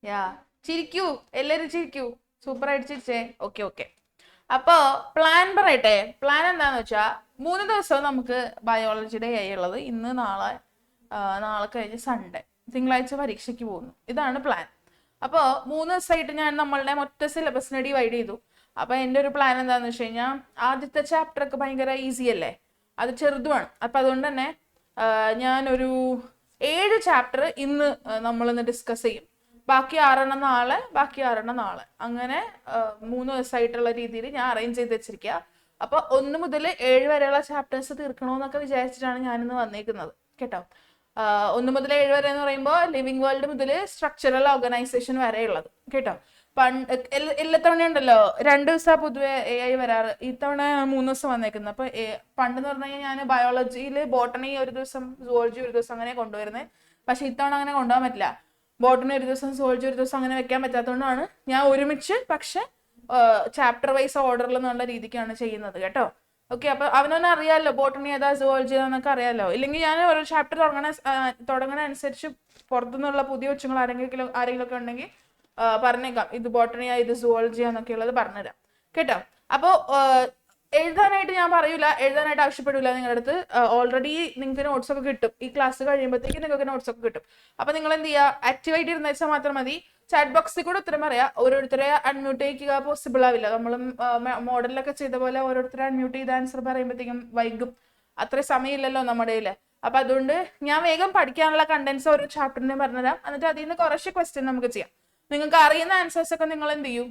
യാ, ചിരിക്കൂ, എല്ലാരും ചിരിക്കൂ. സൂപ്പർ ആയിട്ട് ചിരിച്ചേ. Okay okay. അപ്പോ പ്ലാൻ പറയട്ടെ. പ്ലാൻ എന്താന്ന് വെച്ചാ 3 ദിവസം നമുക്ക് ബയോളജി ഡേ ആയി ഉള്ളത്. ഇന്ന്, നാളെ, നാളെ കഴിഞ്ഞ് സൺഡേ, തിങ്കളാഴ്ച പരീക്ഷയ്ക്ക് പോകുന്നു. ഇതാണ് പ്ലാൻ. അപ്പോൾ 3 ദിവസമായിട്ട് ഞാൻ നമ്മളുടെ മൊത്ത സിലബസിനെ ഡിവൈഡ് ചെയ്തു. അപ്പൊ എൻ്റെ ഒരു പ്ലാൻ എന്താന്ന് വെച്ച് കഴിഞ്ഞാൽ, ആദ്യത്തെ ചാപ്റ്റർ ഒക്കെ ഭയങ്കര ഈസി അല്ലേ, അത് ചെറുതുമാണ്. അപ്പൊ അതുകൊണ്ട് തന്നെ ഞാനൊരു 7 ചാപ്റ്റർ ഇന്ന് നമ്മളിന്ന് ഡിസ്കസ് ചെയ്യും. ബാക്കി 6 നാളെ, ബാക്കി 6 നാളെ, അങ്ങനെ 3 ദിവസമായിട്ടുള്ള രീതിയിൽ ഞാൻ അറേഞ്ച് ചെയ്ത് വെച്ചിരിക്കുക. അപ്പൊ 1 മുതൽ 7 വരെയുള്ള ചാപ്റ്റേഴ്സ് തീർക്കണമെന്നൊക്കെ വിചാരിച്ചിട്ടാണ് ഞാനിന്ന് വന്നേക്കുന്നത് കേട്ടോ. 1 മുതൽ 7 വരെ എന്ന് പറയുമ്പോൾ ലിവിങ് വേൾഡ് മുതൽ സ്ട്രക്ചറൽ ഓർഗനൈസേഷൻ വരെ ഉള്ളത് കേട്ടോ. എല്ലാ തവണ ഉണ്ടല്ലോ 2 ദിവസം പൊതുവെ AI വരാറ്, ഇത്തവണ 3 ദിവസം വന്നേക്കുന്നത്. അപ്പൊ പണ്ടെന്ന് പറഞ്ഞു കഴിഞ്ഞാൽ ഞാൻ ബയോളജിയിൽ ബോട്ടണി ഒരു ദിവസം, സുവോളജി ഒരു ദിവസം അങ്ങനെ കൊണ്ടുവരുന്നത്. പക്ഷെ ഇത്തവണ അങ്ങനെ കൊണ്ടുപോകാൻ പറ്റില്ല. ബോട്ടണി ഒരു ദിവസം, സുവോളജി ഒരു ദിവസം അങ്ങനെ വെക്കാൻ പറ്റാത്തതുകൊണ്ടാണ് ഞാൻ ഒരുമിച്ച് പക്ഷെ ചാപ്റ്റർ വൈസ് ഓർഡറിൽ എന്നുള്ള രീതിക്കാണ് ചെയ്യുന്നത് കേട്ടോ. ഓക്കെ. അപ്പൊ അവനൊന്നും അറിയാമല്ലോ ബോട്ടണി ഏതാ സുവോളജി ഏതാന്നൊക്കെ അറിയാമല്ലോ. ഇല്ലെങ്കിൽ ഞാൻ ഓരോ ചാപ്റ്റർ തുടങ്ങണ അനുസരിച്ച് പുറത്തുനിന്നുള്ള പുതിയ കൊച്ചുങ്ങൾ ആരെങ്കിലും ഒക്കെ ഉണ്ടെങ്കിൽ പറഞ്ഞേക്കാം, ഇത് ബോട്ടണിയാ ഇത് സുവോളജിയാ എന്നൊക്കെ ഉള്ളത് പറഞ്ഞുതരാം കേട്ടോ. അപ്പോ എഴുതാനായിട്ട് ഞാൻ പറയൂല, എഴുതാനായിട്ട് ആവശ്യപ്പെടില്ല നിങ്ങളുടെ അടുത്ത്. ഓൾറെഡി നിങ്ങൾക്ക് നോട്ട്സ് ഒക്കെ കിട്ടും. ഈ ക്ലാസ് കഴിയുമ്പോഴത്തേക്ക് നിങ്ങൾക്ക് നോട്ട്സ് ഒക്കെ കിട്ടും. അപ്പൊ നിങ്ങൾ എന്ത് ചെയ്യുക, ആക്റ്റീവായിട്ട് ഇരുന്ന് വെച്ചാൽ മാത്രം മതി. ചാറ്റ് ബോക്സിൽ കൂടെ ഉത്തരം പറയാം. ഓരോരുത്തരെ അൺമ്യൂട്ട് ചെയ്യിക്കുക പോസിബിൾ ആവില്ല. നമ്മൾ മോഡലിലൊക്കെ ചെയ്ത പോലെ ഓരോരുത്തരെ അൺമ്യൂട്ട് ചെയ്ത് ആൻസർ പറയുമ്പോഴത്തേക്കും വൈകും. അത്രയും സമയമില്ലല്ലോ നമ്മുടെ കയ്യിൽ. അപ്പൊ അതുകൊണ്ട് ഞാൻ വേഗം പഠിക്കാനുള്ള കണ്ടൻസ് ഓരോ ചാപ്റ്ററിനെ പറഞ്ഞുതരാം. എന്നിട്ട് അതിൽ നിന്ന് കുറച്ച് ക്വസ്റ്റ്യൻ നമുക്ക് ചെയ്യാം. നിങ്ങൾക്ക് അറിയുന്ന ആൻസേഴ്സ് ഒക്കെ നിങ്ങൾ എന്ത് ചെയ്യും,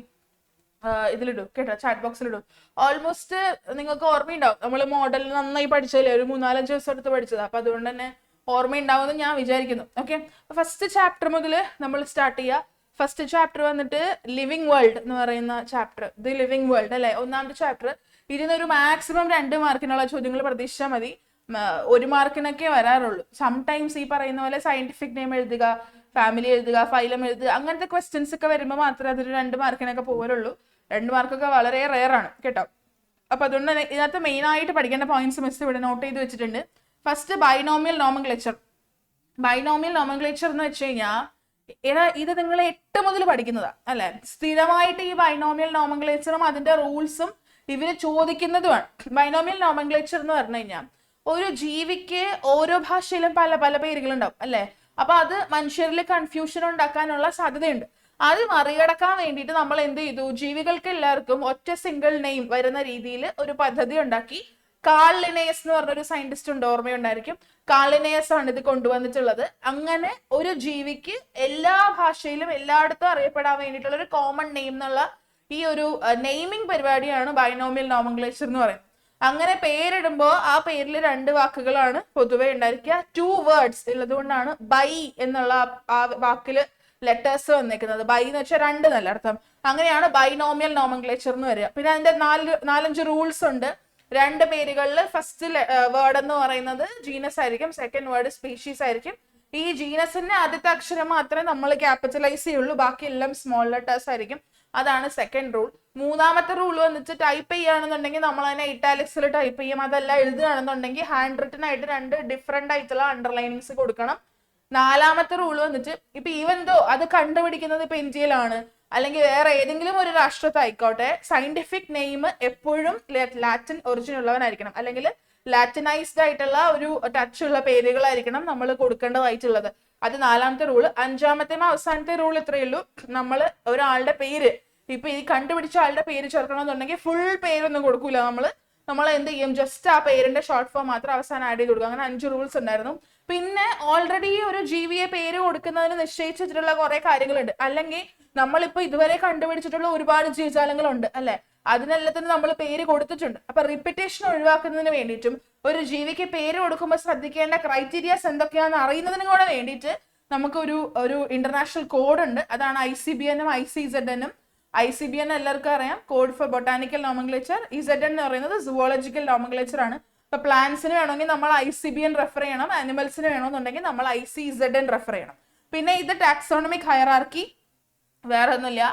ഇതിലിടും കേട്ടോ, ചാറ്റ് ബോക്സിലിടും. ഓൾമോസ്റ്റ് നിങ്ങൾക്ക് ഓർമ്മയുണ്ടാവും, നമ്മൾ മോഡൽ നന്നായി പഠിച്ചല്ലേ, ഒരു 3-4 ദിവസം എടുത്ത് പഠിച്ചത്. അപ്പൊ അതുകൊണ്ട് തന്നെ ഓർമ്മയുണ്ടാവുമെന്ന് ഞാൻ വിചാരിക്കുന്നു. ഓക്കെ. ഫസ്റ്റ് ചാപ്റ്റർ മുതൽ നമ്മൾ സ്റ്റാർട്ട് ചെയ്യുക. ഫസ്റ്റ് ചാപ്റ്റർ വന്നിട്ട് ലിവിങ് വേൾഡ് എന്ന് പറയുന്ന ചാപ്റ്റർ. ദി ലിവിങ് വേൾഡ് അല്ലെ ഒന്നാമത്തെ ചാപ്റ്റർ. ഇതിനൊരു മാക്സിമം 2 മാർക്കിനുള്ള ചോദ്യങ്ങൾ പ്രതീക്ഷിച്ചാൽ മതി. 1 മാർക്കിനൊക്കെ വരാറുള്ളൂ. സംടൈംസ് ഈ പറയുന്ന പോലെ സയന്റിഫിക് നെയിം എഴുതുക, ഫാമിലി എഴുതുക, ഫൈലം എഴുതുക, അങ്ങനത്തെ ക്വസ്റ്റ്യൻസ് ഒക്കെ വരുമ്പോൾ മാത്രമേ അതൊരു 2 മാർക്കിനൊക്കെ പോരുള്ളൂ. 2 മാർക്കൊക്കെ വളരെ റെയർ ആണ് കേട്ടോ. അപ്പൊ അതുകൊണ്ട് തന്നെ ഇതിനകത്ത് മെയിൻ ആയിട്ട് പഠിക്കേണ്ട പോയിന്റ്സ് മിസ് ഇവിടെ നോട്ട് ചെയ്ത് വെച്ചിട്ടുണ്ട്. First binomial nomenclature. Binomial nomenclature എന്ന് വെച്ച് കഴിഞ്ഞാൽ ഇത് നിങ്ങൾ 8 മുതൽ പഠിക്കുന്നതാ അല്ലെ. സ്ഥിരമായിട്ട് ഈ ബൈനോമിയൽ നോമൻക്ലേച്ചറും അതിന്റെ റൂൾസും ഇവര് ചോദിക്കുന്നതുമാണ്. ബൈനോമിയൽ നോമൻക്ലേച്ചർ എന്ന് പറഞ്ഞു കഴിഞ്ഞാൽ ഒരു ജീവിക്ക് ഓരോ ഭാഷയിലും പല പല പേരുകളുണ്ടാവും അല്ലെ. അപ്പൊ അത് മനുഷ്യരിൽ കൺഫ്യൂഷൻ ഉണ്ടാക്കാനുള്ള സാധ്യതയുണ്ട്. അത് മറികടക്കാൻ വേണ്ടിയിട്ട് നമ്മൾ എന്ത് ചെയ്തു, ജീവികൾക്ക് എല്ലാവർക്കും ഒറ്റ സിംഗിൾ നെയിം വരുന്ന രീതിയിൽ ഒരു പദ്ധതി ഉണ്ടാക്കി. കാൾ ലിനേയസ് എന്ന് പറഞ്ഞൊരു സയന്റിസ്റ്റ് ഉണ്ട്, ഓർമ്മയുണ്ടായിരിക്കും. കാൾ ലിനേയസ് ആണ് ഇത് കൊണ്ടുവന്നിട്ടുള്ളത്. അങ്ങനെ ഒരു ജീവിക്ക് എല്ലാ ഭാഷയിലും എല്ലായിടത്തും അറിയപ്പെടാൻ വേണ്ടിയിട്ടുള്ള ഒരു കോമൺ നെയിം എന്നുള്ള ഈ ഒരു നെയിമിംഗ് പരിപാടിയാണ് ബൈനോമിയൽ നോമൻക്ലേച്ചർ എന്ന് പറയുന്നത്. അങ്ങനെ പേരിടുമ്പോൾ ആ പേരിൽ 2 വാക്കുകളാണ് പൊതുവെ ഉണ്ടായിരിക്കുക. 2 വേർഡ്സ് ഉള്ളത് കൊണ്ടാണ് ബൈ എന്നുള്ള ആ വാക്കില് ലെറ്റേഴ്സ് വന്നേക്കുന്നത്. ബൈ എന്ന് വെച്ചാൽ 2 നല്ല അർത്ഥം. അങ്ങനെയാണ് ബൈനോമിയൽ നോമൻക്ലേച്ചർ എന്ന് വരിക. പിന്നെ അതിന്റെ 4-5 റൂൾസ് ഉണ്ട്. 2 പേരുകളിൽ ഫസ്റ്റ് വേർഡ് എന്ന് പറയുന്നത് ജീനസ് ആയിരിക്കും, സെക്കൻഡ് വേർഡ് സ്പീഷീസ് ആയിരിക്കും. ഈ ജീനസിന്റെ ആദ്യത്തെ അക്ഷരം മാത്രമേ നമ്മൾ ക്യാപിറ്റലൈസ് ചെയ്യുള്ളൂ, ബാക്കി എല്ലാം സ്മോൾ ലെറ്റേഴ്സ് ആയിരിക്കും. അതാണ് സെക്കൻഡ് റൂൾ. 3-മത്തെ റൂൾ വന്നിട്ട് ടൈപ്പ് ചെയ്യുകയാണെന്നുണ്ടെങ്കിൽ നമ്മൾ അതിനെ ഇറ്റാലിക്സിൽ ടൈപ്പ് ചെയ്യും. അതല്ല എഴുതുകയാണെന്നുണ്ടെങ്കിൽ ഹാൻഡ് റിട്ടൺ ആയിട്ട് 2 ഡിഫറെന്റ് ആയിട്ടുള്ള അണ്ടർലൈനിങ്സ് കൊടുക്കണം. 4-മത്തെ റൂൾ വന്നിട്ട് ഇപ്പൊ ഈവൻ ദോ അത് കണ്ടുപിടിക്കുന്നത് ഇപ്പൊ ഇന്ത്യയിലാണ് അല്ലെങ്കിൽ വേറെ ഏതെങ്കിലും ഒരു രാഷ്ട്രത്തായിക്കോട്ടെ, സയന്റിഫിക് നെയിം എപ്പോഴും ലാറ്റിൻ ഒറിജിൻ ഉള്ളവനായിരിക്കണം, അല്ലെങ്കിൽ ലാറ്റിനൈസ്ഡ് ആയിട്ടുള്ള ഒരു ടച്ച് ഉള്ള പേരുകളായിരിക്കണം നമ്മൾ കൊടുക്കേണ്ടതായിട്ടുള്ളത്. അത് 4-മത്തെ റൂള്. 5-മത്തെ അവസാനത്തെ റൂൾ ഇത്രയേ ഉള്ളൂ. നമ്മൾ ഒരാളുടെ പേര്, ഇപ്പൊ ഈ കണ്ടുപിടിച്ച ആളുടെ പേര് ചേർക്കണമെന്നുണ്ടെങ്കിൽ ഫുൾ പേരൊന്നും കൊടുക്കൂല. നമ്മൾ എന്ത് ചെയ്യും, ജസ്റ്റ് ആ പേരിന്റെ ഷോർട്ട് ഫോം മാത്രം അവസാനം ആഡ് ചെയ്ത് കൊടുക്കും. അങ്ങനെ 5 റൂൾസ് ഉണ്ടായിരുന്നു. പിന്നെ ഓൾറെഡി ഒരു ജീവിയെ പേര് കൊടുക്കുന്നതിന് നിശ്ചയിച്ചിട്ടുള്ള കുറെ കാര്യങ്ങളുണ്ട്. അല്ലെങ്കിൽ നമ്മളിപ്പോ ഇതുവരെ കണ്ടുപിടിച്ചിട്ടുള്ള ഒരുപാട് ജീവജാലങ്ങളുണ്ട് അല്ലെ, അതിനെല്ലാത്തിനും നമ്മൾ പേര് കൊടുത്തിട്ടുണ്ട്. അപ്പൊ റിപ്പീറ്റേഷൻ ഒഴിവാക്കുന്നതിന് വേണ്ടിയിട്ടും ഒരു ജീവിക്ക് പേര് കൊടുക്കുമ്പോൾ ശ്രദ്ധിക്കേണ്ട ക്രൈറ്റീരിയാസ് എന്തൊക്കെയാണെന്ന് അറിയുന്നതിനും കൂടെ വേണ്ടിയിട്ട് നമുക്ക് ഒരു ഇന്റർനാഷണൽ കോഡ് ഉണ്ട്. അതാണ് ICBN-ഉം ICZN-ഉം. ICBN എല്ലാവർക്കും അറിയാം, code for botanical nomenclature. ZN എന്ന് പറയുന്നത് സുവോളജിക്കൽ നോമൻക്ലേച്ചർ ആണ്. ഇപ്പൊ പ്ലാന്റ്സിന് വേണമെങ്കിൽ നമ്മൾ ICBN റെഫർ ചെയ്യണം, ആനിമൽസിന് വേണമെന്നുണ്ടെങ്കിൽ നമ്മൾ ICZN റെഫർ ചെയ്യണം. പിന്നെ ഇത് ടാക്സോണമിക് ഹയറാർക്കി, വേറെ ഒന്നുമില്ല.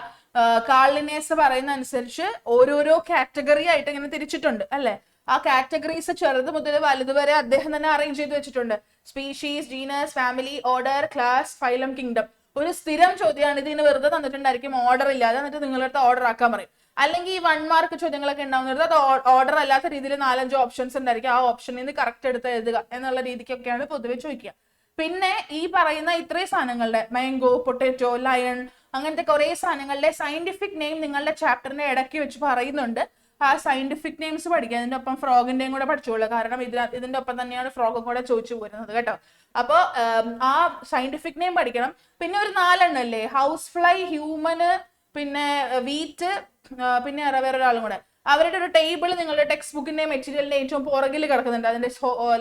കാൾ ലിനേയസ് പറയുന്ന അനുസരിച്ച് ഓരോരോ കാറ്റഗറി ആയിട്ട് ഇങ്ങനെ തിരിച്ചിട്ടുണ്ട് അല്ലെ. ആ കാറ്റഗറീസ് ചെറുത് മുതൽ വലുത് വരെ അദ്ദേഹം തന്നെ അറേഞ്ച് ചെയ്ത് വെച്ചിട്ടുണ്ട്. Species, genus, family, order, class, phylum, kingdom. ഒരു സ്ഥിരം ചോദ്യമാണ്. ഇതിന് വെറുതെ തന്നിട്ടുണ്ടായിരിക്കും ഓർഡർ ഇല്ലാതെ, എന്നിട്ട് നിങ്ങളടുത്ത് ഓർഡർ ആക്കാൻ പറയും. അല്ലെങ്കിൽ ഈ 1 മാർക്ക് ചോദ്യങ്ങളൊക്കെ ഉണ്ടാവുന്നത് അത് ഓർഡർ അല്ലാത്ത രീതിയിൽ 4-5 ഓപ്ഷൻസ് ഉണ്ടായിരിക്കും. ആ ഓപ്ഷനിൽ നിന്ന് കറക്റ്റ് എടുത്ത് എഴുതുക എന്നുള്ള രീതിക്കൊക്കെയാണ് പൊതുവെ ചോദിക്കുക. പിന്നെ ഈ പറയുന്ന ഇത്രയും സാധനങ്ങളുടെ മാംഗോ, പൊട്ടാറ്റോ, ലയൺ, അങ്ങനത്തെ കുറെ സാധനങ്ങളുടെ സയന്റിഫിക് നെയിം നിങ്ങളുടെ ചാപ്റ്ററിന്റെ ഇടയ്ക്ക് വെച്ച് പറയുന്നുണ്ട്. ആ സയന്റിഫിക് നെയിംസ് പഠിക്കുക. അതിന്റെ ഒപ്പം ഫ്രോഗിന്റെയും കൂടെ പഠിച്ചോളൂ. കാരണം ഇതിന്റെ ഒപ്പം തന്നെയാണ് ഫ്രോഗും കൂടെ ചോദിച്ചു പോരുന്നത് കേട്ടോ. അപ്പൊ ആ സയന്റിഫിക് നെയിം പഠിക്കണം. പിന്നെ ഒരു 4 എണ്ണം അല്ലേ, ഹൗസ് ഫ്ലൈ, ഹ്യൂമന്, പിന്നെ വീറ്റ്, പിന്നെ വേറെ ഒരാളും കൂടെ. അവരുടെ ഒരു ടേബിൾ നിങ്ങളുടെ ടെക്സ്റ്റ് ബുക്കിന്റെ മെറ്റീരിയലിന്റെ ഏറ്റവും പുറകിൽ കിടക്കുന്നുണ്ട്. അതിന്റെ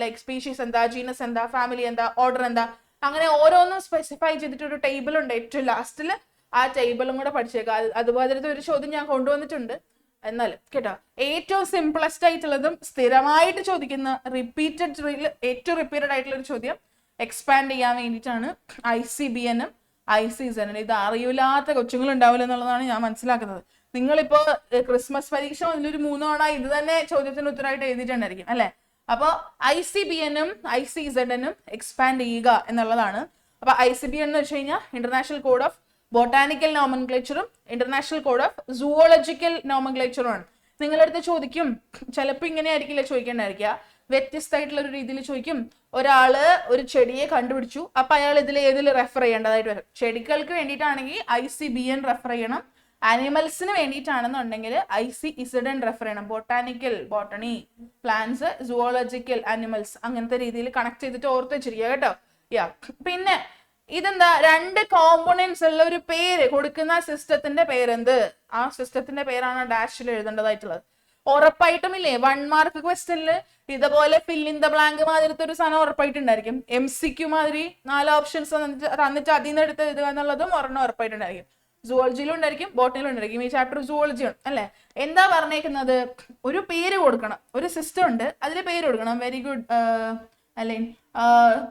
ലൈക് സ്പീഷീസ് എന്താ, ജീനസ് എന്താ, ഫാമിലി എന്താ, ഓർഡർ എന്താ, അങ്ങനെ ഓരോന്നും സ്പെസിഫൈ ചെയ്തിട്ട് ഒരു ടേബിൾ ഉണ്ട് ഏറ്റവും ലാസ്റ്റിൽ. ആ ടേബിളും കൂടെ പഠിച്ചേക്കാം. അതുപോലത്തെ ഒരു ചോദ്യം ഞാൻ കൊണ്ടുവന്നിട്ടുണ്ട്. എന്നാലും കേട്ടോ, ഏറ്റവും സിംപ്ലസ്റ്റ് ആയിട്ടുള്ളതും സ്ഥിരമായിട്ട് ചോദിക്കുന്ന ഏറ്റവും റിപ്പീറ്റഡ് ആയിട്ടുള്ള ഒരു ചോദ്യം എക്സ്പാൻഡ് ചെയ്യാൻ വേണ്ടിയിട്ടാണ് ICBN-ഉം ICZN. ഇത് അറിയില്ലാത്ത കൊച്ചുങ്ങൾ ഉണ്ടാവില്ല എന്നുള്ളതാണ് ഞാൻ മനസ്സിലാക്കുന്നത്. നിങ്ങളിപ്പോ ക്രിസ്മസ് പരീക്ഷ അതിലൊരു 3 തവണ ഇത് തന്നെ ചോദ്യത്തിന് ഉത്തരമായിട്ട് എഴുതിയിട്ടുണ്ടായിരിക്കും അല്ലെ. അപ്പൊ ICBN-ഉം ICZN-ഉം എക്സ്പാൻഡ് ചെയ്യുക എന്നുള്ളതാണ്. അപ്പൊ ICBN എന്ന് വെച്ച് കഴിഞ്ഞാൽ ഇന്റർനാഷണൽ കോഡ് ഓഫ് ബോട്ടാനിക്കൽ നോമൻക്ലേച്ചറും ഇന്റർനാഷണൽ കോഡ് ഓഫ് സുവോളജിക്കൽ നോമൻക്ലേച്ചറും ആണ്. നിങ്ങളുടെ അടുത്ത് ചോദിക്കും, ചിലപ്പോൾ ഇങ്ങനെ ആയിരിക്കില്ല ചോദിക്കേണ്ടായിരിക്കുക, വ്യത്യസ്തമായിട്ടുള്ള ഒരു രീതിയിൽ ചോദിക്കും. ഒരാള് ഒരു ചെടിയെ കണ്ടുപിടിച്ചു, അപ്പൊ അയാൾ ഏതിൽ റെഫർ ചെയ്യേണ്ടതായിട്ട് വരും. ചെടികൾക്ക് വേണ്ടിയിട്ടാണെങ്കിൽ ICBN റെഫർ ചെയ്യണം. ആനിമൽസിന് വേണ്ടിയിട്ടാണെന്നുണ്ടെങ്കിൽ ICZN റെഫർ ചെയ്യണം. Botanical, botany, plants, zoological, animals, അങ്ങനത്തെ രീതിയിൽ കണക്ട് ചെയ്തിട്ട് ഓർത്ത് വെച്ചിരിക്കുക കേട്ടോ. പിന്നെ ഇതെന്താ, 2 കോമ്പോണൻസ് ഉള്ള ഒരു പേര് കൊടുക്കുന്ന സിസ്റ്റത്തിന്റെ പേരെന്ത്? ആ സിസ്റ്റത്തിന്റെ പേരാണ് ഡാഷിൽ എഴുതേണ്ടതായിട്ടുള്ളത്. ഉറപ്പായിട്ടും ഇല്ലേ 1 മാർക്ക് ക്വസ്റ്റ്യനിൽ ഇതുപോലെ ഫിൽ ഇൻ ദ ബ്ലാങ്ക് മാതിരത്തെ ഒരു സാധനം ഉറപ്പായിട്ടുണ്ടായിരിക്കും. MCQ മാതിരി 4 ഓപ്ഷൻസ് തന്നിട്ട് അതിൽ നിന്ന് എടുത്ത് എഴുതുക എന്നുള്ളതും ഉറപ്പായിട്ടുണ്ടായിരിക്കും. സുവോളജിയിലും ഉണ്ടായിരിക്കും, ബോട്ടണിയിലും ഉണ്ടായിരിക്കും. ഈ ചാപ്റ്റർ സുവോളജി ആണ് അല്ലെ. എന്താ പറഞ്ഞേക്കുന്നത്? ഒരു പേര് കൊടുക്കണം. ഒരു സിസ്റ്റം ഉണ്ട്, അതിൽ പേര് കൊടുക്കണം. വെരി ഗുഡ് അല്ലേ,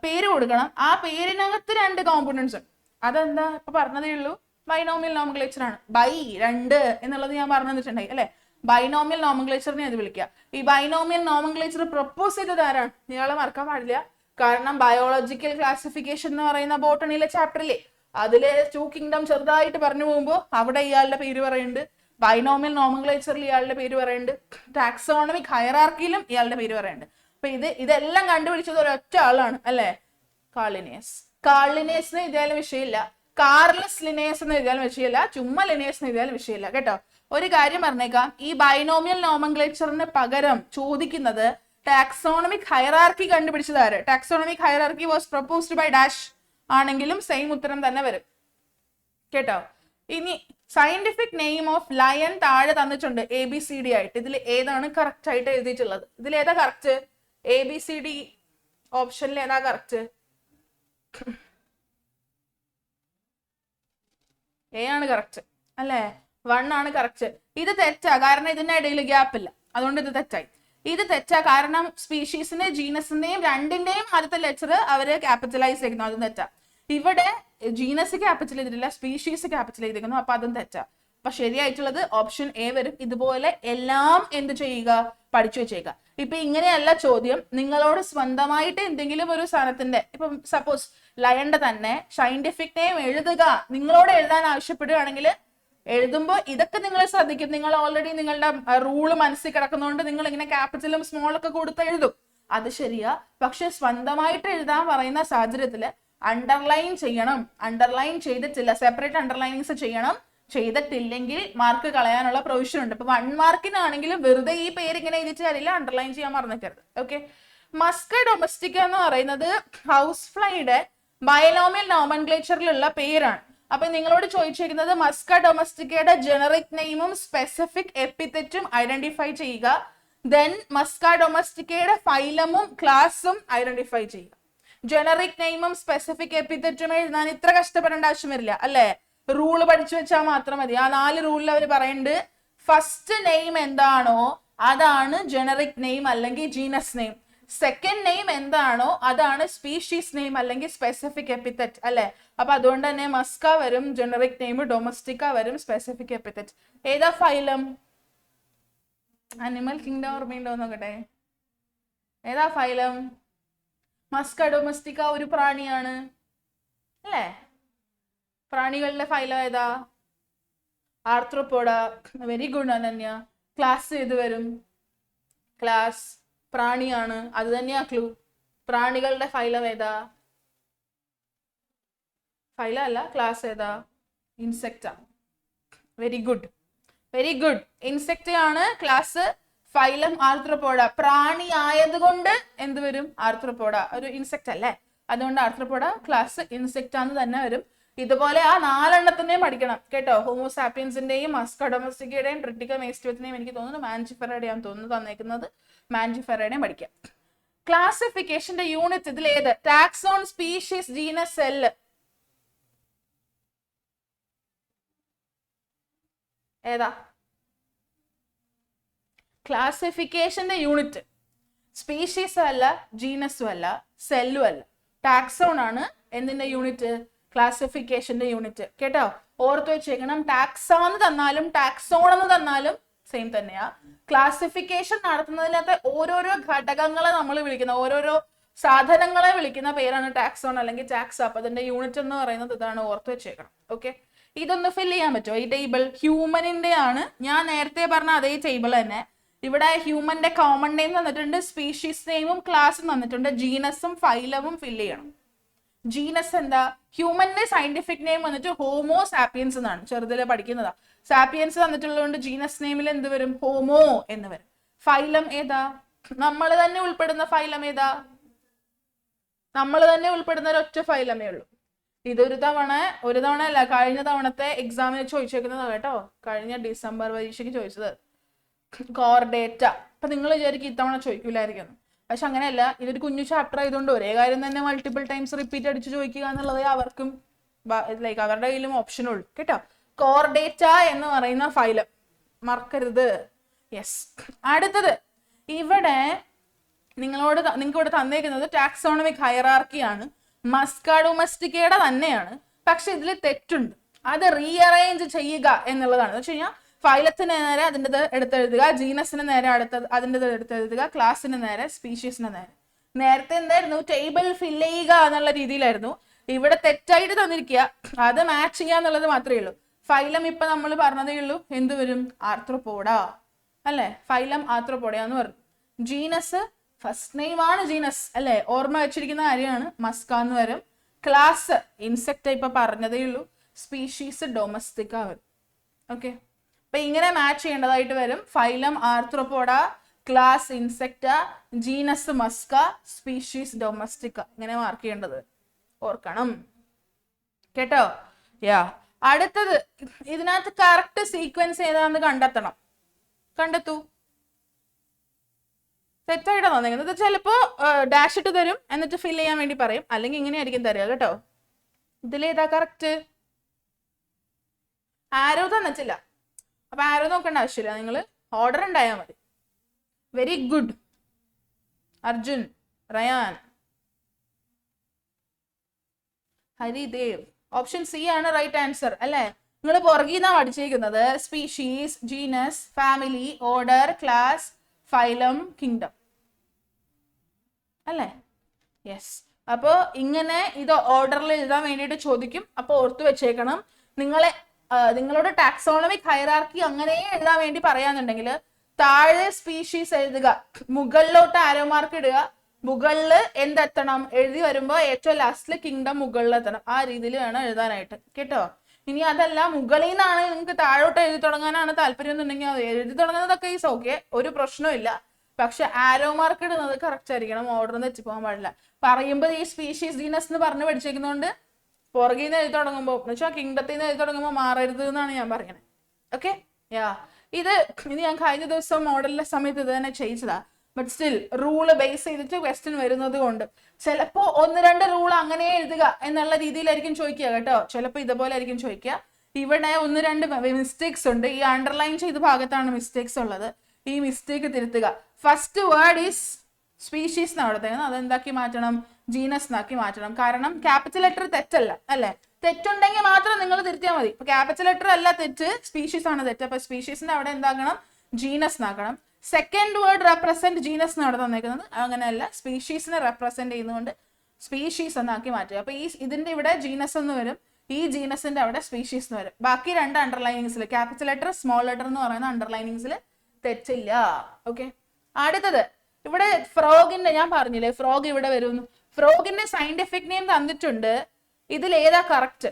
പേര് കൊടുക്കണം. ആ പേരിനകത്ത് 2 കോമ്പോണൻസ് ഉണ്ട്. അതെന്താ ഇപ്പൊ പറഞ്ഞതേ ഉള്ളൂ, ബൈനോമിയൽ നോമൻക്ലേച്ചർ ആണ്. 2 എന്നുള്ളത് ഞാൻ പറഞ്ഞു തന്നിട്ടുണ്ടായി അല്ലെ. ബൈനോമിയൽ നോമൻക്ലേച്ചറിനെ അത് വിളിക്കുക. ഈ ബൈനോമിയൽ നോമൻക്ലേച്ചർ പ്രപ്പോസ് ചെയ്തത് ആരാണ്? ഇയാളെ മറക്കാൻ പാടില്ല. കാരണം ബയോളജിക്കൽ ക്ലാസിഫിക്കേഷൻ എന്ന് പറയുന്ന ബോട്ടണിയിലെ ചാപ്റ്ററിലെ അതില് 2 കിങ്ഡം ചെറുതായിട്ട് പറഞ്ഞു പോകുമ്പോൾ അവിടെ ഇയാളുടെ പേര് പറയുന്നുണ്ട്. ബൈനോമിയൽ നോമൻക്ലേച്ചറിൽ ഇയാളുടെ പേര് പറയുന്നുണ്ട്. ടാക്സോണമിക് ഹയറാർക്കിയിലും ഇയാളുടെ പേര് പറയുന്നുണ്ട്. അപ്പൊ ഇതെല്ലാം കണ്ടുപിടിച്ചത് ഒരൊറ്റ ആളാണ് അല്ലെ, കാർലിനിയസ്. കാർലിനിയസിന് എഴുതിയാലും വിഷയമില്ല, കാർലസ് ലിനേസ് എന്ന് എഴുതിയാലും വിഷയമില്ല, ചുമ്മാ ലിനേസ് എന്ന് എഴുതിയാലും വിഷയമില്ല കേട്ടോ. ഒരു കാര്യം പറഞ്ഞേക്കാം, ഈ ബൈനോമിയൽ നോമൻക്ലേച്ചറിന് പകരം ചോദിക്കുന്നത് ടാക്സോണമിക് ഹയറാർക്കി കണ്ടുപിടിച്ചത് ആര്? Taxonomic hierarchy was proposed by dash ആണെങ്കിലും സെയിം ഉത്തരം തന്നെ വരും കേട്ടോ. ഇനി സയന്റിഫിക് നെയിം ഓഫ് ലയൺ താഴെ തന്നിട്ടുണ്ട് ABCD ആയിട്ട്. ഇതിൽ ഏതാണ് കറക്റ്റ് ആയിട്ട് എഴുതിയിട്ടുള്ളത്? ഇതിൽ ഏതാ കറക്റ്റ്? ABCD ഓപ്ഷനിൽ ഏതാ കറക്റ്റ്? A ആണ് കറക്റ്റ് അല്ലേ. 1 ആണ് കറക്റ്റ്. ഇത് തെറ്റാ, കാരണം ഇതിന്റെ ഇടയിൽ ഗ്യാപ്പ് ഇല്ല, അതുകൊണ്ട് ഇത് തെറ്റായി. ഇത് തെറ്റാ കാരണം സ്പീഷീസിന്റെ ജീനസിന്റെയും രണ്ടിന്റെയും ആദ്യത്തെ ലെറ്റർ അവര് ക്യാപിറ്റലൈസ് ചെയ്തിരിക്കുന്നു, അതും തെറ്റാ. ഇവിടെ ജീനസ് ക്യാപിറ്റൽ ചെയ്തിട്ടില്ല, സ്പീഷീസ് ക്യാപിറ്റൽ ചെയ്തിരിക്കുന്നു, അപ്പൊ അതും തെറ്റാ. അപ്പൊ ശരിയായിട്ടുള്ളത് ഓപ്ഷൻ A വരും. ഇതുപോലെ എല്ലാം എന്ത് ചെയ്യുക, പഠിച്ചു വെച്ചേക്കുക. ഇപ്പൊ ഇങ്ങനെയല്ല ചോദ്യം, നിങ്ങളോട് സ്വന്തമായിട്ട് എന്തെങ്കിലും ഒരു സാധനത്തിന്റെ, ഇപ്പൊ സപ്പോസ് ലയന്റെ തന്നെ സയന്റിഫിക് നെയിം എഴുതുക നിങ്ങളോട് എഴുതാൻ ആവശ്യപ്പെടുകയാണെങ്കിൽ എഴുതുമ്പോൾ ഇതൊക്കെ നിങ്ങൾ ശ്രദ്ധിക്കും. നിങ്ങൾ ഓൾറെഡി നിങ്ങളുടെ റൂള് മനസ്സിൽ കിടക്കുന്നതുകൊണ്ട് നിങ്ങൾ ഇങ്ങനെ ക്യാപിറ്റലും സ്മോളൊക്കെ കൊടുത്ത് എഴുതും, അത് ശരിയാ. പക്ഷെ സ്വന്തമായിട്ട് എഴുതാൻ പറയുന്ന സാഹചര്യത്തില് അണ്ടർലൈൻ ചെയ്യണം. അണ്ടർലൈൻ ചെയ്തിട്ടില്ല, സെപ്പറേറ്റ് അണ്ടർലൈനിങ്സ് ചെയ്യണം. ചെയ്തിട്ടില്ലെങ്കിൽ മാർക്ക് കളയാനുള്ള പ്രൊവിഷൻ ഉണ്ട്. ഇപ്പൊ 1 മാർക്കിനാണെങ്കിലും വെറുതെ ഈ പേര് ഇങ്ങനെ എഴുതിയിട്ട് കാര്യമില്ല, അണ്ടർലൈൻ ചെയ്യാൻ മറന്നിട്ടരുത്. ഓക്കെ. മസ്ക ഡൊമസ്റ്റിക്ക എന്ന് പറയുന്നത് ഹൗസ് ഫ്ലൈയുടെ ബൈനോമിയൽ നോമൻക്ലേച്ചറിലുള്ള പേരാണ്. അപ്പൊ നിങ്ങളോട് ചോദിച്ചിരിക്കുന്നത് മസ്ക ഡൊമസ്റ്റിക്കയുടെ ജനറിക് നെയിമും സ്പെസിഫിക് എപ്പിതെറ്റും ഐഡന്റിഫൈ ചെയ്യുക. ദെൻ മസ്ക ഡൊമസ്റ്റിക്കയുടെ ഫൈലമും ക്ലാസും ഐഡന്റിഫൈ ചെയ്യുക. ജനറിക് നെയിമും സ്പെസിഫിക് എപ്പിതെറ്റും എഴുതാൻ ഇത്ര കഷ്ടപ്പെടേണ്ട ആവശ്യം വരില്ല അല്ലെ. റൂള് പഠിച്ചു വെച്ചാൽ മാത്രം മതി. ആ 4 റൂളിൽ അവർ പറയുന്നുണ്ട്, ഫസ്റ്റ് നെയിം എന്താണോ അതാണ് ജനറിക് നെയിം അല്ലെങ്കിൽ ജീനസ് നെയിം. സെക്കൻഡ് നെയിം എന്താണോ അതാണ് സ്പീഷീസ് നെയിം അല്ലെങ്കിൽ സ്പെസിഫിക് എപ്പിതെറ്റ് അല്ലെ. അപ്പൊ അതുകൊണ്ട് തന്നെ മസ്ക വരും, ജനറിക് നെയിം, ഡൊമസ്റ്റിക്ക വരും, സ്പെസിഫിക് എപ്പിതെറ്റ്. ഏതാ ഫൈലം? അനിമൽ കിങ്ഡം ഓർമ്മയുണ്ടോ നോക്കട്ടെ. ഏതാ ഫൈലം? മസ്ക ഡൊമസ്റ്റിക്ക ഒരു പ്രാണിയാണ് അല്ലേ. പ്രാണികളുടെ ഫൈലം ഏതാ? Arthropoda. Very good Ananya. Class ഏത് വരും? ക്ലാസ് പ്രാണിയാണ്, അത് തന്നെയാ ക്ലൂ. പ്രാണികളുടെ ഫൈലം ഏതാ? ഫൈലം അല്ല, ക്ലാസ് ഏതാ? Insecta. Very good, very good. Insect ആണ് ക്ലാസ്. Phylum arthropoda. പ്രാണി ആയതുകൊണ്ട് എന്ത് വരും? ആർത്രോപോഡ. ഒരു ഇൻസെക്റ്റ് അല്ലേ, അതുകൊണ്ട് ആർത്രോപോഡ ക്ലാസ് ഇൻസെക്റ്റ് ആണെന്ന് തന്നെ വരും. ഇതുപോലെ ആ 4 പഠിക്കണം കേട്ടോ. ഹോമോസാപ്പിയൻസിന്റെയും മസ്ക ഡൊമസ്റ്റിക്കയുടെയും ട്രിട്ടിക്ക മേസ്റ്റിവത്തിന്റെയും എനിക്ക് തോന്നുന്നു മാൻജിഫെറയുടെയാണ് തോന്നുന്നു തന്നേക്കുന്നത്. മാൻജിഫെറയുടെയും പഠിക്കാം. ക്ലാസിഫിക്കേഷന്റെ യൂണിറ്റ് ഇതിൽ ഏത്? Taxon, species, genus, cell. ഏതാ? ക്ലാസിഫിക്കേഷന്റെ യൂണിറ്റ് സ്പീഷീസും അല്ല, ജീനസും അല്ല, സെല്ലും അല്ല. ടാക്സോൺ ആണ് എന്തിന്റെ യൂണിറ്റ്? ക്ലാസിഫിക്കേഷന്റെ യൂണിറ്റ്. കേട്ടോ, ഓർത്ത് വെച്ചേക്കണം. ടാക്സാന്ന് തന്നാലും ടാക്സോൺ എന്ന് തന്നാലും സെയിം തന്നെയാ. ക്ലാസിഫിക്കേഷൻ നടത്തുന്നതിനകത്ത് ഓരോരോ ഘടകങ്ങളെ നമ്മൾ വിളിക്കുന്ന, ഓരോരോ സാധനങ്ങളെ വിളിക്കുന്ന പേരാണ് ടാക്സോൺ അല്ലെങ്കിൽ ടാക്സ. അപ്പൊ അതിന്റെ യൂണിറ്റ് എന്ന് പറയുന്നത് ഇതാണ്, ഓർത്ത് വെച്ചേക്കണം. ഓക്കെ, ഇതൊന്ന് ഫിൽ ചെയ്യാൻ പറ്റുമോ? ഈ ടേബിൾ ഹ്യൂമനിന്റെ ആണ്. ഞാൻ നേരത്തെ പറഞ്ഞ അതേ ടേബിൾ തന്നെ. ഇവിടെ ഹ്യൂമന്റെ കോമൺ നെയിം തന്നിട്ടുണ്ട്, സ്പീഷീസ് നെയിമും ക്ലാസും തന്നിട്ടുണ്ട്, ജീനസും ഫൈലവും ഫില്ല് ചെയ്യണം. ജീനസ് എന്താ? ഹ്യൂമന്റെ സയന്റിഫിക് നെയിം വന്നിട്ട് ഹോമോ സാപ്പിയൻസ് എന്നാണ്, ചെറുതിലെ പഠിക്കുന്നതാ. സാപ്പിയൻസ് തന്നിട്ടുള്ളതുകൊണ്ട് ജീനസ് നെയിമിൽ എന്ത് വരും? ഹോമോ എന്ന് വരും. ഫൈലം ഏതാ? നമ്മൾ തന്നെ ഉൾപ്പെടുന്ന ഫൈലം ഏതാ? നമ്മൾ തന്നെ ഉൾപ്പെടുന്ന ഒരൊറ്റ ഫൈലമേ ഉള്ളൂ. ഇതൊരു തവണ അല്ല, കഴിഞ്ഞ തവണത്തെ എക്സാമിന് ചോദിച്ചേക്കുന്നത് കേട്ടോ. കഴിഞ്ഞ ഡിസംബർ പരീക്ഷയ്ക്ക് ചോദിച്ചത് കോർഡേറ്റ. അപ്പൊ നിങ്ങൾ വിചാരിക്കും ഇത്തവണ ചോദിക്കില്ലായിരിക്കും, പക്ഷെ അങ്ങനെയല്ല. ഇതൊരു കുഞ്ഞു ചാപ്റ്റർ ആയതുകൊണ്ട് ഒരേ കാര്യം തന്നെ മൾട്ടിപ്പിൾ ടൈംസ് റിപ്പീറ്റ് അടിച്ച് ചോദിക്കുക എന്നുള്ളത് അവർക്കും ലൈക്ക് അവരുടെ കയ്യിലും ഓപ്ഷൻ ഉള്ളൂ കേട്ടോ. കോർഡേറ്റ എന്ന് പറയുന്ന ഫൈലം മറക്കരുത്. യെസ്. അടുത്തത് ഇവിടെ നിങ്ങൾക്ക് ഇവിടെ തന്നേക്കുന്നത് ടാക്സോണമിക് ഹൈറാർക്കിയാണ്. മസ്ക ഡൊമസ്റ്റിക്കയുടെ തന്നെയാണ്, പക്ഷെ ഇതിൽ തെറ്റുണ്ട്. അത് റീഅറേഞ്ച് ചെയ്യുക എന്നുള്ളതാണ്. എന്ന് വെച്ച് കഴിഞ്ഞാൽ ഫൈലത്തിന് നേരെ അതിൻ്റെത് എടുത്തെഴുതുക, ജീനസിന് നേരെ അതിൻ്റെത് എടുത്തെഴുതുക, ക്ലാസ്സിന് നേരെ, സ്പീഷീസിന് നേരെ. നേരത്തെ എന്തായിരുന്നു? ടേബിൾ ഫില്ല് ചെയ്യുക എന്നുള്ള രീതിയിലായിരുന്നു. ഇവിടെ തെറ്റായിട്ട് തന്നിരിക്കുക, അത് മാച്ച് ചെയ്യുക എന്നുള്ളത് മാത്രമേ ഉള്ളൂ. ഫൈലം ഇപ്പൊ നമ്മൾ പറഞ്ഞതേ ഉള്ളൂ. എന്ത് വരും? ആർത്രോപോഡ അല്ലെ? ഫൈലം ആർത്രോപോഡയാന്ന് പറഞ്ഞു. ജീനസ് ഫസ്റ്റ് നെയിം ആണ് ജീനസ് അല്ലെ, ഓർമ്മ വെച്ചിരിക്കുന്ന കാര്യമാണ്. മസ്ക എന്ന് വരും. ക്ലാസ് ഇൻസെക്ട് ഇപ്പൊ പറഞ്ഞതേ ഉള്ളൂ. സ്പീഷീസ് ഡൊമസ്റ്റിക്ക വരും. ഓക്കെ, അപ്പൊ ഇങ്ങനെ മാച്ച് ചെയ്യേണ്ടതായിട്ട് വരും. Phylum arthropoda, class insecta, genus musca, species domestica. ഇങ്ങനെ മാർക്ക് ചെയ്യേണ്ടത് ഓർക്കണം കേട്ടോ. യാ, അടുത്തത് ഇതിനകത്ത് കറക്റ്റ് സീക്വൻസ് ഏതാന്ന് കണ്ടെത്തണം. കണ്ടെത്തൂ. തെറ്റായിട്ടാ തന്നിരിക്കുന്നത്. ചിലപ്പോ ഡാഷ് ഇട്ട് തരും, എന്നിട്ട് ഫിൽ ചെയ്യാൻ വേണ്ടി പറയും, അല്ലെങ്കിൽ ഇങ്ങനെയായിരിക്കും തരിക കേട്ടോ. ഇതിലേതാ കറക്റ്റ്? ആരോ തന്നിട്ടില്ല, അപ്പൊ ആരോ നോക്കേണ്ട ആവശ്യമില്ല, നിങ്ങൾ ഓർഡർ ഉണ്ടായാൽ മതി. Very good Arjun, Rayan, Haridev. Option C ആണ് റൈറ്റ് ആൻസർ അല്ലെ? നിങ്ങൾ പുറകിന്നാ പഠിച്ചേക്കുന്നത്. Species, genus, family, order, class, phylum, kingdom അല്ലേ? യെസ്. അപ്പോ ഇങ്ങനെ ഇത് ഓർഡറിൽ എഴുതാൻ വേണ്ടിയിട്ട് ചോദിക്കും. അപ്പൊ ഓർത്തു വെച്ചേക്കണം. നിങ്ങളോട് ടാക്സോണമിക് ഹൈറാർക്കി അങ്ങനെ എഴുതാൻ വേണ്ടി പറയാന്നുണ്ടെങ്കിൽ താഴെ സ്പീഷീസ് എഴുതുക, മുകളിലോട്ട് ആരോ മാർക്ക് ഇടുക, മുകളിൽ എന്തെത്തണം? എഴുതി വരുമ്പോ ഏറ്റവും ലാസ്റ്റില് കിങ്ഡം മുകളിൽ എത്തണം. ആ രീതിയിൽ വേണം എഴുതാനായിട്ട് കേട്ടോ. ഇനി അതല്ല, മുകളിൽ നിന്നാണ് നിങ്ങൾക്ക് താഴോട്ട് എഴുതി തുടങ്ങാനാണ് താല്പര്യം എന്നുണ്ടെങ്കിൽ അത് എഴുതി തുടങ്ങുന്നതൊക്കെ ഈസ് ഓക്കെ, ഒരു പ്രശ്നമില്ല. പക്ഷെ ആരോ മാർക്ക് ഇടുന്നത് കറക്റ്റ് ആയിരിക്കണം, ഓർഡർ തെറ്റിപ്പോകാൻ പാടില്ല. പറയുമ്പോൾ ഈ സ്പീഷീസ് ജീനസ് എന്ന് പറഞ്ഞ് പഠിച്ചേക്കുന്നതുകൊണ്ട് പുറകിൽ നിന്ന് എഴുതി തുടങ്ങുമ്പോൾ എന്ന് വെച്ചാൽ കിങ്ഡത്തിൽ നിന്ന് എഴുതി തുടങ്ങുമ്പോൾ മാറരുത് എന്നാണ് ഞാൻ പറയുന്നത്. ഓക്കെ, യാ. ഇത് ഞാൻ കഴിഞ്ഞ ദിവസം മോഡലിന്റെ സമയത്ത് ഇത് തന്നെ ചെയ്യിച്ചതാ. ബട്ട് സ്റ്റിൽ റൂള് ബേസ് ചെയ്തിട്ട് ക്വസ്റ്റ്യൻ വരുന്നത് കൊണ്ട് ചിലപ്പോ 1-2 റൂൾ അങ്ങനെ എഴുതുക എന്നുള്ള രീതിയിലായിരിക്കും ചോദിക്കുക കേട്ടോ. ചിലപ്പോൾ ഇതുപോലെ ആയിരിക്കും ചോദിക്കുക. ഇവിടെ 1-2 മിസ്റ്റേക്സ് ഉണ്ട്. ഈ അണ്ടർലൈൻ ചെയ്ത ഭാഗത്താണ് മിസ്റ്റേക്സ് ഉള്ളത്. ഈ മിസ്റ്റേക്ക് തിരുത്തുക. ഫസ്റ്റ് വേർഡ് ഈസ് സ്പീഷീസ് എന്നാണ് കൊടുത്തേക്കുന്നത്, അതെന്താക്കി മാറ്റണം? ജീനസ് എന്നാക്കി മാറ്റണം. കാരണം ക്യാപിറ്റൽ ലെറ്റർ തെറ്റല്ല അല്ലെ? തെറ്റുണ്ടെങ്കിൽ മാത്രം നിങ്ങൾ തിരുത്തിയാൽ മതി. ഇപ്പൊ ക്യാപിറ്റൽ ലെറ്റർ അല്ല തെറ്റ്, സ്പീഷീസ് ആണ് തെറ്റ്. അപ്പൊ സ്പീഷീസിന്റെ അവിടെ എന്താക്കണം? ജീനസ് എന്നാക്കണം. സെക്കൻഡ് വേർഡ് റെപ്രസെന്റ് ജീനസ് എന്നാണ് തന്നേക്കുന്നത്, അങ്ങനെയല്ല, സ്പീഷീസിനെ റെപ്രസെന്റ് ചെയ്യുന്നതുകൊണ്ട് സ്പീഷീസ് എന്നാക്കി മാറ്റുക. അപ്പൊ ഇതിന്റെ ഇവിടെ ജീനസ് എന്ന് വരും, ഈ ജീനസിന്റെ അവിടെ സ്പീഷീസ് എന്ന് വരും. ബാക്കി രണ്ട് അണ്ടർലൈനിങ്സിൽ ക്യാപിറ്റൽ ലെറ്റർ സ്മോൾ ലെറ്റർ എന്ന് പറയുന്ന അണ്ടർലൈനിങ്സിൽ തെറ്റില്ല. ഓക്കെ, അടുത്തത് ഇവിടെ ഫ്രോഗിന്റെ ഞാൻ പറഞ്ഞില്ലേ ഫ്രോഗ് ഇവിടെ വരുന്നു. ഫ്രോഗിന്റെ സയന്റിഫിക് നെയിം തന്നിട്ടുണ്ട്. ഇതിൽ ഏതാ കറക്റ്റ്?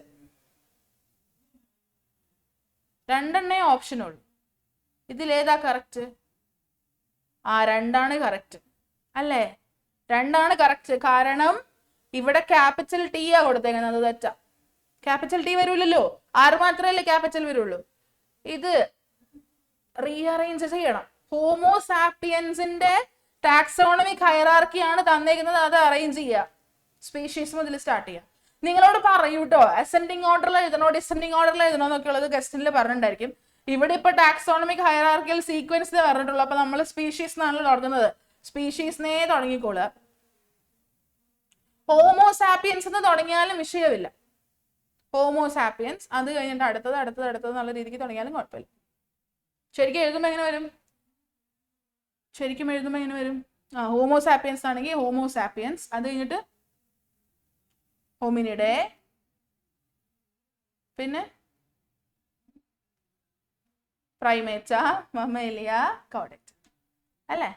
രണ്ടെണ്ണേ ഓപ്ഷൻ ഉള്ളൂ. ഇതിൽ ഏതാ കറക്റ്റ്? രണ്ടാണ് കറക്റ്റ് അല്ലേ? രണ്ടാണ് കറക്റ്റ്. കാരണം ഇവിടെ ക്യാപിറ്റൽ ടി ആ കൊടുത്തേക്കുന്നത്. തെറ്റാ. ക്യാപിറ്റൽ ടി വരൂലല്ലോ, ആറ് മാത്രമല്ലേ ക്യാപിറ്റൽ വരുള്ളൂ. ഇത് റീഅറേഞ്ച് ചെയ്യണം. ഹോമോസാപ്പിയൻസിന്റെ ടാക്സോണമിക് ഹൈറാർക്കിയാണ് തന്നേക്കുന്നത്, അത് അറേഞ്ച് ചെയ്യുക. സ്പീഷീസ് മുതൽ സ്റ്റാർട്ട് ചെയ്യുക. നിങ്ങളോട് പറയൂ കേട്ടോ, അസെൻഡിങ് ഓർഡറിൽ എഴുതണോ ഡിസെൻഡിങ് ഓർഡറിൽ എഴുതണോ എന്നൊക്കെ ഉള്ളത് ക്വസ്റ്റനിൽ പറഞ്ഞിട്ടുണ്ടായിരിക്കും. ഇവിടെ ഇപ്പൊ ടാക്സോണമിക് ഹൈറാർക്കിയൽ സീക്വൻസ് പറഞ്ഞിട്ടുള്ളൂ. അപ്പൊ നമ്മൾ സ്പീഷീസ് എന്നാണല്ലോ തുടങ്ങുന്നത്. സ്പീഷീസിനെ തുടങ്ങിക്കോളുക. ഹോമോസാപ്പിയൻസ് എന്ന് തുടങ്ങിയാലും വിഷയമില്ല. ഹോമോസാപ്പിയൻസ്, അത് കഴിഞ്ഞിട്ട് അടുത്തത് അടുത്തത് അടുത്തത് എന്നുള്ള രീതിക്ക് തുടങ്ങിയാലും കുഴപ്പമില്ല. ശരിക്കും എഴുതുമ്പോൾ എങ്ങനെ വരും? ശരിക്കും എഴുതുമ്പോൾ എങ്ങനെ വരും? ഹോമോസാപ്പിയൻസ് ആണെങ്കിൽ ഹോമോസാപ്പിയൻസ്, അത് കഴിഞ്ഞിട്ട് ഹോമിനിഡേ, പിന്നെ പ്രൈമേറ്റ, മമ്മേലിയ, കോഡറ്റ് അല്ലേ?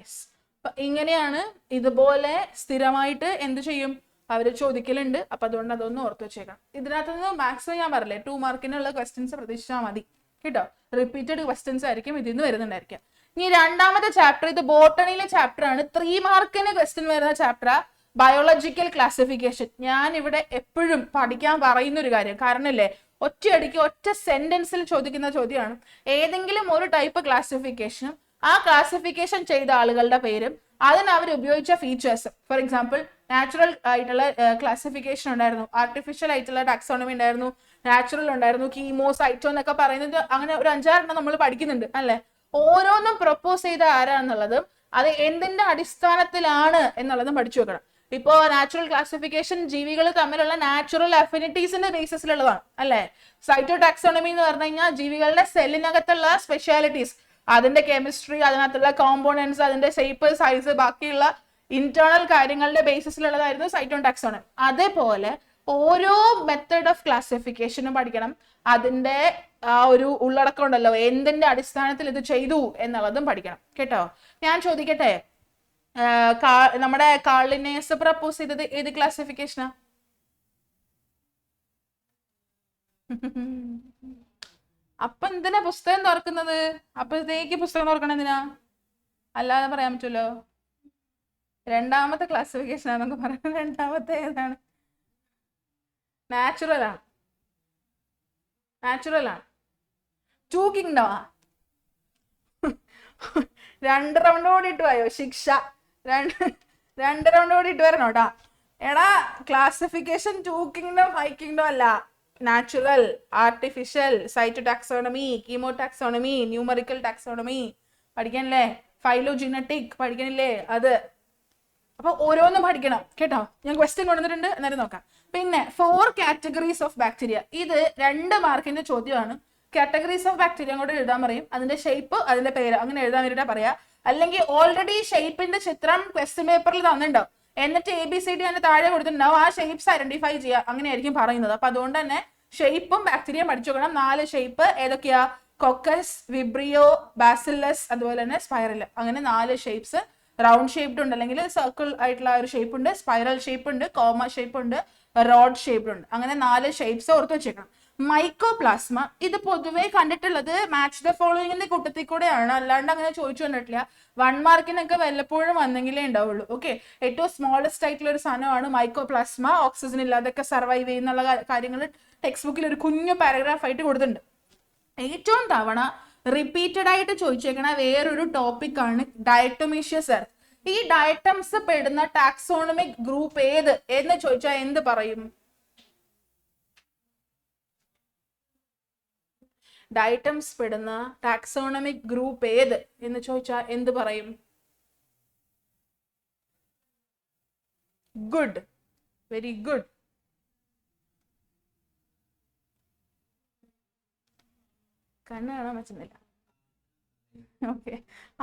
യെസ്. അപ്പൊ ഇങ്ങനെയാണ്. ഇതുപോലെ സ്ഥിരമായിട്ട് എന്ത് ചെയ്യും അവര് ചോദിക്കലുണ്ട്. അപ്പൊ അതുകൊണ്ട് അതൊന്ന് ഓർത്ത് വെച്ചേക്കണം. ഇതിനകത്തുനിന്ന് മാക്സിമം ഞാൻ പറഞ്ഞില്ലേ 2 മാർക്കിനുള്ള ക്വസ്റ്റ്യൻസ് പ്രതീക്ഷിച്ചാൽ മതി കേട്ടോ. റിപ്പീറ്റഡ് ക്വസ്റ്റ്യൻസ് ആയിരിക്കും ഇതിൽ നിന്ന് വരുന്നുണ്ടായിരിക്കാം. ഇനി രണ്ടാമത്തെ ചാപ്റ്റർ, ഇത് ബോട്ടണിയിലെ ചാപ്റ്റർ ആണ്. 3 മാർക്കിന് ക്വസ്റ്റ്യൻ വരുന്ന ചാപ്റ്റർ ബയോളജിക്കൽ ക്ലാസിഫിക്കേഷൻ. ഞാൻ ഇവിടെ എപ്പോഴും പഠിക്കാൻ പറയുന്ന ഒരു കാര്യം, കാരണം അല്ലേ ഒറ്റയടിക്ക് ഒറ്റ സെന്റൻസിൽ ചോദിക്കുന്ന ചോദ്യമാണ്. ഏതെങ്കിലും ഒരു ടൈപ്പ് ക്ലാസിഫിക്കേഷനും ആ ക്ലാസിഫിക്കേഷൻ ചെയ്ത ആളുകളുടെ പേരും അതിന് അവർ ഉപയോഗിച്ച ഫീച്ചേഴ്സും. ഫോർ എക്സാമ്പിൾ നാച്ചുറൽ ആയിട്ടുള്ള ക്ലാസിഫിക്കേഷൻ ഉണ്ടായിരുന്നു, ആർട്ടിഫിഷ്യൽ ആയിട്ടുള്ള ടാക്സോണമി ഉണ്ടായിരുന്നു, നാച്ചുറൽ ഉണ്ടായിരുന്നു, കീമോ, സൈറ്റോ എന്നൊക്കെ പറയുന്നത്. അങ്ങനെ ഒരു 5-6 നമ്മൾ പഠിക്കുന്നുണ്ട് അല്ലെ? ഓരോന്നും പ്രപ്പോസ് ചെയ്ത ആരാന്നുള്ളതും അത് എന്തിന്റെ അടിസ്ഥാനത്തിലാണ് എന്നുള്ളതും പഠിച്ചു വെക്കണം. ഇപ്പോ നാച്ചുറൽ ക്ലാസിഫിക്കേഷൻ ജീവികൾ തമ്മിലുള്ള നാച്ചുറൽ അഫിനിറ്റീസിന്റെ ബേസിസിലുള്ളതാണ് അല്ലെ? സൈറ്റോ ടാക്സോണമി എന്ന് പറഞ്ഞു കഴിഞ്ഞാൽ ജീവികളുടെ സെല്ലിനകത്തുള്ള സ്പെഷ്യാലിറ്റീസ്, അതിന്റെ കെമിസ്ട്രി, അതിനകത്തുള്ള കോമ്പോണൻസ്, അതിന്റെ ഷേപ്പ്, സൈസ്, ബാക്കിയുള്ള ഇന്റേണൽ കാര്യങ്ങളുടെ ബേസിസിലുള്ളതായിരുന്നു സൈറ്റോ ടാക്സോണമി. അതേപോലെ ഓരോ മെത്തേഡ് ഓഫ് ക്ലാസിഫിക്കേഷനും പഠിക്കണം. അതിന്റെ ആ ഒരു ഉള്ളടക്കം ഉണ്ടല്ലോ, എന്തിന്റെ അടിസ്ഥാനത്തിൽ ഇത് ചെയ്തു എന്നുള്ളതും പഠിക്കണം കേട്ടോ. ഞാൻ ചോദിക്കട്ടെ, നമ്മുടെ കാർലിനേസ് പ്രപ്പോസ് ചെയ്തത് ഏത് ക്ലാസിഫിക്കേഷനാ? അപ്പൊ എന്തിനാ പുസ്തകം തുറക്കുന്നത്? അപ്പോഴത്തേക്ക് പുസ്തകം തുറക്കണം എന്തിനാ? അല്ലാതെ പറയാൻ പറ്റുമല്ലോ. രണ്ടാമത്തെ ക്ലാസിഫിക്കേഷൻ ആണെന്നൊക്കെ പറയുന്നത്. രണ്ടാമത്തെ ഏതാണ്? നാച്ചുറൽ ആണ്. 2 കിങ്ഡമാ. 2 റൗണ്ട് കൂടി ഇട്ട് പോയോ ശിക്ഷ? 2 റൗണ്ട് കൂടി ഇട്ട് വരണോ കേട്ടാ. എടാ ക്ലാസിഫിക്കേഷൻ 2 കിങ്ഡം 5 കിങ്ഡം അല്ല. Natural, artificial, cyto taxonomy, chemo taxonomy, numerical taxonomy പഠിക്കണില്ലേ? ഫൈലോജിനറ്റിക് പഠിക്കണില്ലേ? അത് അപ്പൊ ഓരോന്നും പഠിക്കണം കേട്ടോ. ഞാൻ ക്വസ്റ്റ്യൻ കൊണ്ടുവന്നിട്ടുണ്ട്, എന്നാലും നോക്കാം. പിന്നെ 4 കാറ്റഗറീസ് ഓഫ് ബാക്ടീരിയ. ഇത് 2 മാർക്കിന്റെ ചോദ്യമാണ്. കാറ്റഗറീസ് ഓഫ് ബാക്ടീരിയ അങ്ങോട്ട് എഴുതാൻ പറയും. അതിന്റെ ഷേപ്പ്, അതിന്റെ പേര് അങ്ങനെ എഴുതാൻ വേണ്ടിയിട്ടാ പറയാ. അല്ലെങ്കിൽ ഓൾറെഡി ഷേപ്പിന്റെ ചിത്രം ക്വസ്റ്റ്യൻ പേപ്പറിൽ തന്നിട്ടുണ്ടാവും, എന്നിട്ട് ABCD അതിന്റെ താഴെ കൊടുത്തിട്ടുണ്ടാവും. ആ ഷേപ്സ് ഐഡന്റിഫൈ ചെയ്യുക, അങ്ങനെയായിരിക്കും പറയുന്നത്. അപ്പൊ അതുകൊണ്ട് തന്നെ ഷേപ്പും ബാക്ടീരിയ പഠിച്ചു വെക്കണം. 4 ഷേപ്പ് ഏതൊക്കെയാ? കൊക്കസ്, വിബ്രിയോ, ബാസിലസ്, അതുപോലെ തന്നെ സ്പൈറൽ. അങ്ങനെ 4 ഷേപ്സ്. റൗണ്ട് ഷേപ്ഡ് ഉണ്ട്, അല്ലെങ്കിൽ സർക്കിൾ ആയിട്ടുള്ള ഒരു ഷേപ്പ് ഉണ്ട്, സ്പൈറൽ ഷേപ്പ് ഉണ്ട്, കോമ ഷേപ്പ് ഉണ്ട്, റോഡ് ഷേപ്പ് ഉണ്ട്. അങ്ങനെ 4 ഷേപ്സ് ഓർത്ത് വെച്ചേക്കണം. മൈക്കോപ്ലാസ്മ ഇത് പൊതുവെ കണ്ടിട്ടുള്ളത് മാച്ച് ദ ഫോളോയിങ്ങിന്റെ കൂട്ടത്തിൽ കൂടെയാണ്, അല്ലാണ്ട് അങ്ങനെ ചോദിച്ചു കണ്ടിട്ടില്ല. 1 മാർക്കിനൊക്കെ വല്ലപ്പോഴും വന്നെങ്കിലേ ഉണ്ടാവുള്ളൂ. ഓക്കെ, ഏറ്റവും സ്മോളസ്റ്റ് ആയിട്ടുള്ള ഒരു സാധനമാണ് മൈക്കോപ്ലാസ്മ. ഓക്സിജൻ ഇല്ലാതൊക്കെ സർവൈവ് ചെയ്യുന്നുള്ള കാര്യങ്ങൾ ടെക്സ്റ്റ് ബുക്കിൽ ഒരു കുഞ്ഞു പാരഗ്രാഫ് ആയിട്ട് കൊടുത്തിട്ടുണ്ട്. ഏറ്റവും തവണ റിപ്പീറ്റഡ് ആയിട്ട് ചോദിച്ചേക്കണ വേറൊരു ടോപ്പിക് ആണ് ഡയറ്റോമീഷ്യസ് എർത്ത്. ഈ ഡയറ്റംസ് പെടുന്ന ടാക്സോണമിക് ഗ്രൂപ്പ് ഏത് എന്ന് ചോദിച്ചാൽ എന്ത് പറയും? ഡയറ്റംസ് പെടുന്ന ടാക്സോണമിക് ഗ്രൂപ്പ് ഏത് എന്ന് ചോദിച്ചാൽ എന്ത് പറയും? Good, very good. കണ്ണ് കാണാൻ പറ്റുന്നില്ല. ഓക്കെ,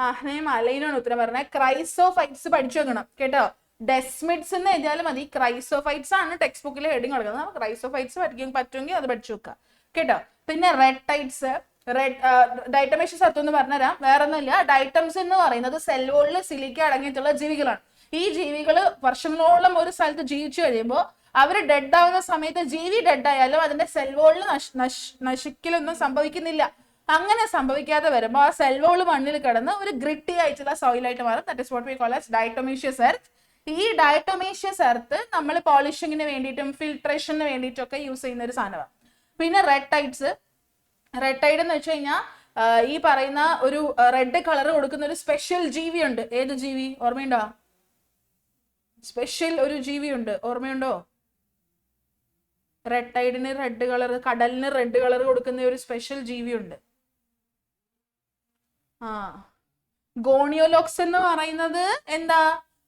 ആനയും അലൈനാണ് ഉത്തരം പറഞ്ഞത്. ക്രൈസോഫൈറ്റ്സ് പഠിച്ചു വെക്കണം കേട്ടോ. ഡെസ്മിഡ്സ് എന്ന് എഴുതിയാലും മതി. ക്രൈസോഫൈറ്റ്സ് ആണ് ടെക്സ്റ്റ് ബുക്കിൽ ഹെഡിങ് കൊടുക്കുന്നത്. ക്രൈസോഫൈറ്റ്സ് പറ്റുമെങ്കിൽ അത് പഠിച്ചു വെക്കുക കേട്ടോ. പിന്നെ റെഡ്ടൈറ്റ്സ്, ഡൈറ്റമേഷ്യസ് അർത്ഥം പറഞ്ഞുതരാം. വേറെ ഒന്നുമില്ല. ഡൈറ്റംസ് എന്ന് പറയുന്നത് സെൽ വോളിൽ സിലിക്ക അടങ്ങിയിട്ടുള്ള ജീവികളാണ്. ഈ ജീവികൾ വർഷങ്ങളോളം ഒരു സ്ഥലത്ത് ജീവിച്ചു കഴിയുമ്പോൾ അവർ ഡെഡ് ആവുന്ന സമയത്ത് ജീവി ഡെഡ് ആയാലും അതിന്റെ സെൽ വോളിൽ നശിക്കലൊന്നും സംഭവിക്കുന്നില്ല. അങ്ങനെ സംഭവിക്കാതെ വരുമ്പോൾ ആ സെൽ വോൾ മണ്ണിൽ കിടന്ന് ഒരു ഗ്രിറ്റി ആയിട്ടുള്ള സോയിലായിട്ട് മാറും. That is what we call as diatomaceous earth. ഈ ഡയറ്റോമേഷ്യസ് എർത്ത് നമ്മൾ പോളിഷിങ്ങിന് വേണ്ടിയിട്ടും ഫിൽട്രേഷന് വേണ്ടിയിട്ടും ഒക്കെ യൂസ് ചെയ്യുന്ന ഒരു സാധനമാണ്. പിന്നെ റെഡ്ടൈറ്റ്സ്. റെഡ്ടൈഡ് എന്ന് വെച്ച് കഴിഞ്ഞാൽ ഈ പറയുന്ന ഒരു റെഡ് കളർ കൊടുക്കുന്ന ഒരു സ്പെഷ്യൽ ജീവിയുണ്ട്. ഏത് ജീവി ഓർമ്മയുണ്ടോ? സ്പെഷ്യൽ ഒരു ജീവിയുണ്ട്, ഓർമ്മയുണ്ടോ? റെഡ്ടൈഡിന് റെഡ് കളർ, കടലിന് റെഡ് കളർ കൊടുക്കുന്ന ഒരു സ്പെഷ്യൽ ജീവിയുണ്ട്. ഗോണിയോലോക്സ് എന്ന് പറയുന്നത് എന്താ?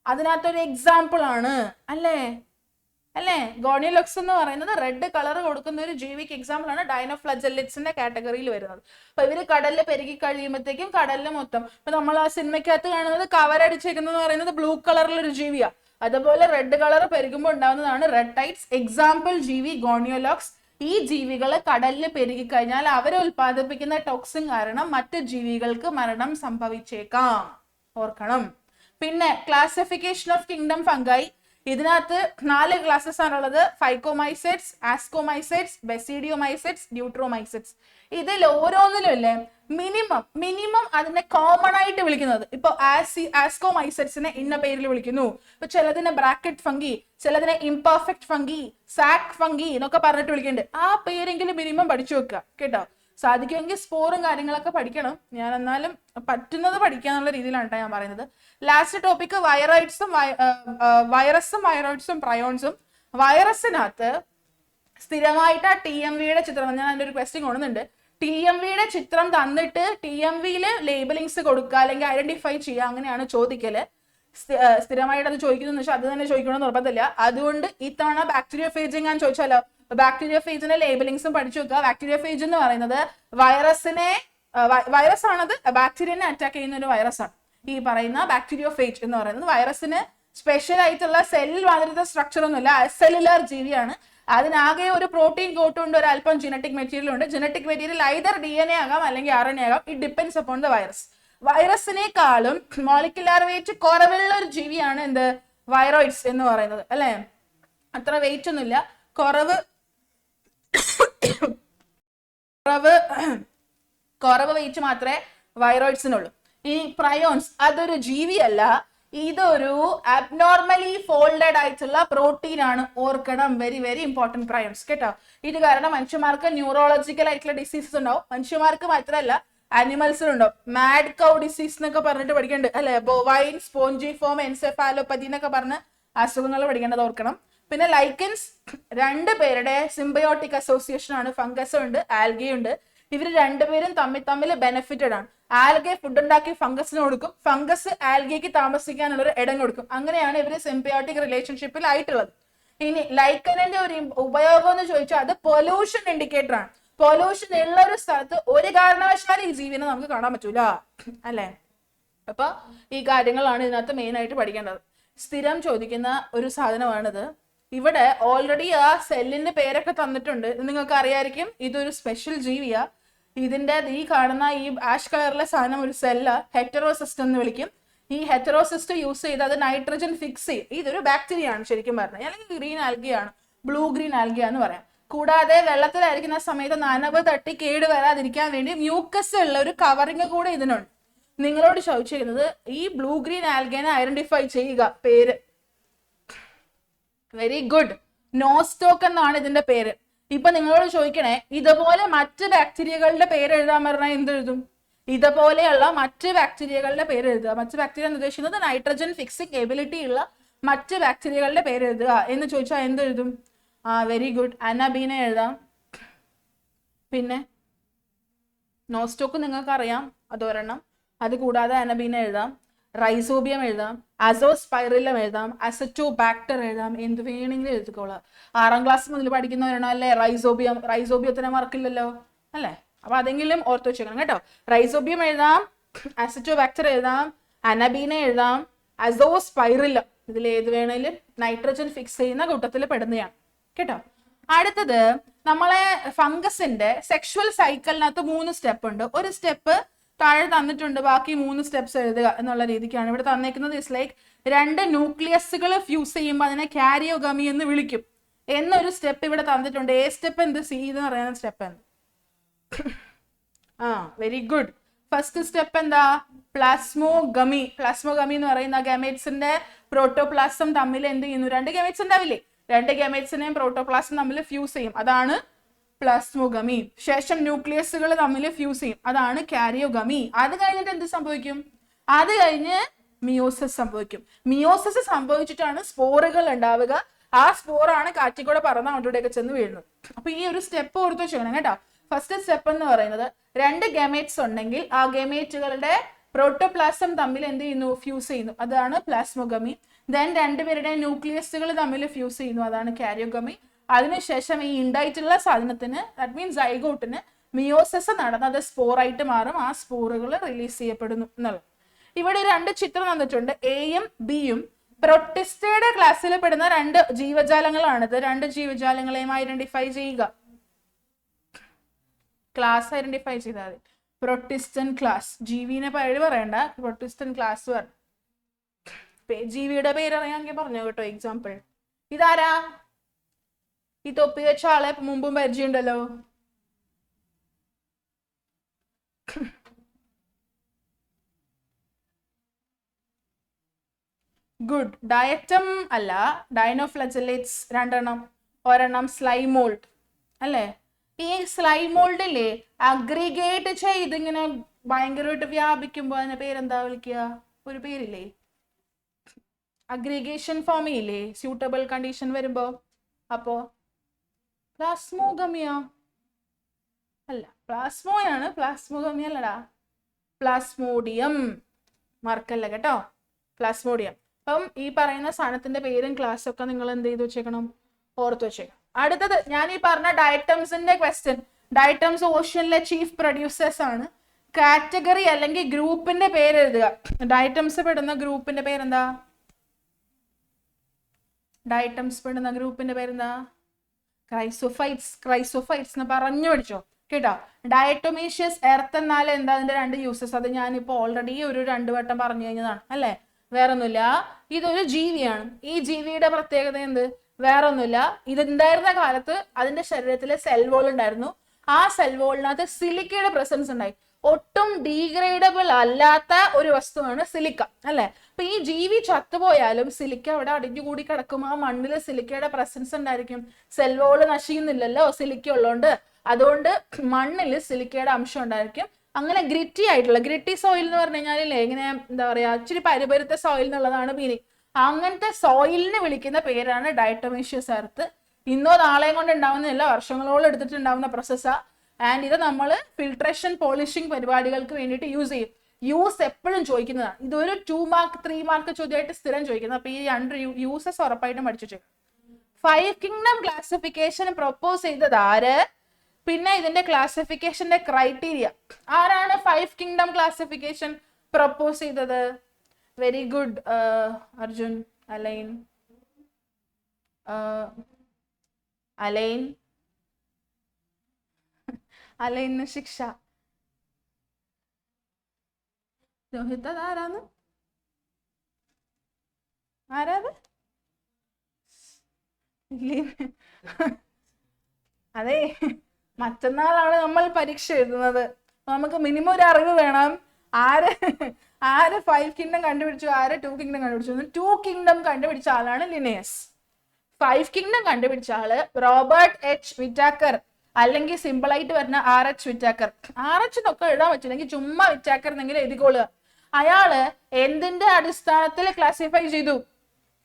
അതിനകത്തൊരു എക്സാമ്പിൾ ആണ് അല്ലേ? ഗോണിയോലോക്സ് എന്ന് പറയുന്നത് റെഡ് കളർ കൊടുക്കുന്ന ഒരു ജീവിക്ക് എക്സാമ്പിൾ ആണ്. ഡൈനോഫ്ലജെല്ലറ്റ്സിന്റെ കാറ്റഗറിയിൽ വരുന്നത്. അപ്പൊ ഇവര് കടലിൽ പെരുകി കഴിയുമ്പോഴത്തേക്കും കടലിൽ മൊത്തം, ഇപ്പൊ നമ്മൾ ആ സിനിമയ്ക്കകത്ത് കാണുന്നത് കവരടിച്ചേക്കുന്നത് പറയുന്നത് ബ്ലൂ കളറിലൊരു ജീവിയാ. അതുപോലെ റെഡ് കളർ പെരുകുമ്പോൾ ഉണ്ടാവുന്നതാണ് റെഡ്ടൈറ്റ്സ്. എക്സാമ്പിൾ ജീവി ഗോണിയോലോക്സ്. ഈ ജീവികൾ കടലിൽ പെരുകി കഴിഞ്ഞാൽ അവർ ഉൽപ്പാദിപ്പിക്കുന്ന ടോക്സിൻ കാരണം മറ്റു ജീവികൾക്ക് മരണം സംഭവിച്ചേക്കാം, ഓർക്കണം. പിന്നെ ക്ലാസിഫിക്കേഷൻ ഓഫ് കിങ്ഡം ഫംഗൈ. ഇതിനകത്ത് 4 ക്ലാസ്സസ് ആണുള്ളത്. ഫൈക്കോമൈസെറ്റ്സ്, ആസ്കോമൈസെറ്റ്സ്, ബെസിഡിയോമൈസെറ്റ്സ്, ന്യൂട്രോമൈസെറ്റ്സ്. ഇതിൽ ഓരോന്നിലും അല്ലേ മിനിമം അതിനെ കോമൺ ആയിട്ട് വിളിക്കുന്നത്. ഇപ്പൊ ആസ്കോമൈസെറ്റ്സിനെ ഇന്ന പേരിൽ വിളിക്കുന്നു. ഇപ്പൊ ചിലതിനെ ബ്രാക്കറ്റ് ഫംഗി, ചിലതിനെ ഇംപെർഫെക്റ്റ് ഫംഗി, സാക് ഫംഗി എന്നൊക്കെ പറഞ്ഞിട്ട് വിളിക്കുന്നുണ്ട്. ആ പേരെങ്കിലും മിനിമം പഠിച്ചു വെക്കുക കേട്ടോ. സാധിക്കുമെങ്കിൽ സ്പോറും കാര്യങ്ങളൊക്കെ പഠിക്കണം. ഞാൻ എന്നാലും പറ്റുന്നത് പഠിക്കാന്നുള്ള രീതിയിലാണ് കേട്ടോ ഞാൻ പറയുന്നത്. Last topic വൈറോയിഡ്സും വൈറസും പ്രയോൺസും. വൈറസിനകത്ത് സ്ഥിരമായിട്ട് ആ TMVയുടെ ചിത്രം, ഞാൻ അതിന്റെ ഒരു ക്വസ്റ്റ്യൻ കൊണ്ടുവന്നുണ്ട്. TMVയുടെ ചിത്രം തന്നിട്ട് TMVയില് ലേബലിങ്സ് കൊടുക്കുക അല്ലെങ്കിൽ ഐഡന്റിഫൈ ചെയ്യുക, അങ്ങനെയാണ് ചോദിക്കല്. സ്ഥിരമായിട്ട് അത് ചോദിക്കുന്നു വെച്ചാൽ അത് തന്നെ ചോദിക്കണമെന്ന് നിർബന്ധമില്ല. അതുകൊണ്ട് ഇത്തവണ ബാക്ടീരിയോഫേജ് ഞാൻ ചോദിച്ചാലോ, ബാക്ടീരിയോഫേജിന്റെ ലേബലിങ്സും പഠിച്ചു വെക്കുക. ബാക്ടീരിയോഫേജ് എന്ന് പറയുന്നത് വൈറസ് ആണത്, ബാക്ടീരിയനെ അറ്റാക്ക് ചെയ്യുന്ന ഒരു വൈറസ് ആണ് ഈ പറയുന്ന ബാക്ടീരിയോഫേജ് എന്ന് പറയുന്നത്. വൈറസിന് സ്പെഷ്യൽ ആയിട്ടുള്ള സെൽ മാതിരത്തെ സ്ട്രക്ചർ ഒന്നുമില്ല, സെല്ലുലാർ ജീവിയാണ്. അതിനാകെ ഒരു പ്രോട്ടീൻ കോട്ടുണ്ട്, ഒരു അല്പം ജനറ്റിക് മെറ്റീരിയൽ ഉണ്ട്. ജനറ്റിക് മെറ്റീരിയൽ ഐദർ DNA ആകാം അല്ലെങ്കിൽ RNA ആകാം. It depends upon the virus. വൈറസിനേക്കാളും മോളിക്കുലാർ വെയിറ്റ് കുറവുള്ള ഒരു ജീവിയാണ് എന്ത്, വൈറോയിഡ്സ് എന്ന് പറയുന്നത് അല്ലെ. അത്ര വെയിറ്റ് ഒന്നുമില്ല, കുറവ് വെയിറ്റ് മാത്രമേ വൈറോയിഡ്സിനുള്ളൂ. ഈ പ്രയോൺസ് അതൊരു ജീവിയല്ല, ഇതൊരു അബ്നോർമലി ഫോൾഡഡ് ആയിട്ടുള്ള പ്രോട്ടീൻ ആണ്, ഓർക്കണം. വെരി വെരി ഇമ്പോർട്ടന്റ് പ്രയോൺസ് കേട്ടോ. ഇത് കാരണം മനുഷ്യന്മാർക്ക് ന്യൂറോളജിക്കൽ ആയിട്ടുള്ള ഡിസീസസ് ഉണ്ടാവും. മനുഷ്യന്മാർക്ക് മാത്രമല്ല ആനിമൽസിനുണ്ടാവും. മാഡ് കൗ ഡിസീസ് എന്നൊക്കെ പറഞ്ഞിട്ട് പഠിക്കേണ്ടത് അല്ലെ. ബോവൈൻ സ്പോഞ്ചിഫോം എൻസെഫാലോപ്പതി എന്നൊക്കെ പറഞ്ഞ് അസുഖങ്ങൾ പഠിക്കേണ്ടത് ഓർക്കണം. പിന്നെ ലൈക്കൻസ് 2 പേരുടെ സിംബയോട്ടിക് അസോസിയേഷൻ ആണ്. ഫംഗസും ഉണ്ട്, ആൽഗയും ഉണ്ട്. ഇവർ 2 പേരും തമ്മിൽ ബെനിഫിറ്റഡ് ആണ്. ആൽഗെ ഫുഡ് ഉണ്ടാക്കി ഫംഗസിന് കൊടുക്കും, ഫംഗസ് ആൽഗയ്ക്ക് താമസിക്കാനുള്ള ഒരു ഇടം കൊടുക്കും. അങ്ങനെയാണ് ഇവര് സിംബയോട്ടിക് റിലേഷൻഷിപ്പിൽ ആയിട്ടുള്ളത്. ഇനി ലൈക്കനിന്റെ ഒരു ഉപയോഗം എന്ന് ചോദിച്ചാൽ അത് പൊല്യൂഷൻ ഇൻഡിക്കേറ്റർ ആണ്. പൊല്യൂഷൻ ഉള്ള ഒരു സ്ഥലത്ത് ഒരു കാരണവശാലും ഈ ജീവിനെ നമുക്ക് കാണാൻ പറ്റൂല അല്ലെ. അപ്പൊ ഈ കാര്യങ്ങളാണ് ഇതിനകത്ത് മെയിൻ ആയിട്ട് പഠിക്കേണ്ടത്. സ്ഥിരം ചോദിക്കുന്ന ഒരു സാധനമാണിത്. ഇവിടെ ഓൾറെഡി ആ സെല്ലിന്റെ പേരൊക്കെ തന്നിട്ടുണ്ട്, നിങ്ങൾക്ക് അറിയായിരിക്കും. ഇതൊരു സ്പെഷ്യൽ ജീവിയാ. ഇതിന്റെ ഈ കാണുന്ന ഈ ആഷ് കളറിലെ സാധനം ഒരു സെല്ല്, ഹെറ്ററോസിസ്റ്റ് എന്ന് വിളിക്കും. ഈ ഹെറ്ററോസിസ്റ്റ് യൂസ് ചെയ്ത് അത് നൈട്രജൻ ഫിക്സ് ചെയ്യും. ഇതൊരു ബാക്ടീരിയ ആണ് ശരിക്കും പറഞ്ഞാൽ, അല്ലെങ്കിൽ ഗ്രീൻ ആൽഗയാണ്, ബ്ലൂ ഗ്രീൻ ആൽഗയാന്ന് പറയാം. കൂടാതെ വെള്ളത്തിലായിരിക്കുന്ന സമയത്ത് നനവ് തട്ടി കേട് വരാതിരിക്കാൻ വേണ്ടി മ്യൂക്കസ് ഉള്ള ഒരു കവറിങ് കൂടെ ഇതിനുണ്ട്. നിങ്ങളോട് ചോദിച്ചിരുന്നത് ഈ ബ്ലൂ ഗ്രീൻ ആൽഗനെ ഐഡന്റിഫൈ ചെയ്യുക. പേര് വെരി ഗുഡ്, നോസ്റ്റോക്ക് എന്നാണ് ഇതിന്റെ പേര്. ഇപ്പൊ നിങ്ങളോട് ചോദിക്കണേ, ഇതുപോലെ മറ്റ് ബാക്ടീരിയകളുടെ പേര് എഴുതാൻ പറഞ്ഞാൽ എന്തെഴുതും? ഇതുപോലെയുള്ള മറ്റ് ബാക്ടീരിയകളുടെ പേര് എഴുതുക. മറ്റ് ബാക്ടീരിയ എന്ന് ഉദ്ദേശിക്കുന്നത് നൈട്രജൻ ഫിക്സിംഗ് എബിലിറ്റി ഉള്ള മറ്റ് ബാക്ടീരിയകളുടെ പേര് എഴുതുക എന്ന് ചോദിച്ചാൽ എന്തെഴുതും? വെരി ഗുഡ്, അനബീനെ എഴുതാം. പിന്നെ നോസ്റ്റോക്ക് നിങ്ങൾക്ക് അറിയാം, അതൊരെണ്ണം. അത് കൂടാതെ അനബീനെ എഴുതാം, റൈസോബിയം എഴുതാം, അസോസ്പൈറിലം എഴുതാം, അസറ്റോബാക്ടർ എഴുതാം. എന്ത് വേണമെങ്കിലും എഴുതിക്കോളാം. 6ാം ക്ലാസ് മുതൽ പഠിക്കുന്നവരാണോ അല്ലേ റൈസോബിയം? റൈസോബിയത്തിനെ മറക്കില്ലല്ലോ അല്ലേ. അപ്പൊ അതെങ്കിലും ഓർത്ത് വെച്ചേക്കണം കേട്ടോ. റൈസോബിയം എഴുതാം, അസറ്റോബാക്ടർ എഴുതാം, അനബീനെ എഴുതാം, അസോസ്പൈറിലം ഇതിൽ ഏത് വേണേലും നൈട്രജൻ ഫിക്സ് ചെയ്യുന്ന കൂട്ടത്തിൽ പെടുന്നതാണ് കേട്ടോ. അടുത്തത് നമ്മളെ ഫംഗസിന്റെ സെക്ഷുവൽ സൈക്കിളിനകത്ത് 3 സ്റ്റെപ്പ് ഉണ്ട്. ഒരു സ്റ്റെപ്പ് താഴെ തന്നിട്ടുണ്ട്, ബാക്കി 3 സ്റ്റെപ്സ് എഴുതുക എന്നുള്ള രീതിക്കാണ് ഇവിടെ തന്നേക്കുന്നത്. ഇസ് ലൈക്ക് 2 ന്യൂക്ലിയസുകൾ ഫ്യൂസ് ചെയ്യുമ്പോൾ അതിനെ കാരിയോഗമി എന്ന് വിളിക്കും എന്നൊരു സ്റ്റെപ്പ് ഇവിടെ തന്നിട്ടുണ്ട്. എ സ്റ്റെപ്പ് എന്ത്, സി എന്ന് പറയുന്ന സ്റ്റെപ്പ് എന്ത്? Very good. ഫസ്റ്റ് സ്റ്റെപ്പ് എന്താ? പ്ലാസ്മോഗമി. പ്ലാസ്മോഗമി എന്ന് പറയുന്ന ഗമേറ്റ്സിന്റെ പ്രോട്ടോപ്ലാസം തമ്മിൽ എന്ത് ചെയ്യുന്നു? 2 ഗമേറ്റ്സ് ഉണ്ടാവില്ലേ, 2 ഗമേറ്റ്സിനെയും പ്രോട്ടോപ്ലാസം തമ്മിൽ ഫ്യൂസ് ചെയ്യും, അതാണ് പ്ലാസ്മോഗമി. ശേഷം ന്യൂക്ലിയസുകൾ തമ്മിൽ ഫ്യൂസ് ചെയ്യും, അതാണ് കാരിയോഗമി. അത് കഴിഞ്ഞിട്ട് എന്ത് സംഭവിക്കും? അത് കഴിഞ്ഞ് മിയോസിസ് സംഭവിക്കും. മിയോസിസ് സംഭവിച്ചിട്ടാണ് സ്പോറുകൾ ഉണ്ടാവുക. ആ സ്പോറാണ് കാറ്റിൽ കൂടെ പറന്ന് അങ്ങോട്ടൂടെയൊക്കെ ചെന്ന് വീഴുന്നത്. അപ്പൊ ഈ ഒരു സ്റ്റെപ്പ് ഓർത്ത് ചെയ്യണം കേട്ടോ. ഫസ്റ്റ് സ്റ്റെപ്പ് എന്ന് പറയുന്നത് 2 ഗമേറ്റ്സ് ഉണ്ടെങ്കിൽ ആ ഗമേറ്റുകളുടെ പ്രോട്ടോപ്ലാസം തമ്മിൽ എന്ത് ചെയ്യുന്നു? ഫ്യൂസ് ചെയ്യുന്നു, അതാണ് പ്ലാസ്മോഗമി. ദെൻ 2 പേരുടെ ന്യൂക്ലിയസുകൾ തമ്മിൽ ഫ്യൂസ് ചെയ്യുന്നു, അതാണ് കാരിയോഗമി. അതിനുശേഷം ഈ ഉണ്ടായിട്ടുള്ള സാധനത്തിന്, ദാറ്റ് മീൻസ് സൈഗോട്ടിന് മിയോസിസ് നടന്ന് അത് സ്പോറായിട്ട് മാറും, ആ സ്പോറുകൾ റിലീസ് ചെയ്യപ്പെടുന്നു എന്നുള്ളത്. ഇവിടെ 2 ചിത്രം തന്നിട്ടുണ്ട്, എയും ബിയും. പ്രൊട്ടിസ്റ്റയുടെ ക്ലാസ്സിൽ പെടുന്ന 2 ജീവജാലങ്ങളാണിത്. 2 ജീവജാലങ്ങളെയും ഐഡന്റിഫൈ ചെയ്യുക. ക്ലാസ് ഐഡന്റിഫൈ ചെയ്താൽ മതി. പ്രൊട്ടിസ്റ്റൻ ക്ലാസ്, ജീവിനെ പേര് പറയണ്ട, പ്രൊട്ടിസ്റ്റൻ ക്ലാസ് പറഞ്ഞു. ജീവിയുടെ പേര് അറിയാമെങ്കിൽ പറഞ്ഞു കേട്ടോ. എക്സാമ്പിൾ ഇതാരാ? ഈ തൊപ്പി വെച്ച ആളെ മുമ്പും പരിചയമുണ്ടല്ലോ. ഗുഡ്. ഡയറ്റം അല്ല, ഡൈനോഫ്ലജലേറ്റ്സ് 2 എണ്ണം. ഒരെണ്ണം സ്ലൈമോൾഡ് അല്ലേ? ഈ സ്ലൈമോൾഡില്ലേ അഗ്രിഗേറ്റ് ചെയ്ത് ഇങ്ങനെ ഭയങ്കരമായിട്ട് വ്യാപിക്കുമ്പോ അതിന്റെ പേരെന്താ വിളിക്കുക? ഒരു പേരില്ലേ? അഗ്രിഗേഷൻ ഫോം ചെയ്യില്ലേ സ്യൂട്ടബിൾ കണ്ടീഷൻ വരുമ്പോ? അപ്പോ പ്ലാസ്മോഗമിയോ? അല്ല, പ്ലാസ്മോയാണ്. പ്ലാസ്മോഗമി അല്ലടാ, പ്ലാസ്മോഡിയം. മറക്കല്ല കേട്ടോ, പ്ലാസ്മോഡിയം. അപ്പം ഈ പറയുന്ന സാധനത്തിന്റെ പേരും ക്ലാസ്സും ഒക്കെ നിങ്ങൾ എന്ത് ചെയ്ത് വെച്ചേക്കണം? ഓർത്ത് വെച്ചേക്കണം. അടുത്തത് ഞാൻ ഈ പറഞ്ഞ ഡയറ്റംസിന്റെ ക്വസ്റ്റ്യൻ. ഡയറ്റംസ് ഓഷ്യനിലെ ചീഫ് പ്രൊഡ്യൂസേഴ്സ് ആണ്. കാറ്റഗറി അല്ലെങ്കിൽ ഗ്രൂപ്പിന്റെ പേര് എഴുതുക. ഡയറ്റംസ് പെടുന്ന ഗ്രൂപ്പിന്റെ പേരെന്താ? ഡയറ്റംസ് പെടുന്ന ഗ്രൂപ്പിന്റെ പേരെന്താ? ക്രൈസോഫൈറ്റ്സ്. ക്രൈസോഫൈറ്റ്സ് എന്ന് പറഞ്ഞു പഠിച്ചോ കേട്ടോ. ഡയറ്റോമീഷ്യസ്, എർത്ത് എന്നാൽ എന്താ? അതിന്റെ 2 യൂസസ്, അത് ഞാനിപ്പോ ഓൾറെഡി ഒരു 2 വട്ടം പറഞ്ഞു കഴിഞ്ഞതാണ് അല്ലേ? വേറൊന്നുമില്ല, ഇതൊരു ജീവിയാണ്. ഈ ജീവിയുടെ പ്രത്യേകത എന്ത്? വേറൊന്നുമില്ല, ഇതുണ്ടായിരുന്ന കാലത്ത് അതിന്റെ ശരീരത്തിലെ സെൽ വോൾ ഉണ്ടായിരുന്നു. ആ സെൽ വോളിനകത്ത് സിലിക്കയുടെ പ്രസൻസ് ഉണ്ടായി. ഒട്ടും ഡീഗ്രേഡബിൾ അല്ലാത്ത ഒരു വസ്തുവാണ് സിലിക്ക അല്ലെ? അപ്പൊ ഈ ജീവി ചത്തുപോയാലും സിലിക്ക അവിടെ അടിഞ്ഞുകൂടി കിടക്കും. ആ മണ്ണില് സിലിക്കയുടെ പ്രസൻസ് ഉണ്ടായിരിക്കും. സെൽ വോള് നശിക്കുന്നില്ലല്ലോ സിലിക്ക ഉള്ളതുകൊണ്ട്. അതുകൊണ്ട് മണ്ണിൽ സിലിക്കയുടെ അംശം ഉണ്ടായിരിക്കും. അങ്ങനെ ഗ്രിറ്റി ആയിട്ടുള്ള, ഗ്രിറ്റി സോയിൽ എന്ന് പറഞ്ഞു കഴിഞ്ഞാൽ ഇങ്ങനെ എന്താ പറയാ, ഇച്ചിരി പരുപരുത്ത സോയിൽ എന്നുള്ളതാണ് മീനിങ്. അങ്ങനത്തെ സോയിലിനെ വിളിക്കുന്ന പേരാണ് ഡയറ്റോമീഷ്യസ് എർത്ത്. ഇന്നോ നാളെയും കൊണ്ട് ഉണ്ടാവുന്നില്ല, വർഷങ്ങളോളം എടുത്തിട്ടുണ്ടാവുന്ന പ്രോസസ്സാ. ആൻഡ് ഇത് നമ്മൾ ഫിൽട്രേഷൻ പോളിഷിംഗ് പരിപാടികൾക്ക് വേണ്ടിയിട്ട് യൂസ് ചെയ്യും. യൂസ് എപ്പോഴും ചോദിക്കുന്നതാണ്. ഇതൊരു 2 മാർക്ക് 3 മാർക്ക് ചോദ്യമായിട്ട് സ്ഥിരം ചോദിക്കുന്നത്. അപ്പൊ ഈ 2 യൂസസ് ഉറപ്പായിട്ടും പഠിച്ചു വെച്ചേക്കും. 5 കിങ്ഡം ക്ലാസിഫിക്കേഷൻ പ്രൊപ്പോസ് ചെയ്തത് ആര്? പിന്നെ ഇതിന്റെ ക്ലാസിഫിക്കേഷന്റെ ക്രൈറ്റീരിയ. ആരാണ് 5 കിങ്ഡം ക്ലാസിഫിക്കേഷൻ പ്രൊപ്പോസ് ചെയ്തത്? Very good Arjun. അലൈൻ അലൈന് ശിക്ഷ. രോഹിത് ആരാന്ന്? ആരാത്? അതെ, മറ്റന്നാളാണ് നമ്മൾ പരീക്ഷ എഴുതുന്നത്. നമുക്ക് മിനിമം ഒരു അറിവ് വേണം. ആര് 5 കിങ്ഡം കണ്ടുപിടിച്ചു, ആര് 2 കിങ്ഡം കണ്ടുപിടിച്ചു? 2 കിങ്ഡം കണ്ടുപിടിച്ച ആളാണ് ലിനേയസ്. 5 കിങ്ഡം കണ്ടുപിടിച്ച ആള് റോബർട്ട് എച്ച് വിറ്റാക്കർ, അല്ലെങ്കിൽ സിമ്പിൾ ആയിട്ട് വരുന്ന RH വിറ്റാക്കർ. RH എന്നൊക്കെ എഴുതാൻ പറ്റില്ലെങ്കിൽ ചുമ്മാ വിറ്റാക്കർ എന്നെങ്കിലും എഴുതിക്കൊള്ളുക. അയാള് എന്തിന്റെ അടിസ്ഥാനത്തിൽ ക്ലാസിഫൈ ചെയ്തു?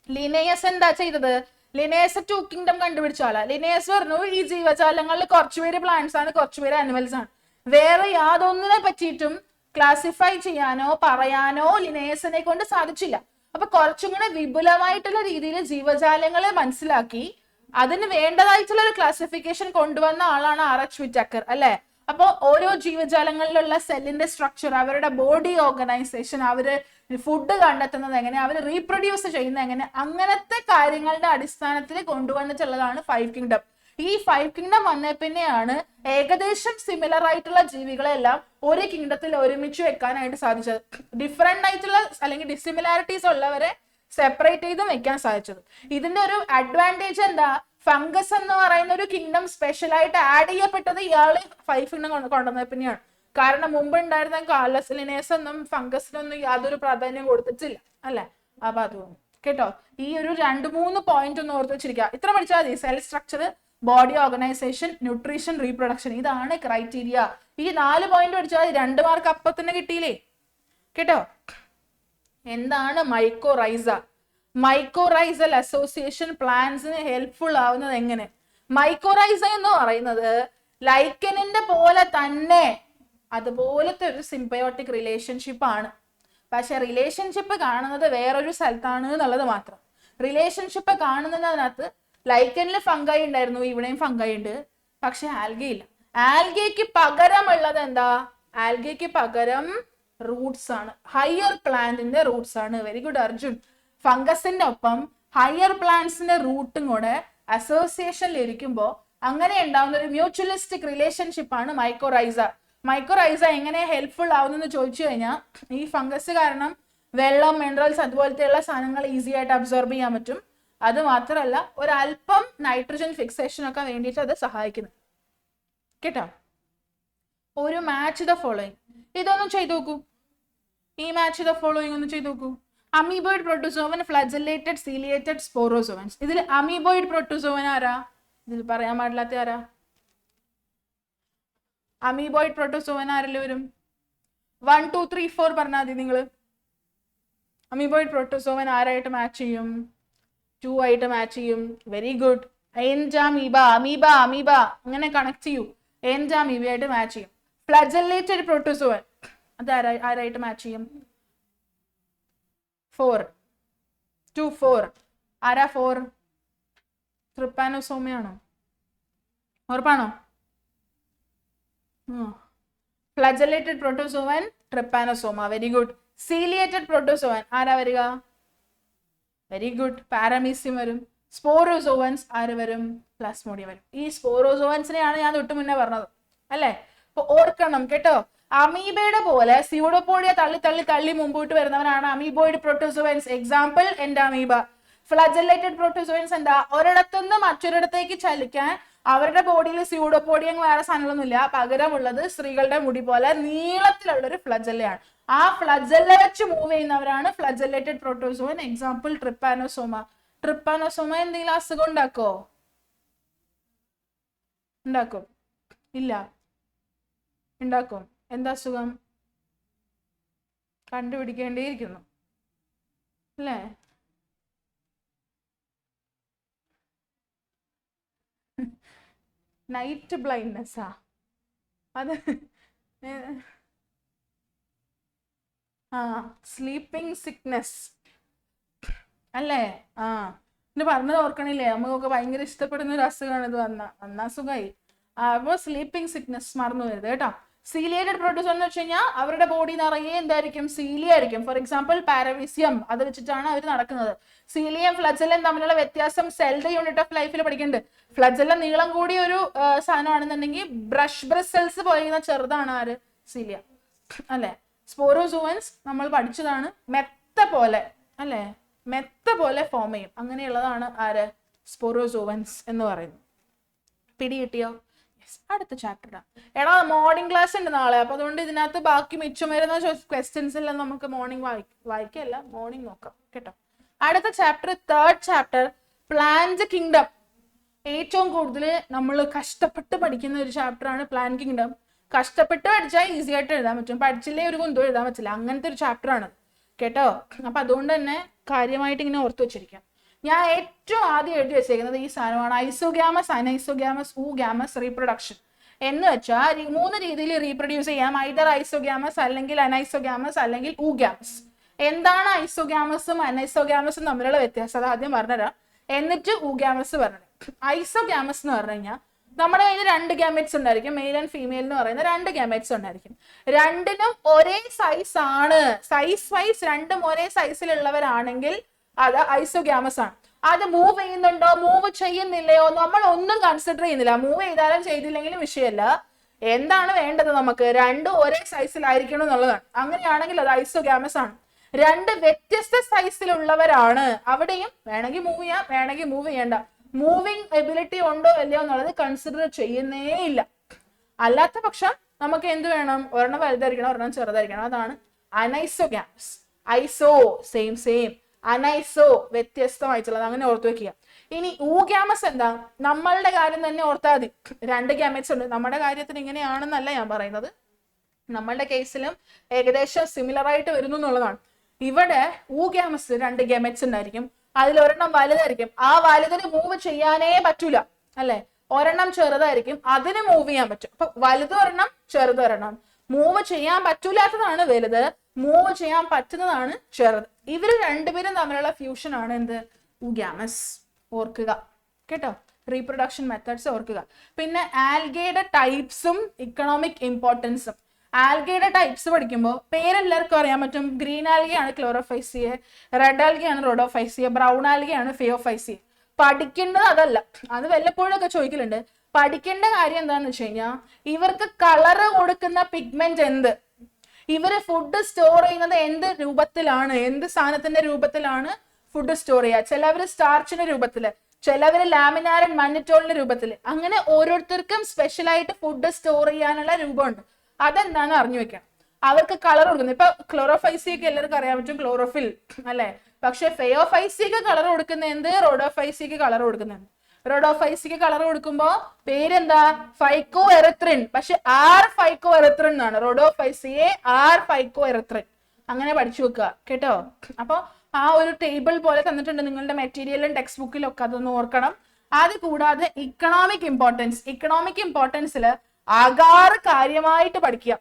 ലിനേയസ് എന്താ ചെയ്തത്? ലിനേയസ് 2 കിങ്ഡം കണ്ടുപിടിച്ച ആളാ. ലിനേയസ് പറഞ്ഞു ഈ ജീവജാലങ്ങളിൽ കുറച്ചുപേര് പ്ലാന്റ്സ് ആണ്, കുറച്ചുപേര് ആനിമൽസ് ആണ്. വേറെ യാതൊന്നിനെ പറ്റിയിട്ടും ക്ലാസിഫൈ ചെയ്യാനോ പറയാനോ ലിനേയസിനെ കൊണ്ട് സാധിച്ചില്ല. അപ്പൊ കുറച്ചും കൂടെ വിപുലമായിട്ടുള്ള രീതിയിൽ ജീവജാലങ്ങളെ മനസ്സിലാക്കി അതിന് വേണ്ടതായിട്ടുള്ള ഒരു ക്ലാസിഫിക്കേഷൻ കൊണ്ടുവന്ന ആളാണ് RH വിറ്റാക്കർ അല്ലെ? അപ്പൊ ഓരോ ജീവജാലങ്ങളിലുള്ള സെല്ലിന്റെ സ്ട്രക്ചർ, അവരുടെ ബോഡി ഓർഗനൈസേഷൻ, അവര് ഫുഡ് കണ്ടെത്തുന്നത് എങ്ങനെ, അവർ റീപ്രൊഡ്യൂസ് ചെയ്യുന്നത് എങ്ങനെ, അങ്ങനത്തെ കാര്യങ്ങളുടെ അടിസ്ഥാനത്തിൽ കൊണ്ടുവന്നിട്ടുള്ളതാണ് 5 കിങ്ഡം. ഈ 5 കിങ്ഡം വന്ന പിന്നെയാണ് ഏകദേശം സിമിലർ ആയിട്ടുള്ള ജീവികളെല്ലാം ഒരു കിങ്ഡത്തിൽ ഒരുമിച്ച് വെക്കാനായിട്ട് സാധിച്ചത്. ഡിഫറെന്റ് ആയിട്ടുള്ള അല്ലെങ്കിൽ ഡിസിമിലാരിറ്റീസ് ഉള്ളവരെ സെപ്പറേറ്റ് ചെയ്തും വെക്കാൻ സാധിച്ചത്. ഇതിന്റെ ഒരു അഡ്വാൻറ്റേജ് എന്താ, ഫംഗസ് എന്ന് പറയുന്ന ഒരു കിങ്ഡം സ്പെഷ്യൽ ആയിട്ട് ആഡ് ചെയ്യപ്പെട്ടത് ഇയാള് 5 കിങ്ഡം കൊണ്ടുവന്നത് പിന്നെയാണ്. കാരണം മുമ്പ് ഉണ്ടായിരുന്ന കാലസ് ലിനേസ് ഒന്നും ഫംഗസിനൊന്നും യാതൊരു പ്രാധാന്യം കൊടുത്തിട്ടില്ല അല്ലെ. അപ്പൊ അതുകൊണ്ട് കേട്ടോ, ഈ ഒരു 2-3 പോയിന്റ് ഒന്ന് ഓർത്ത് വെച്ചിരിക്കുക. ഇത്ര പഠിച്ചാൽ മതി. Cell structure, body organisation, nutrition, reproduction, ഇതാണ് ക്രൈറ്റീരിയ. ഈ 4 പോയിന്റ് പഠിച്ചാൽ 2 മാർക്ക് അപ്പൊ തന്നെ കിട്ടിയില്ലേ കേട്ടോ. എന്താണ് മൈക്കോറൈസ? മൈക്കോറൈസൽ അസോസിയേഷൻ പ്ലാന്റ്സിന് ഹെൽപ്ഫുൾ ആവുന്നത് എങ്ങനെ? മൈക്കോറൈസ എന്ന് പറയുന്നത് ലൈക്കനിന്റെ പോലെ തന്നെ അതുപോലത്തെ ഒരു സിംബയോട്ടിക് റിലേഷൻഷിപ്പ് ആണ്. പക്ഷെ റിലേഷൻഷിപ്പ് കാണുന്നത് വേറൊരു സ്ഥലത്താണ് എന്നുള്ളത് മാത്രം. റിലേഷൻഷിപ്പ് കാണുന്നതിനകത്ത് ലൈക്കനിൽ ഫംഗൈ ഉണ്ടായിരുന്നു, ഇവിടെയും ഫംഗൈ ഉണ്ട്, പക്ഷെ ആൽഗെ ഇല്ല. ആൽഗയ്ക്ക് പകരമുള്ളത് എന്താ? ആൽഗയ്ക്ക് പകരം റൂട്ട്സ് ആണ്, ഹയർ പ്ലാന്റിന്റെ റൂട്ട്സ് ആണ്. Very good Arjun. ഫംഗസിന്റെ ഒപ്പം ഹയർ പ്ലാന്റ്സിന്റെ റൂട്ടും കൂടെ അസോസിയേഷനിൽ ഇരിക്കുമ്പോൾ അങ്ങനെ ഉണ്ടാവുന്ന ഒരു മ്യൂച്വലിസ്റ്റിക് റിലേഷൻഷിപ്പ് ആണ് മൈക്കോറൈസ. മൈക്കോറൈസ എങ്ങനെ ഹെൽപ്ഫുൾ ആവുന്നെന്ന് ചോദിച്ചു കഴിഞ്ഞാൽ, ഈ ഫംഗസ് കാരണം വെള്ളം, മിനറൽസ് അതുപോലത്തെയുള്ള സാധനങ്ങൾ ഈസി ആയിട്ട് അബ്സോർബ് ചെയ്യാൻ പറ്റും. അത് മാത്രമല്ല ഒരല്പം നൈട്രജൻ ഫിക്സേഷൻ ഒക്കെ വേണ്ടിയിട്ട് അത് സഹായിക്കുന്നു കേട്ടോ. ഒരു മാച്ച് ദ ഫോളോയിങ്, ഇതൊന്നും ചെയ്തു നോക്കൂ. ഈ മാച്ച് ദ ഫോളോയിങ് ഒന്ന് ചെയ്തു നോക്കൂ. Amoeboid protozoan, flagellated, ciliated, sporozoans. ഇതിൽ അമീബോയിഡ് പ്രോട്ടോസോവൻ ആരാ? ഇതിൽ പറയാൻ പാടില്ലാത്ത ആരാ? അമീബോയിഡ് പ്രോട്ടോസോവൻ ആരെല്ലാം വരും? 1 2 3 4 പറഞ്ഞാൽ മതി നിങ്ങൾ. അമീബോയിഡ് പ്രോട്ടോസോവൻ ആരായിട്ട് മാച്ച് ചെയ്യും? 2 ആയിട്ട് മാച്ച് ചെയ്യും. Very good. Entamoeba, amoeba, amoeba അങ്ങനെ കണക്ട് ചെയ്യൂ. എൻജാമീബയായിട്ട് മാച്ച് ചെയ്യും. ഫ്ലജല്ലേറ്റഡ് പ്രോട്ടോസോവൻ അത് ആരായിട്ട് മാച്ച് ചെയ്യും? 4 2 4 ആരാ 4? ട്രിപ്പാനോസോമയാണോ? ഉറപ്പാണോ? Flagellated protozoan trypanosoma. Very good. Ciliated protozoan ആരാ വരിക? വെരി ഗുഡ്, പാരാമീസിയം വരും. സ്പോറോസോവൻസ് ആര് വരും? പ്ലാസ്മോഡിയം വരും. ഈ സ്പോറോസോവൻസിനെയാണ് ഞാൻ തൊട്ട് മുന്നേ പറഞ്ഞത് അല്ലെ. അപ്പൊ ഓർക്കണം കേട്ടോ. അമീബയുടെ പോലെ സ്യൂഡോപോഡിയ തള്ളി തള്ളി തള്ളി മുമ്പോട്ട് വരുന്നവനാണ് amoeboid protozoans. Example entamoeba. Flagellated protozoans എന്താ? ഒരിടത്തുനിന്ന് മറ്റൊരിടത്തേക്ക് ചലിക്കാൻ അവരുടെ ബോഡിയിൽ സ്യൂഡോപോഡിയം വേറെ സാധനങ്ങളൊന്നുമില്ല. പകരമുള്ളത് സ്ത്രീകളുടെ മുടി പോലെ നീളത്തിലുള്ള ഒരു ഫ്ലജല്ലയാണ്. ആ ഫ്ലജല്ല വെച്ച് മൂവ് ചെയ്യുന്നവരാണ് ഫ്ലജല്ലേറ്റഡ് പ്രോട്ടോസോവൻ. എക്സാമ്പിൾ ട്രിപ്പാനോസോമ. ട്രിപ്പാനോസോമ എന്തെങ്കിലും അസുഖം ഉണ്ടാക്കോ? ഉണ്ടാക്കും? ഇല്ല. ഉണ്ടാക്കും. എന്താ അസുഖം? കണ്ടുപിടിക്കേണ്ടിയിരിക്കുന്നു അല്ലേ? നൈറ്റ് ബ്ലൈൻഡ്നെസ്സാ അത്? സ്ലീപ്പിംഗ് സിക്നെസ് അല്ലേ? ഇത് പറഞ്ഞത് ഓർക്കണില്ലേ? നമുക്കൊക്കെ ഭയങ്കര ഇഷ്ടപ്പെടുന്ന ഒരു അസുഖമാണ് ഇത്. വന്ന അസുഖമായി. അപ്പോൾ സ്ലീപ്പിംഗ് സിക്നെസ് മറന്നു വരുത് കേട്ടോ. സീലിയേറ്റഡ് പ്രോട്ടോസോൺ എന്ന് വെച്ച് കഴിഞ്ഞാൽ അവരുടെ ബോഡി നിറയെ എന്തായിരിക്കും? സീലിയ ആയിരിക്കും. ഫോർ എക്സാമ്പിൾ പാരമീസിയം, അത് വെച്ചിട്ടാണ് അവർ നടക്കുന്നത്. സീലിയം ഫ്ലജല്ലം തമ്മിലുള്ള വ്യത്യാസം സെൽഡ് യൂണിറ്റ് ഓഫ് ലൈഫിൽ പഠിക്കുന്നുണ്ട്. ഫ്ലജല്ലം നീളം കൂടിയ ഒരു സാധനമാണെന്നുണ്ടെങ്കിൽ ബ്രഷ് ബ്രിസൽസ് പോയിരുന്ന ചെറുതാണ് ആര്? സീലിയ അല്ലെ. സ്പോറോസോവൻസ് നമ്മൾ പഠിച്ചതാണ്. മെത്ത പോലെ അല്ലെ, മെത്ത പോലെ ഫോം ചെയ്യും. അങ്ങനെയുള്ളതാണ് ആര്? സ്പോറോസോവൻസ് എന്ന് പറയുന്നത്. പിടി കിട്ടിയോ? അടുത്ത ചാപ്റ്റർ എടാ, മോർണിംഗ് ക്ലാസ് ഉണ്ട് നാളെ. അപ്പൊ അതുകൊണ്ട് ഇതിനകത്ത് ബാക്കി മിച്ചം വരുന്ന ക്വസ്റ്റ്യൻസ് എല്ലാം നമുക്ക് മോർണിംഗ് വായിക്കല്ല, മോർണിംഗ് നോക്കാം കേട്ടോ. അടുത്ത chapter, 3rd chapter, plant kingdom. ഏറ്റവും കൂടുതൽ നമ്മൾ കഷ്ടപ്പെട്ട് പഠിക്കുന്ന ഒരു ചാപ്റ്റർ ആണ് പ്ലാന്റ് കിങ്ഡം. കഷ്ടപ്പെട്ട് പഠിച്ചാൽ ഈസി ആയിട്ട് എഴുതാൻ പറ്റും, പഠിച്ചില്ലേ ഒരു കുന്തം എഴുതാൻ പറ്റില്ല. അങ്ങനത്തെ ഒരു ചാപ്റ്റർ ആണ് കേട്ടോ. അപ്പൊ അതുകൊണ്ട് തന്നെ കാര്യമായിട്ട് ഇങ്ങനെ ഓർത്തു വെച്ചിരിക്കാം. ഞാൻ ഏറ്റവും ആദ്യം എഴുതി വെച്ചേക്കുന്നത് ഈ സാധനമാണ്, ഐസോഗ്യാമസ്, അനൈസോഗ്യാമസ്, ഊഗ്യാമസ് റീപ്രൊഡക്ഷൻ. എന്ന് വെച്ചാൽ 3 രീതിയിൽ റീപ്രൊഡ്യൂസ് ചെയ്യാം. ഐദർ ഐസോഗ്യാമസ്, അല്ലെങ്കിൽ അനൈസോഗ്യാമസ്, അല്ലെങ്കിൽ ഊഗ്യാമസ്. എന്താണ് ഐസോഗ്യാമസും അനൈസോഗ്യാമസും തമ്മിലുള്ള വ്യത്യാസം അത് ആദ്യം പറഞ്ഞുതരാം, എന്നിട്ട് ഊഗ്യാമസ് പറഞ്ഞുതരാം. ഐസോഗ്യാമസ് എന്ന് പറഞ്ഞു കഴിഞ്ഞാൽ നമ്മുടെ കയ്യിൽ 2 ഗാമെറ്റ്സ് ഉണ്ടായിരിക്കും, മെയിൽ ആൻഡ് ഫീമെയിൽ എന്ന് പറയുന്ന 2 ഗാമെറ്റ്സ് ഉണ്ടായിരിക്കും. രണ്ടിനും ഒരേ സൈസ് ആണ്, സൈസ് വൈസ് രണ്ടും ഒരേ സൈസിലുള്ളവരാണെങ്കിൽ അത് ഐസോഗ്യാമസ് ആണ്. അത് മൂവ് ചെയ്യുന്നുണ്ടോ മൂവ് ചെയ്യുന്നില്ലയോ നമ്മൾ ഒന്നും കൺസിഡർ ചെയ്യുന്നില്ല. മൂവ് ചെയ്താലും ചെയ്തില്ലെങ്കിലും വിഷയമല്ല. എന്താണ് വേണ്ടത് നമുക്ക്? രണ്ടും ഒരേ സൈസിലായിരിക്കണം എന്നുള്ളതാണ്. അങ്ങനെയാണെങ്കിൽ അത് ഐസോഗ്യാമസ് ആണ്. 2 വ്യത്യസ്ത സൈസിലുള്ളവരാണ്, അവിടെയും വേണമെങ്കിൽ മൂവ് ചെയ്യാം, വേണമെങ്കിൽ മൂവ് ചെയ്യണ്ട. മൂവിങ് എബിലിറ്റി ഉണ്ടോ അല്ലയോ എന്നുള്ളത് കൺസിഡർ ചെയ്യുന്നേ ഇല്ല. അല്ലാത്ത പക്ഷം നമുക്ക് എന്ത് വേണം? ഒരെണ്ണം വലുതായിരിക്കണം, ഒരെണ്ണം ചെറുതായിരിക്കണം. അതാണ് അനൈസോഗ്യാമസ്. ഐസോ സെയിം സെയിം, അനൈസോ വ്യത്യസ്തമായിട്ടുള്ളത്. അങ്ങനെ ഓർത്ത് വെക്കുക. ഇനി ഊഗ്യാമസ് എന്താ? നമ്മളുടെ കാര്യം തന്നെ ഓർത്താൽ മതി. 2 ഗാമെറ്റ്സ് ഉണ്ട്. നമ്മുടെ കാര്യത്തിന് ഇങ്ങനെയാണെന്നല്ല ഞാൻ പറയുന്നത്, നമ്മളുടെ കേസിലും ഏകദേശം സിമിലർ ആയിട്ട് വരുന്നു എന്നുള്ളതാണ്. ഇവിടെ ഊഗ്യാമസ് 2 ഗാമെറ്റ്സ് ഉണ്ടായിരിക്കും. അതിലൊരെണ്ണം വലുതായിരിക്കും, ആ വലുതിന് മൂവ് ചെയ്യാനേ പറ്റൂല അല്ലെ. ഒരെണ്ണം ചെറുതായിരിക്കും, അതിന് മൂവ് ചെയ്യാൻ പറ്റും. അപ്പൊ വലുതൊരെണ്ണം ചെറുതൊരെണ്ണം. മൂവ് ചെയ്യാൻ പറ്റൂലാത്തതാണ് വലുത്, മൂവ് ചെയ്യാൻ പറ്റുന്നതാണ് ചെറുത്. ഇവര് രണ്ടുപേരും തമ്മിലുള്ള ഫ്യൂഷൻ ആണ് എന്ത്? ഊഗ്യാമസ്. ഓർക്കുക കേട്ടോ, റീപ്രൊഡക്ഷൻ മെത്തേഡ്സ് ഓർക്കുക. പിന്നെ ആൽഗയുടെ ടൈപ്സും ഇക്കണോമിക് ഇമ്പോർട്ടൻസും. ആൽഗയുടെ ടൈപ്സ് പഠിക്കുമ്പോൾ പേരെല്ലാവർക്കും അറിയാൻ പറ്റും. Green ആൽഗയാണ് Chlorophyceae, red ആൽഗയാണ് റോഡോഫൈസിയെ, brown ആൽഗയാണ് ഫിയോഫൈസിയെ. പഠിക്കേണ്ടത് അതല്ല, അത് വല്ലപ്പോഴൊക്കെ ചോദിക്കലുണ്ട്. പഠിക്കേണ്ട കാര്യം എന്താന്ന് വെച്ച് കഴിഞ്ഞാൽ ഇവർക്ക് കളറ് കൊടുക്കുന്ന പിഗ്മെന്റ് എന്ത്, ഇവര് ഫുഡ് സ്റ്റോർ ചെയ്യുന്നത് എന്ത് രൂപത്തിലാണ്, എന്ത് സാധനത്തിന്റെ രൂപത്തിലാണ് ഫുഡ് സ്റ്റോർ ചെയ്യുക. ചിലവര് സ്റ്റാർച്ചിന്റെ രൂപത്തില്, ചിലവര് ലാമിനാർ ആൻഡ് മന്നിറ്റോളിന്റെ രൂപത്തില്. അങ്ങനെ ഓരോരുത്തർക്കും സ്പെഷ്യലായിട്ട് ഫുഡ് സ്റ്റോർ ചെയ്യാനുള്ള രൂപമുണ്ട്. അതെന്താന്ന് അറിഞ്ഞു വെക്കണം. അവർക്ക് കളർ കൊടുക്കുന്നത് ഇപ്പൊ ക്ലോറോഫൈസിയൊക്കെ എല്ലാവർക്കും അറിയാൻ പറ്റും, ക്ലോറോഫിൽ അല്ലെ. പക്ഷെ ഫെയോഫൈസിക്ക് കളർ കൊടുക്കുന്ന എന്ത്? റോഡോഫൈസിക്ക് കളർ കൊടുക്കുന്നത്. റോഡോഫൈസിക്ക് കളർ കൊടുക്കുമ്പോ പേരെന്താ? ഫൈക്കോ എറിത്രിൻ. പക്ഷെ ആർ ഫൈക്കോ എറിത്രിൻ എന്നാണ്. റോഡോഫൈസിയെ ആർ ഫൈക്കോ എറിത്രിൻ. അങ്ങനെ പഠിച്ചു വെക്കുക കേട്ടോ. അപ്പൊ ആ ഒരു ടേബിൾ പോലെ തന്നിട്ടുണ്ട് നിങ്ങളുടെ മെറ്റീരിയലും ടെക്സ്റ്റ് ബുക്കിലും ഒക്കെ, അതൊന്ന് ഓർക്കണം. അത് കൂടാതെ ഇക്കണോമിക് ഇമ്പോർട്ടൻസ്. ഇക്കണോമിക് ഇമ്പോർട്ടൻസിൽ അഗാർ കാര്യമായിട്ട് പഠിക്കുക.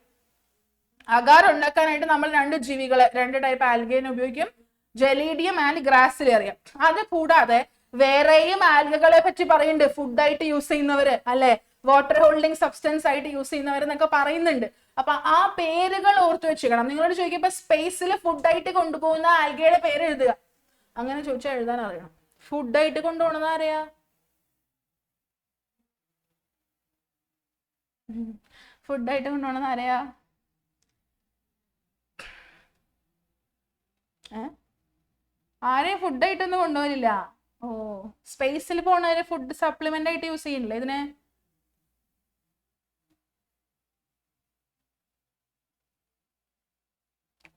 അഗാർ ഉണ്ടാക്കാനായിട്ട് നമ്മൾ 2 ജീവികളെ, 2 ടൈപ്പ് ആൽഗേനെ ഉപയോഗിക്കും, ജലീഡിയം ആൻഡ് ഗ്രാസിലേറിയം. അത് കൂടാതെ വേറെയും ആൽഗകളെ പറ്റി പറയുന്നുണ്ട്. ഫുഡായിട്ട് യൂസ് ചെയ്യുന്നവര് അല്ലെ, വാട്ടർ ഹോൾഡിംഗ് സബ്സ്റ്റൻസ് ആയിട്ട് യൂസ് ചെയ്യുന്നവരെന്നൊക്കെ പറയുന്നുണ്ട്. അപ്പൊ ആ പേരുകൾ ഓർത്ത് വെച്ചിക്കണം. നിങ്ങളോട് ചോദിക്കുമ്പോ സ്പേസിൽ ഫുഡായിട്ട് കൊണ്ടുപോകുന്ന ആൽഗയുടെ പേര് എഴുതുക. അങ്ങനെ ചോദിച്ചാൽ എഴുതാൻ അറിയണം. ഫുഡായിട്ട് കൊണ്ടുപോകണമെന്ന് അറിയാ? ഫുഡായിട്ട് കൊണ്ടുപോകണമെന്ന് അറിയാ? ആരെയും ഫുഡായിട്ടൊന്നും കൊണ്ടുപോകില്ല. ഓ, സ്പേസിൽ പോണവര് ഫുഡ് സപ്ലിമെന്റ് ആയിട്ട് യൂസ് ചെയ്യണില്ലേ ഇതിനെ?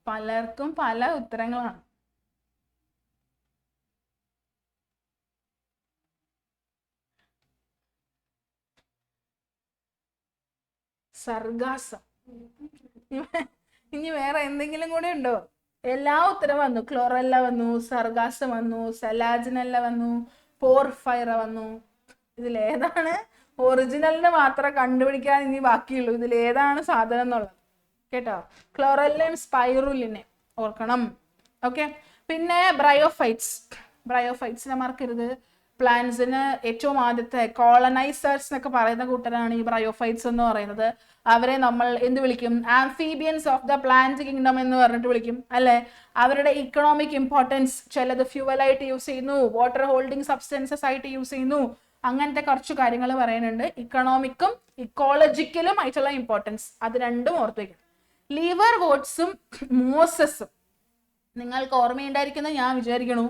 പലർക്കും പല ഉത്തരങ്ങളാണ്. സർഗാസം. ഇനി വേറെ എന്തെങ്കിലും കൂടെ ഉണ്ടോ? എല്ലാ ഉത്തരം വന്നു. ക്ലോറല്ല വന്നു, സർഗാസം വന്നു, സെലാജിനല്ല വന്നു, പോർഫൈറ വന്നു. ഇതിലേതാണ് ഒറിജിനലിന് മാത്രം കണ്ടുപിടിക്കാൻ ഇനി ബാക്കിയുള്ളൂ. ഇതിലേതാണ് സാധനം എന്നുള്ളത് കേട്ടോ. ക്ലോറല്ലിൻ സ്പൈറുലിനെ ഓർക്കണം. ഓക്കെ. പിന്നെ ബ്രയോഫൈറ്റ്സ്. ബ്രയോഫൈറ്റ്സിനെ മറക്കരുത്. പ്ലാന്റ്സിന് ഏറ്റവും ആദ്യത്തെ കോളനൈസേഴ്സ് എന്നൊക്കെ പറയുന്ന കൂട്ടരാണ് ഈ ബ്രയോഫൈറ്റ്സ് എന്ന് പറയുന്നത്. അവരെ നമ്മൾ എന്ത് വിളിക്കും? Amphibians of the plant kingdom എന്ന് പറഞ്ഞിട്ട് വിളിക്കും അല്ലെ. അവരുടെ ഇക്കണോമിക് ഇമ്പോർട്ടൻസ്, ചിലത് ഫ്യൂവലായിട്ട് യൂസ് ചെയ്യുന്നു, വാട്ടർ ഹോൾഡിംഗ് സബ്സ്റ്റൻസസ് ആയിട്ട് യൂസ് ചെയ്യുന്നു. അങ്ങനത്തെ കുറച്ച് കാര്യങ്ങൾ പറയുന്നുണ്ട്. ഇക്കണോമിക്കും ഇക്കോളജിക്കലും ആയിട്ടുള്ള ഇമ്പോർട്ടൻസ്, അത് രണ്ടും ഓർത്ത് വയ്ക്കണം. ലീവർ വോട്ട്സും മോസസും നിങ്ങൾക്ക് ഓർമ്മയുണ്ടായിരിക്കുന്നത് ഞാൻ വിചാരിക്കണു.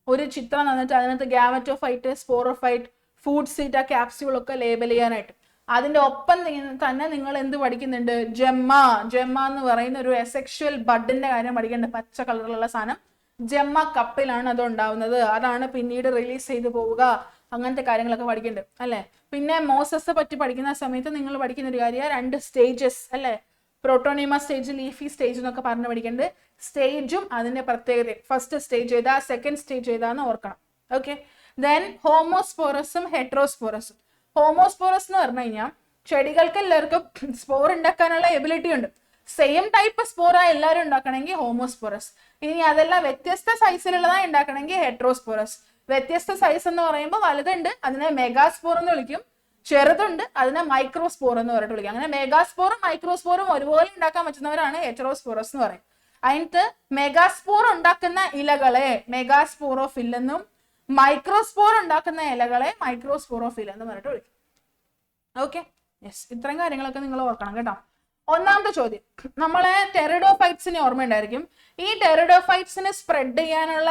ഒരു ചിത്രം തന്നിട്ട് അതിനകത്ത് ഗാമറ്റോഫൈറ്റ്, സ്പോറോഫൈറ്റ്, ഫുഡ് സീറ്റ ക്യാപ്സ്യൂളൊക്കെ ലേബൽ ചെയ്യാനായിട്ട്. അതിന്റെ ഒപ്പം തന്നെ നിങ്ങൾ എന്ത് പഠിക്കുന്നുണ്ട്? ജെമ്മ. ജെമ്മ എന്ന് പറയുന്ന ഒരു എസെക്ഷൽ ബഡിന്റെ കാര്യം പഠിക്കേണ്ടത്. പച്ച കളറിലുള്ള സാധനം ജെമ്മ കപ്പിലാണ് അത് ഉണ്ടാവുന്നത്. അതാണ് പിന്നീട് റിലീസ് ചെയ്ത് പോവുക. അങ്ങനത്തെ കാര്യങ്ങളൊക്കെ പഠിക്കുന്നുണ്ട് അല്ലെ. പിന്നെ മോസസ് പറ്റി പഠിക്കുന്ന സമയത്ത് നിങ്ങൾ പഠിക്കുന്ന ഒരു കാര്യം 2 സ്റ്റേജസ് അല്ലെ. പ്രോട്ടോണിമ സ്റ്റേജ്, ലീഫി സ്റ്റേജ് എന്നൊക്കെ പറഞ്ഞു പഠിക്കേണ്ടത്. സ്റ്റേജും അതിന്റെ പ്രത്യേകത, ഫസ്റ്റ് സ്റ്റേജ് ഏതാ, സെക്കൻഡ് സ്റ്റേജ് ഏതാന്ന് ഓർക്കണം. ഓക്കെ. ദെൻ ഹോമോസ്പോറസും ഹെട്രോസ്പോറസും. ഹോമോസ്പോറസ് എന്ന് പറഞ്ഞു കഴിഞ്ഞാൽ ചെടികൾക്ക് എല്ലാവർക്കും സ്പോർ ഉണ്ടാക്കാനുള്ള എബിലിറ്റി ഉണ്ട്. സെയിം ടൈപ്പ് സ്പോറ എല്ലാവരും ഉണ്ടാക്കണമെങ്കിൽ ഹോമോസ്പോറസ്. ഇനി അതെല്ലാം വ്യത്യസ്ത സൈസിലുള്ളതായി ഉണ്ടാക്കണമെങ്കിൽ ഹെട്രോസ്പോറസ്. വ്യത്യസ്ത സൈസ് എന്ന് പറയുമ്പോൾ വലുതുണ്ട്, അതിനെ മെഗാസ്പോർ എന്ന് വിളിക്കും. ചെറുതുണ്ട്, അതിനെ മൈക്രോസ്പോർ എന്ന് പറഞ്ഞിട്ട് വിളിക്കുക. അങ്ങനെ മെഗാസ്പോറും മൈക്രോസ്പോറും ഒരുപോലെ ഉണ്ടാക്കാൻ പറ്റുന്നവരാണ് ഹെറ്ററോസ്പോറസ് എന്ന് പറയും. അതിനകത്ത് മെഗാസ്പോർ ഉണ്ടാക്കുന്ന ഇലകളെ മെഗാസ്പോറോഫിൽ എന്നും മൈക്രോസ്പോർ ഉണ്ടാക്കുന്ന ഇലകളെ മൈക്രോസ്പോറോഫിൽ എന്നും പറഞ്ഞിട്ട് വിളിക്കും. ഓക്കെ, യെസ്, ഇത്രയും കാര്യങ്ങളൊക്കെ നിങ്ങൾ ഓർക്കണം കേട്ടോ. ഒന്നാമത്തെ ചോദ്യം, നമ്മളെ ടെറിഡോഫൈറ്റ്സിനെ ഓർമ്മയുണ്ടായിരിക്കും. ഈ ടെറിഡോഫൈറ്റ്സിനെ സ്പ്രെഡ് ചെയ്യാനുള്ള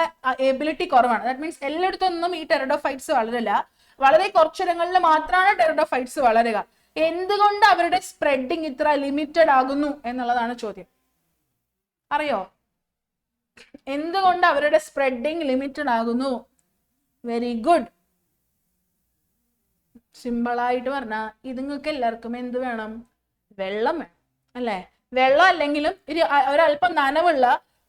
എബിലിറ്റി കുറവാണ്. ദാറ്റ് മീൻസ് എല്ലായിടത്തൊന്നും ഈ ടെറിഡോഫൈറ്റ്സ് വളരില്ല, വളരെ കുറച്ചിടങ്ങളിൽ മാത്രമാണ് ടെറിഡോഫൈറ്റ്സ് വളരുക. എന്തുകൊണ്ട് അവരുടെ സ്പ്രെഡിങ് ഇത്ര ലിമിറ്റഡ് ആകുന്നു എന്നുള്ളതാണ് ചോദ്യം. അറിയോ എന്തുകൊണ്ട് അവരുടെ സ്പ്രെഡിങ് ലിമിറ്റഡ് ആകുന്നു? Very good. സിമ്പിളായിട്ട് പറഞ്ഞാൽ ഇതുങ്ങൾക്ക് എല്ലാവർക്കും എന്ത് വേണം? വെള്ളം വേണം അല്ലെ? വെള്ളം അല്ലെങ്കിലും ഒരല്പം നനവുള്ള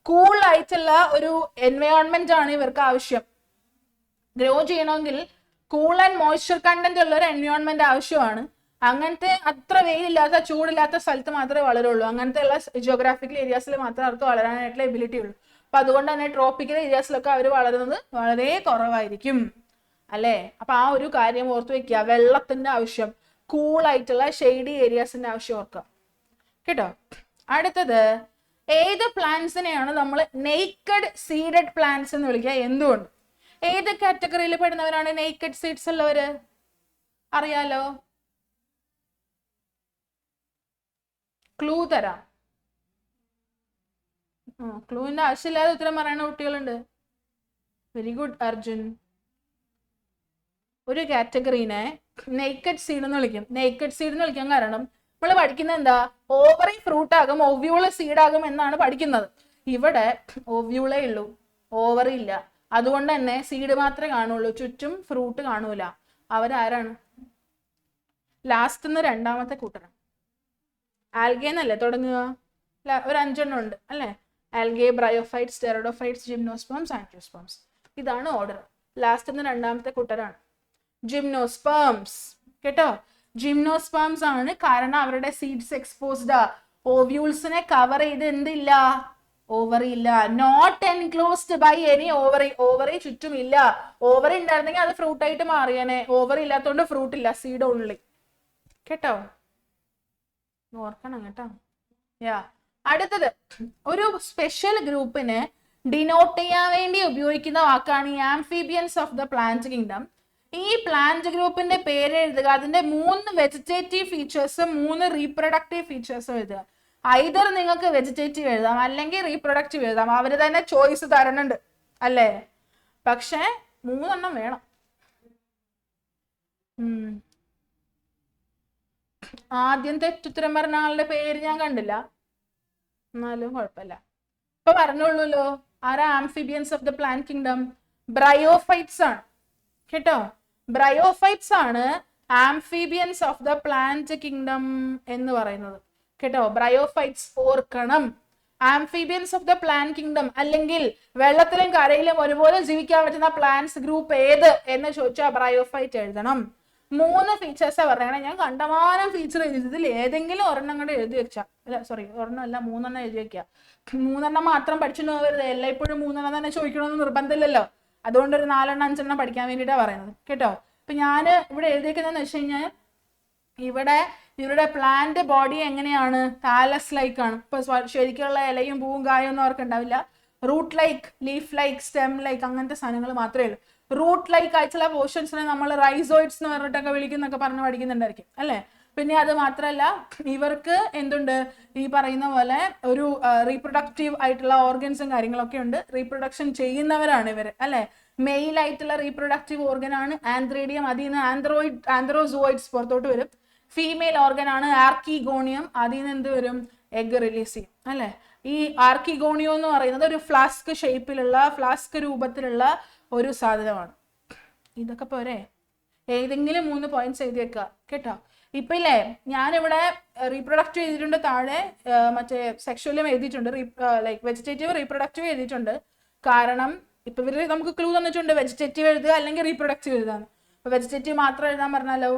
കൂൾ ആയിട്ടുള്ള ഒരു എൻവയോൺമെന്റ് ആണ് ഇവർക്ക് ആവശ്യം. ഗ്രോ ചെയ്യണമെങ്കിൽ കൂൾ ആൻഡ് മോയ്സ്ചർ കണ്ടന്റ് ഉള്ള ഒരു എൻവയോൺമെന്റ് ആവശ്യമാണ്. അങ്ങനത്തെ അത്ര വെയിലില്ലാത്ത ചൂടില്ലാത്ത സ്ഥലത്ത് മാത്രമേ വളരുള്ളൂ. അങ്ങനത്തെ ഉള്ള ജിയോഗ്രാഫിക്കൽ ഏരിയാസിൽ മാത്രമേ അവർക്ക് വളരാനായിട്ടുള്ള എബിലിറ്റി ഉള്ളൂ. അപ്പൊ അതുകൊണ്ട് തന്നെ ട്രോപ്പിക്കൽ ഏരിയാസിലൊക്കെ അവർ വളരുന്നത് വളരെ കുറവായിരിക്കും അല്ലേ? അപ്പൊ ആ ഒരു കാര്യം ഓർത്ത് വെക്കുക, വെള്ളത്തിന്റെ ആവശ്യം, കൂൾ ആയിട്ടുള്ള ഷെയ്ഡി ഏരിയാസിന്റെ ആവശ്യം ഓർക്കുക കേട്ടോ. അടുത്തത്, ഏത് പ്ലാന്റ്സിനെയാണ് നമ്മൾ നെയ്ക്കഡ് സീഡഡ് പ്ലാന്റ്സ് എന്ന് വിളിക്കുക? എന്തുകൊണ്ട്? ഏത് കാറ്റഗറിയിൽ പെടുന്നവരാണ് നെയ്ക്കഡ് സീഡ്സ് ഉള്ളവര്? അറിയാലോ, ക്ലൂ തരാം. ക്ലൂവിന്റെ ആവശ്യമില്ലാതെ ഉത്തരം പറയുന്ന കുട്ടികളുണ്ട്. Very good Arjun. ഒരു കാറ്റഗറീനെ നെയ്ക്കഡ് സീഡ് എന്ന് വിളിക്കും. നെയ്ക്കഡ് സീഡ് എന്ന് വിളിക്കാൻ കാരണം നമ്മൾ പഠിക്കുന്നത് എന്താ? ഓവറി ഫ്രൂട്ട് ആകും, ഓവ്യൂള് സീഡാകും എന്നാണ് പഠിക്കുന്നത്. ഇവിടെ ഓവ്യൂളേ ഉള്ളൂ, ഓവറി ഇല്ല. അതുകൊണ്ട് തന്നെ സീഡ് മാത്രമേ കാണുള്ളൂ, ചുറ്റും ഫ്രൂട്ട് കാണൂല. അവരാരാണ്? ലാസ്റ്റ് രണ്ടാമത്തെ കൂട്ടരാണ്. ആൽഗേന്നല്ലേ തുടങ്ങുക? ഒരു 5 എണ്ണം ഉണ്ട് അല്ലെ? Algae, bryophytes, pteridophytes, gymnosperms, angiosperms. ഇതാണ് ഓർഡർ. ലാസ്റ്റ് രണ്ടാമത്തെ കൂട്ടരാണ് ജിംനോസ്പേംസ് കേട്ടോ. ജിംനോസ്പേംസ് ആണ്, കാരണം അവരുടെ സീഡ്സ് എക്സ്പോസ്ഡ്, ഓവ്യൂൾസിനെ കവർ ചെയ്ത് എന്തില്ല? ഓവറി ഇല്ല. Not enclosed by any ovary. Ovary ചുറ്റും ഇല്ല. ഓവറി ഉണ്ടായിരുന്നെങ്കിൽ അത് ഫ്രൂട്ട് ആയിട്ട് മാറിയാനെ. ഓവറി ഇല്ലാത്തതുകൊണ്ട് ഫ്രൂട്ട് ഇല്ല, സീഡ് ഓൺലി കേട്ടോ. ഓർക്കണം കേട്ടോ. അടുത്തത്, ഒരു സ്പെഷ്യൽ ഗ്രൂപ്പിനെ ഡിനോട്ട് ചെയ്യാൻ വേണ്ടി ഉപയോഗിക്കുന്ന വാക്കാണ് ഈ amphibians of the plant kingdom. ഈ പ്ലാന്റ് ഗ്രൂപ്പിന്റെ പേര് എഴുതുക. അതിന്റെ 3 വെജിറ്റേറ്റീവ് ഫീച്ചേഴ്സും 3 റീപ്രൊഡക്റ്റീവ് ഫീച്ചേഴ്സും എഴുതുക. ഐദർ നിങ്ങൾക്ക് വെജിറ്റേറ്റീവ് എഴുതാം അല്ലെങ്കിൽ റീപ്രൊഡക്റ്റീവ് എഴുതാം. അവര് തന്നെ ചോയ്സ് തരണുണ്ട് അല്ലേ? പക്ഷെ 3 എണ്ണം വേണം. ആദ്യം തെറ്റുത്തരം പറഞ്ഞ ആളുടെ പേര് ഞാൻ കണ്ടില്ല, എന്നാലും കുഴപ്പമില്ല. ഇപ്പൊ പറഞ്ഞോളൂല്ലോ, ആരാ amphibians of the plant kingdom? Bryophytes ആണ് കേട്ടോ. ബ്രയോഫൈറ്റ്സ് ആണ് amphibians of the plant kingdom എന്ന് പറയുന്നത് കേട്ടോ. ബ്രയോഫൈറ്റ്സ് ഓർക്കണം. Amphibians of the plant kingdom അല്ലെങ്കിൽ വെള്ളത്തിലും കരയിലും ഒരുപോലെ ജീവിക്കാൻ പറ്റുന്ന പ്ലാന്റ്സ് ഗ്രൂപ്പ് ഏത് എന്ന് ചോദിച്ചാൽ ബ്രയോഫൈറ്റ് എഴുതണം. 3 ഫീച്ചേഴ്സാ പറയണേ. ഞാൻ കണ്ടമാനം ഫീച്ചർ എഴുതിയതിൽ ഏതെങ്കിലും ഒരെണ്ണം കൂടെ എഴുതി വെച്ചാ, അല്ല സോറി, ഒരെണ്ണം അല്ല 3 എണ്ണം എഴുതി വെക്കുക. 3 എണ്ണം മാത്രം പഠിച്ചു പോകരുത്. എല്ലായ്പ്പോഴും 3 എണ്ണം തന്നെ ചോദിക്കണമെന്ന് നിർബന്ധമില്ലല്ലോ. അതുകൊണ്ട് ഒരു 4 എണ്ണം 5 എണ്ണം പഠിക്കാൻ വേണ്ടിയിട്ടാണ് പറയുന്നത് കേട്ടോ. ഇപ്പൊ ഞാൻ ഇവിടെ എഴുതിയേക്കുന്നതെന്ന് വെച്ച് കഴിഞ്ഞാൽ, ഇവിടെ ഇവരുടെ പ്ലാന്റ് ബോഡി എങ്ങനെയാണ്? താലസ് ലൈക്ക് ആണ്. ഇപ്പൊ ശരിക്കുള്ള ഇലയും പൂവും കായും ഒന്നും അവർക്ക് ഉണ്ടാവില്ല. Root like, leaf like, stem like, അങ്ങനത്തെ സാധനങ്ങൾ മാത്രമേ ഉള്ളൂ. റൂട്ട് ലൈക്ക് ആയിട്ടുള്ള പോർഷൻസിനെ നമ്മൾ റൈസോയിഡ്സ് എന്ന് പറഞ്ഞിട്ടൊക്കെ വിളിക്കുന്നൊക്കെ പറഞ്ഞ് പഠിക്കുന്നുണ്ടായിരിക്കും അല്ലെ? പിന്നെ അത് മാത്രമല്ല, ഇവർക്ക് എന്തുണ്ട്? ഈ പറയുന്ന പോലെ ഒരു റീപ്രൊഡക്റ്റീവ് ആയിട്ടുള്ള ഓർഗൻസും കാര്യങ്ങളൊക്കെ ഉണ്ട്. റീപ്രൊഡക്ഷൻ ചെയ്യുന്നവരാണ് ഇവർ അല്ലെ? മെയിൽ ആയിട്ടുള്ള റീപ്രൊഡക്റ്റീവ് ഓർഗൻ ആണ് ആന്ത്രേഡിയം. അതിൽ നിന്ന് ആന്ത്രോസോയിഡ്സ് പുറത്തോട്ട് വരും. ഫീമെയിൽ ഓർഗൻ ആണ് ആർക്കിഗോണിയം. അതിൽ നിന്ന് എന്ത് വരും? എഗ് റിലീസ് ചെയ്യും അല്ലെ? ഈ ആർക്കിഗോണിയോ എന്ന് പറയുന്നത് ഒരു ഫ്ലാസ്ക് ഷേപ്പിലുള്ള, ഫ്ലാസ്ക് രൂപത്തിലുള്ള ഒരു സാധനമാണ്. ഇതൊക്കെ പോരെ? ഏതെങ്കിലും 3 പോയിന്റ്സ് എഴുതി വെക്കുക കേട്ടോ. ഇപ്പൊ ഇല്ലേ, ഞാനിവിടെ റീപ്രൊഡക്റ്റീവ് എഴുതിയിട്ടുണ്ട്, താഴെ മറ്റേ സെക്ഷുവലും എഴുതിയിട്ടുണ്ട്, ലൈക്ക് വെജിറ്റേറ്റീവ് റീപ്രൊഡക്റ്റീവ് എഴുതിയിട്ടുണ്ട്. കാരണം ഇപ്പൊ ഇവര് നമുക്ക് ക്ലൂ തന്നിട്ടുണ്ട്, വെജിറ്റേറ്റീവ് എഴുതുക അല്ലെങ്കിൽ റീപ്രൊഡക്റ്റീവ് എഴുതാന്ന്. അപ്പൊ വെജിറ്റേറ്റീവ് മാത്രം എഴുതാൻ പറഞ്ഞാലോ?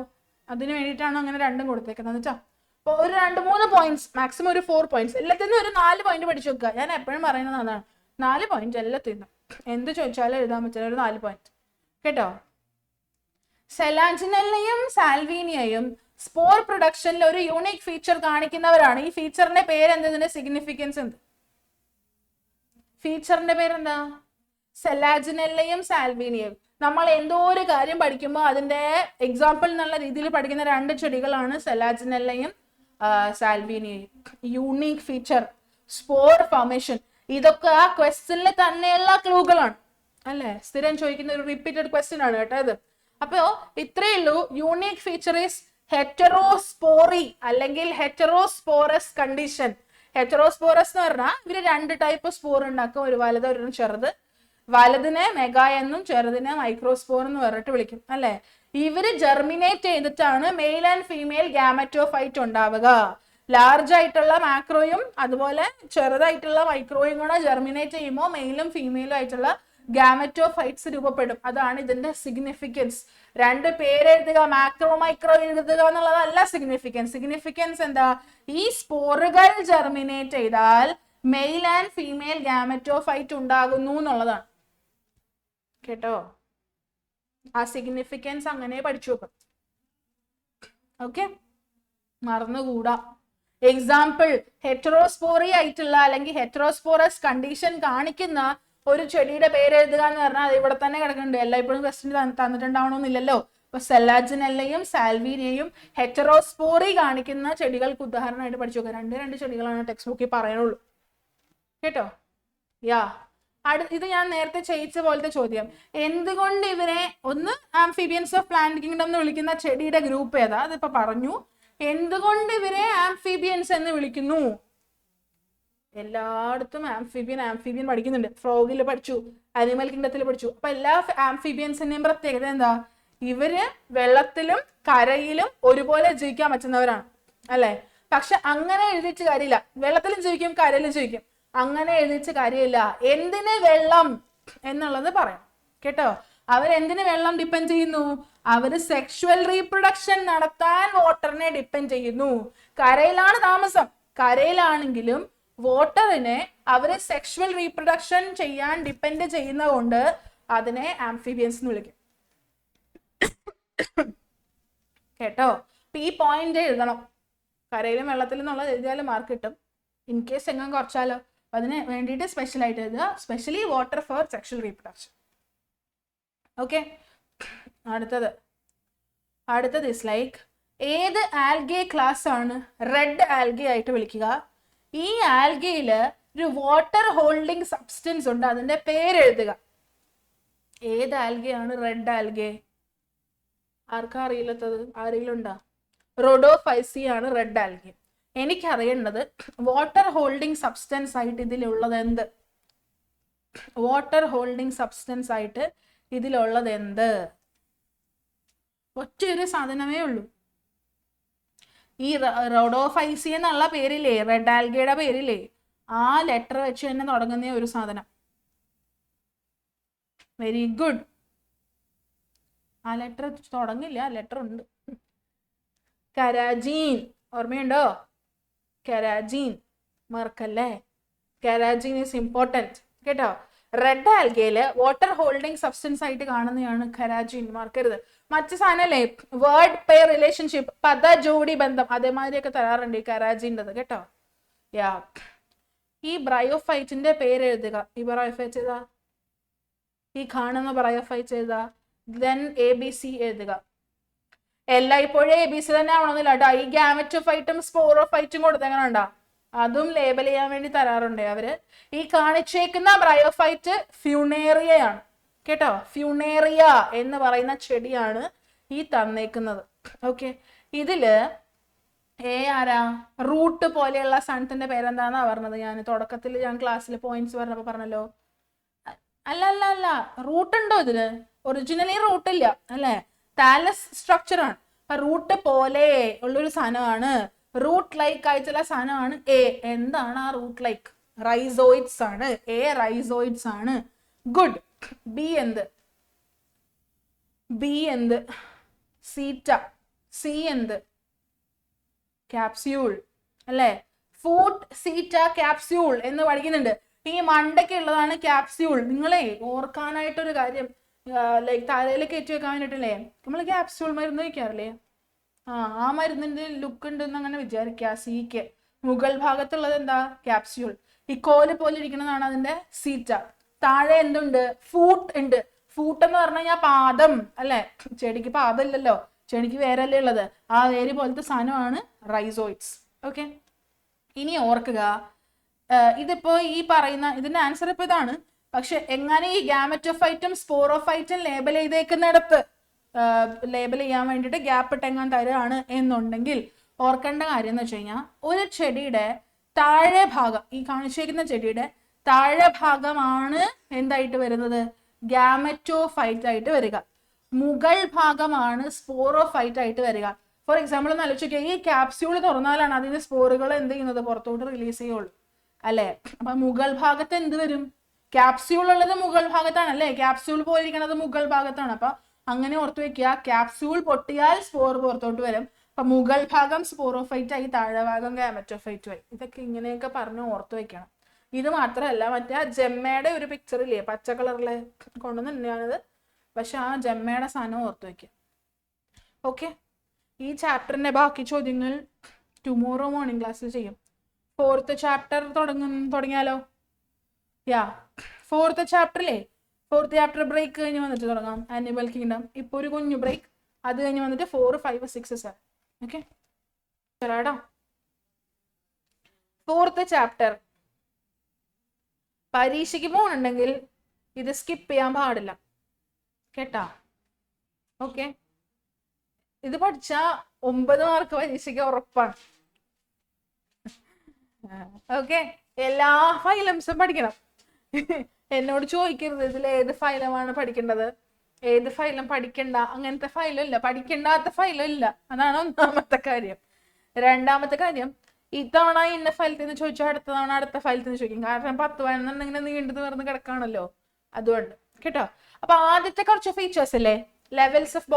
അതിന് വേണ്ടിയിട്ടാണ് അങ്ങനെ 2 കൊടുത്തേക്കുന്നത് വെച്ചാ. അപ്പൊ ഒരു 2-3 പോയിന്റ്സ്, മാക്സിമം ഒരു 4 പോയിന്റ്സ്, എല്ലാത്തിനും ഒരു 4 പോയിന്റ് പഠിച്ചു വെക്കുക. ഞാൻ എപ്പോഴും പറയുന്നത് അതാണ്, 4 പോയിന്റ് എല്ലാത്തിനും. എന്ത് ചോദിച്ചാലും എഴുതാൻ പറ്റില്ല, ഒരു 4 പോയിന്റ് കേട്ടോ. സെലാജിനെല്ലയും സാൽവീനിയയും സ്പോർ പ്രൊഡക്ഷനിൽ ഒരു യൂണിക് ഫീച്ചർ കാണിക്കുന്നവരാണ്. ഈ ഫീച്ചറിന്റെ പേര് എന്താ? ഇതിന്റെ സിഗ്നിഫിക്കൻസ് എന്ത്? ഫീച്ചറിന്റെ പേരെന്താ? സെലാജിനെല്ലയും സാൽവീനിയയും. നമ്മൾ എന്തോ ഒരു കാര്യം പഠിക്കുമ്പോൾ അതിന്റെ എക്സാമ്പിൾ എന്നുള്ള രീതിയിൽ പഠിക്കുന്ന രണ്ട് ചെടികളാണ് സെലാജിനെല്ലയും സാൽവീനിയയും. യൂണിക് ഫീച്ചർ, സ്പോർ ഫോർമേഷൻ, ഇതൊക്കെ ആ ക്വസ്റ്റ്യനിൽ തന്നെയുള്ള ക്ലൂകളാണ് അല്ലെ? സ്ഥിരം ചോദിക്കുന്ന ഒരു റിപ്പീറ്റഡ് ക്വസ്റ്റ്യൻ ആണ് കേട്ടോ ഇത്. അപ്പോ ഇത്രയേ ഉള്ളൂ. യൂണിക് ഫീച്ചർ ഈസ് ഹെറ്ററോസ്പോറി അല്ലെങ്കിൽ ഹെറ്ററോസ്പോറസ് കണ്ടീഷൻ. ഹെറ്ററോസ്പോറസ് എന്ന് പറഞ്ഞാൽ ഇവര് രണ്ട് ടൈപ്പ് സ്പോർ ഉണ്ടാക്കും, ഒരു വലുത് ഒരു ചെറുത്. വലുതിനെ മെഗാ എന്നും ചെറുതിനെ മൈക്രോസ്പോർ എന്ന് പറഞ്ഞിട്ട് വിളിക്കും അല്ലെ? ഇവര് ജെർമിനേറ്റ് ചെയ്തിട്ടാണ് മെയിൽ ആൻഡ് ഫീമെയിൽ ഗാമറ്റോഫൈറ്റ് ഉണ്ടാവുക. ലാർജ് ആയിട്ടുള്ള മാക്രോയും അതുപോലെ ചെറുതായിട്ടുള്ള മൈക്രോയും കൂടെ ജെർമിനേറ്റ് ചെയ്യുമ്പോൾ മെയിലും ഫീമെയിലും ആയിട്ടുള്ള ഗാമറ്റോഫൈറ്റ്സ് രൂപപ്പെടും. അതാണ് ഇതിന്റെ സിഗ്നിഫിക്കൻസ്. രണ്ട് പേര് എഴുതുക, മാക്രോ മൈക്രോ എഴുതുക എന്നുള്ളതല്ല സിഗ്നിഫിക്കൻസ്. സിഗ്നിഫിക്കൻസ് എന്താ? ഈ സ്പോറുകൾ ജെർമിനേറ്റ് ചെയ്താൽ മെയിൽ ആൻഡ് ഫീമെയിൽ ഗാമറ്റോഫൈറ്റ് ഉണ്ടാകുന്നു എന്നുള്ളതാണ് കേട്ടോ. ആ സിഗ്നിഫിക്കൻസ് അങ്ങനെ പഠിച്ചു വെക്കും. ഓക്കെ, മറന്നുകൂടാ. എക്സാമ്പിൾ, ഹെറ്ററോസ്പോറി ആയിട്ടുള്ള അല്ലെങ്കിൽ ഹെറ്ററോസ്പോറസ് കണ്ടീഷൻ കാണിക്കുന്ന ഒരു ചെടിയുടെ പേര് എഴുതുക എന്ന് പറഞ്ഞാൽ അത് ഇവിടെ തന്നെ കിടക്കുന്നുണ്ട്. എല്ലായ്പ്പോഴും ക്വസ്റ്റ്യൻ തന്നിട്ടുണ്ടാവണമെന്നില്ലല്ലോ. അപ്പൊ സെലാജിനെല്ലയും സാൽവീനിയയും ഹെറ്ററോസ്പോറി കാണിക്കുന്ന ചെടികൾക്ക് ഉദാഹരണമായിട്ട് പഠിച്ചു നോക്കുക. രണ്ട് ചെടികളാണ് ടെക്സ്റ്റ് ബുക്കിൽ പറയാനുള്ളൂ കേട്ടോ. യാ, ഇത് ഞാൻ നേരത്തെ ചെയ്യിച്ച പോലത്തെ ചോദ്യം. എന്തുകൊണ്ട് ഇവരെ ഒന്ന് ആംഫിബിയൻസ് ഓഫ് പ്ലാന്റ് കിങ്ഡം എന്ന് വിളിക്കുന്ന ചെടിയുടെ ഗ്രൂപ്പ് ഏതാ? അതിപ്പോ പറഞ്ഞു. എന്തുകൊണ്ട് ഇവരെ ആംഫിബിയൻസ് എന്ന് വിളിക്കുന്നു? എല്ലായിടത്തും ആംഫിബിയൻ പഠിക്കുന്നുണ്ട്. ഫ്രോഗിൽ പഠിച്ചു, അനിമൽ കിങ്ഡത്തിൽ പഠിച്ചു. അപ്പൊ എല്ലാ ആംഫിബിയൻസിന്റെയും പ്രത്യേകത എന്താ? ഇവര് വെള്ളത്തിലും കരയിലും ഒരുപോലെ ജീവിക്കാൻ പറ്റുന്നവരാണ് അല്ലെ? പക്ഷെ അങ്ങനെ എഴുതിച്ച് കാര്യമില്ല. വെള്ളത്തിലും ജീവിക്കും കരയിലും ജീവിക്കും, അങ്ങനെ എഴുതിച്ച് കാര്യമില്ല. എന്തിന് വെള്ളം എന്നുള്ളത് പറയാം കേട്ടോ. അവരെന്തിന് വെള്ളം ഡിപ്പെൻഡ് ചെയ്യുന്നു? അവര് സെക്ഷുവൽ റീപ്രൊഡക്ഷൻ നടത്താൻ വാട്ടറിനെ ഡിപ്പെൻഡ് ചെയ്യുന്നു. കരയിലാണ് താമസം, കരയിലാണെങ്കിലും വാട്ടറിനെ അവര് സെക്ഷുവൽ റീപ്രൊഡക്ഷൻ ചെയ്യാൻ ഡിപ്പെൻഡ് ചെയ്യുന്നത് കൊണ്ട് അതിനെ ആംഫിബിയൻസ് എന്ന് വിളിക്കും കേട്ടോ. അപ്പൊ ഈ പോയിന്റ് എഴുതണം. കരയിലും വെള്ളത്തിലും എന്നുള്ളത് എഴുതിയാലും മാർക്ക് കിട്ടും. ഇൻ കേസ് എങ്ങനെ കുറച്ചാലോ അതിന് വേണ്ടിയിട്ട് സ്പെഷ്യൽ ആയിട്ട് എഴുതുക. Specially water for sexual reproduction. Okay, അടുത്തത് ഇസ് ലൈക്ക്, ഏത് ആൽഗെ ക്ലാസ് ആണ് റെഡ് ആൽഗെ ആയിട്ട് വിളിക്കുക? ഈ ആൽഗയില് ഒരു വാട്ടർ ഹോൾഡിംഗ് സബ്സ്റ്റൻസ് ഉണ്ട്, അതിന്റെ പേര് എഴുതുക. ഏത് ആൽഗയാണ് റെഡ് ആൽഗെ? ആർക്കാ അറിയില്ലാത്തത്? ആരെങ്കിലും ഉണ്ടോ? റോഡോഫൈസി ആണ് റെഡ് ആൽഗെ. എനിക്കറിയേണ്ടത് വാട്ടർ ഹോൾഡിംഗ് സബ്സ്റ്റൻസ് ആയിട്ട് ഇതിലുള്ളത് എന്ത്? വാട്ടർ ഹോൾഡിംഗ് സബ്സ്റ്റൻസ് ആയിട്ട് ഇതിലുള്ളത് എന്ത്? ഒറ്റയൊരു സാധനമേ ഉള്ളൂ. ഈ റോഡോഫൈസി എന്നുള്ള പേരില്ലേ, റെഡ് ആൽഗയുടെ പേരില്ലേ, ആ ലെറ്റർ വെച്ച് തന്നെ തുടങ്ങുന്ന ഒരു സാധനം. Very good. ആ ലെറ്റർ തുടങ്ങില്ല, ലെറ്റർ ഉണ്ട്. കരാജീൻ, ഓർമ്മയുണ്ടോ? കരാജീൻ മറക്കല്ലേ. കരാജീൻ ഈസ് ഇമ്പോർട്ടൻറ്റ് കേട്ടോ. റെഡ് ആൽഗയില് വാട്ടർ ഹോൾഡിംഗ് സബ്സ്റ്റൻസ് ആയിട്ട് കാണുന്നതാണ് കരാജീൻ, മറക്കരുത്. മറ്റു സാധനല്ലേ, വേർഡ് പെയർ റിലേഷൻഷിപ്പ്, പദ ജോഡി ബന്ധം, അതേമാതിരിയൊക്കെ തരാറുണ്ട് ഈ കരാജീൻ്റെത് കേട്ടോ. യാ, ഈ ബ്രയോഫൈറ്റിന്റെ പേര് എഴുതുക. ഈ ബ്രയോഫൈറ്റ് ഏതാ? ഈ കാണുന്ന ബ്രയോഫൈറ്റ് ഏതാ? ദെൻ ABC എഴുതുക. എല്ലായ്പ്പോഴും ABC തന്നെ ആവണമെന്നില്ല കേട്ടോ. ഈ ഗാമറ്റോഫൈറ്റും സ്പോറോഫൈറ്റും കൊടുത്തെങ്ങനെ ഉണ്ടാ, അതും ലേബൽ ചെയ്യാൻ വേണ്ടി തരാറുണ്ട് അവര്. ഈ കാണിച്ചേക്കുന്ന ബ്രയോഫൈറ്റ് ഫ്യൂണേറിയയാണ് കേട്ടോ. ഫ്യൂണേറിയ എന്ന് പറയുന്ന ചെടിയാണ് ഈ തന്നേക്കുന്നത്. ഓക്കെ, ഇതില് ആരാ? റൂട്ട് പോലെയുള്ള സാധനത്തിന്റെ പേരെന്താന്നാ പറഞ്ഞത്? ഞാൻ ക്ലാസ്സിൽ പോയിന്റ്സ് പറഞ്ഞപ്പോ പറഞ്ഞല്ലോ. അല്ല, റൂട്ട് ഉണ്ടോ ഇതിന്? ഒറിജിനലി റൂട്ടില്ല അല്ലെ, താലസ് സ്ട്രക്ചർ ആണ്. റൂട്ട് പോലെ ഉള്ളൊരു സാധനമാണ്, റൂട്ട് ലൈക്ക് ആയിട്ടുള്ള സാധനമാണ് എന്താണ് ആ റൂട്ട് ലൈക്ക്? റൈസോയിഡ്സ് ആണ്. റൈസോയിഡ്സ് ആണ്. ഗുഡ്. ബി എന്ത്? സീറ്റ. സി എന്ത്? ക്യാപ്സ്യൂൾ അല്ലെ. ഫുഡ് സീറ്റ ക്യാപ്സ്യൂൾ എന്ന് പഠിക്കുന്നുണ്ട്. ഈ മണ്ടയ്ക്ക് ഉള്ളതാണ് ക്യാപ്സ്യൂൾ. നിങ്ങളെ ഓർക്കാനായിട്ടൊരു കാര്യം, ലൈക്ക് തലയിൽ കയറ്റി വെക്കാൻ വേണ്ടിയിട്ടില്ലേ നമ്മൾ ക്യാപ്സ്യൂൾ മരുന്ന് കഴിക്കാറില്ലേ? ആ മരുന്നിന്റെ ലുക്ക് ഉണ്ടെന്ന് അങ്ങനെ വിചാരിക്കുക. സീക്ക് മുകൾ ഭാഗത്തുള്ളത് എന്താ? ക്യാപ്സ്യൂൾ. ഈ കോല് പോലെ ഇരിക്കുന്നതാണ് അതിന്റെ സീറ്റ. താഴെ എന്തുണ്ട്? ഫൂട്ട് ഉണ്ട്. ഫൂട്ട് എന്ന് പറഞ്ഞു കഴിഞ്ഞാൽ പാദം അല്ലെ? ചെടിക്ക് പാദം ഇല്ലല്ലോ, ചെടിക്ക് വേരല്ലേ ഉള്ളത്. ആ വേര് പോലത്തെ സാധനമാണ് റൈസോയിഡ്സ്. ഓക്കെ, ഇനി ഓർക്കുക, ഇതിപ്പോ ഈ പറയുന്ന ഇതിന്റെ ആൻസർ ഇപ്പൊ ഇതാണ്. പക്ഷെ എങ്ങനെ ഈ ഗാമറ്റോഫൈറ്റും സ്പോറോഫൈറ്റും ലേബൽ ചെയ്തേക്കുന്നിടത്ത് ലേബൽ ചെയ്യാൻ വേണ്ടിയിട്ട് ഗ്യാപ്പ് ഇട്ടെങ്ങാൻ തരാണ് എന്നുണ്ടെങ്കിൽ ഓർക്കേണ്ട കാര്യം എന്ന് വെച്ച് കഴിഞ്ഞാൽ ഒരു ചെടിയുടെ താഴെ ഭാഗം, ഈ കാണിച്ചിരിക്കുന്ന ചെടിയുടെ താഴെ ഭാഗമാണ് എന്തായിട്ട് വരുന്നത്? ഗാമറ്റോഫൈറ്റ് ആയിട്ട് വരിക. മുകൾ ഭാഗമാണ് സ്പോറോഫൈറ്റ് ആയിട്ട് വരിക. ഫോർ എക്സാമ്പിൾ ഒന്ന് ആലോചിക്കുക, ഈ ക്യാപ്സ്യൂൾ തുറന്നാലാണ് അതിന്റെ സ്പോറുകൾ എന്ത് ചെയ്യുന്നത്? പുറത്തോട്ട് റിലീസ് ചെയ്യുള്ളൂ അല്ലെ? അപ്പൊ മുകൾ ഭാഗത്ത് എന്ത് വരും? ക്യാപ്സ്യൂൾ ഉള്ളത് മുകൾ ഭാഗത്താണ് അല്ലെ? ക്യാപ്സ്യൂൾ പോയിരിക്കുന്നത് മുകൾ ഭാഗത്താണ്. അപ്പൊ അങ്ങനെ ഓർത്തു വെക്കുക, ക്യാപ്സ്യൂൾ പൊട്ടിയാൽ സ്പോർ പുറത്തോട്ട് വരും. അപ്പൊ മുകൾ ഭാഗം സ്പോറോഫൈറ്റ് ആയി, താഴെ ഭാഗം ഗാമറ്റോഫൈറ്റ് ആയി. ഇതൊക്കെ ഇങ്ങനെയൊക്കെ പറഞ്ഞ് ഓർത്തു വെക്കണം. ഇത് മാത്രമല്ല, മറ്റേ ജെമ്മയുടെ ഒരു പിക്ചർ ഇല്ലേ പച്ച കളറിലെ കൊണ്ടുവന്നിട്ടാണിത്, പക്ഷെ ആ ജെമ്മയുടെ സാധനം ഓർത്തു വെക്കുക. ഓക്കെ, ഈ ചാപ്റ്ററിന്റെ ബാക്കി ചോദ്യങ്ങൾ ടുമോറോ മോർണിംഗ് ക്ലാസ്സിൽ ചെയ്യും. 4th ചാപ്റ്റർ തുടങ്ങിയാലോ? ഫോർത്ത് ചാപ്റ്ററിലെ 4th ചാപ്റ്റർ ബ്രേക്ക് കഴിഞ്ഞ് വന്നിട്ട് തുടങ്ങാം. ആനിമൽ കിങ്ഡം ഇപ്പൊ ഒരു കുഞ്ഞു ബ്രേക്ക്, അത് കഴിഞ്ഞ് വന്നിട്ട് 4, 5, 6, 7. ഓക്കെ, ചേടാ 4th ചാപ്റ്റർ പരീക്ഷയ്ക്ക് പോകണുണ്ടെങ്കിൽ ഇത് സ്കിപ്പ് ചെയ്യാൻ പാടില്ല കേട്ടാ. ഓക്കെ, ഇത് പഠിച്ച 9 മാർക്ക് പരീക്ഷയ്ക്ക് ഉറപ്പാണ്. ഓക്കെ, എല്ലാ ഫൈലംസും പഠിക്കണം. എന്നോട് ചോദിക്കരുത് ഇതിൽ ഏത് ഫൈലമാണ് പഠിക്കേണ്ടത്, ഏത് ഫൈലം പഠിക്കണ്ട, അങ്ങനത്തെ ഫൈലും ഇല്ല, പഠിക്കേണ്ടാത്ത ഫൈലും ഇല്ല. അതാണ് ഒന്നാമത്തെ കാര്യം. രണ്ടാമത്തെ കാര്യം, ഇത്തവണ ഇന്ന ഫയലത്തിൽ നിന്ന് ചോദിച്ചാൽ അടുത്ത തവണ അടുത്ത ഫയലത്തിൽ നിന്ന് ചോദിക്കും. കാരണം 10 ഇങ്ങനെ നീണ്ടു നിവർന്ന് കിടക്കാണല്ലോ, അതുകൊണ്ട് കേട്ടോ. അപ്പൊ ആദ്യത്തെ കുറച്ച് ഫീച്ചേഴ്സ് അല്ലേ, levels of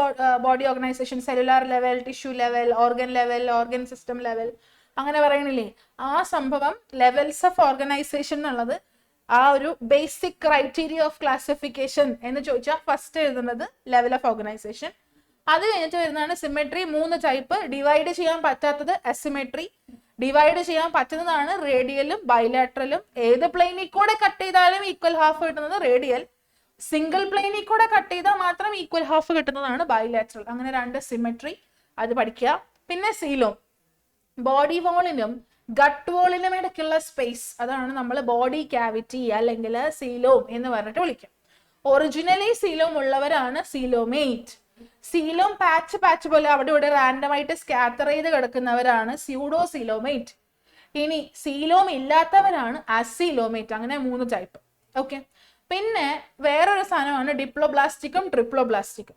body organisation, cellular level, tissue level, organ level, organ system level, അങ്ങനെ പറയണില്ലേ. ആ സംഭവം ലെവൽസ് ഓഫ് ഓർഗനൈസേഷൻ എന്നുള്ളത് ആ ഒരു ബേസിക് ക്രൈറ്റീരിയ ഓഫ് ക്ലാസിഫിക്കേഷൻ എന്ന് ചോദിച്ചാൽ ഫസ്റ്റ് എഴുതുന്നത് ലെവൽ ഓഫ് ഓർഗനൈസേഷൻ. അത് കഴിഞ്ഞിട്ട് വരുന്നതാണ് സിമെട്രി. 3 ടൈപ്പ്. ഡിവൈഡ് ചെയ്യാൻ പറ്റാത്തത് അസിമെട്രി, ഡിവൈഡ് ചെയ്യാൻ പറ്റുന്നതാണ് റേഡിയലും ബൈലാറ്ററലും. ഏത് പ്ലെയിനിൽ കൂടെ കട്ട് ചെയ്താലും ഈക്വൽ ഹാഫ് കിട്ടുന്നത് റേഡിയൽ, സിംഗിൾ പ്ലെയിനിൽ കൂടെ കട്ട് ചെയ്താൽ മാത്രം ഈക്വൽ ഹാഫ് കിട്ടുന്നതാണ് ബൈലാറ്ററൽ. അങ്ങനെ 2 സിമെട്രി, അത് പഠിക്കുക. പിന്നെ സീലോം, ബോഡി വോളിനും ഗട്ട് വോളിനും ഇടയ്ക്കുള്ള സ്പേസ്, അതാണ് നമ്മൾ ബോഡി ക്യാവിറ്റി അല്ലെങ്കിൽ സീലോം എന്ന് പറഞ്ഞിട്ട് വിളിക്കും. ഒറിജിനലി സീലോം ഉള്ളവരാണ് സീലോമേറ്റ്. സീലോം പാച്ച് പോലെ അവിടെ ഇവിടെ റാൻഡമായിട്ട് സ്കാറ്റർ ചെയ്ത് കിടക്കുന്നവരാണ് സ്യൂഡോ സീലോമേറ്റ്. ഇനി സീലോം ഇല്ലാത്തവരാണ് അസീലോമേറ്റ്. അങ്ങനെ 3 ടൈപ്പ്. ഓക്കെ, പിന്നെ വേറൊരു സാധനമാണ് ഡിപ്ലോബ്ലാസ്റ്റിക്കും ട്രിപ്ലോബ്ലാസ്റ്റിക്കും.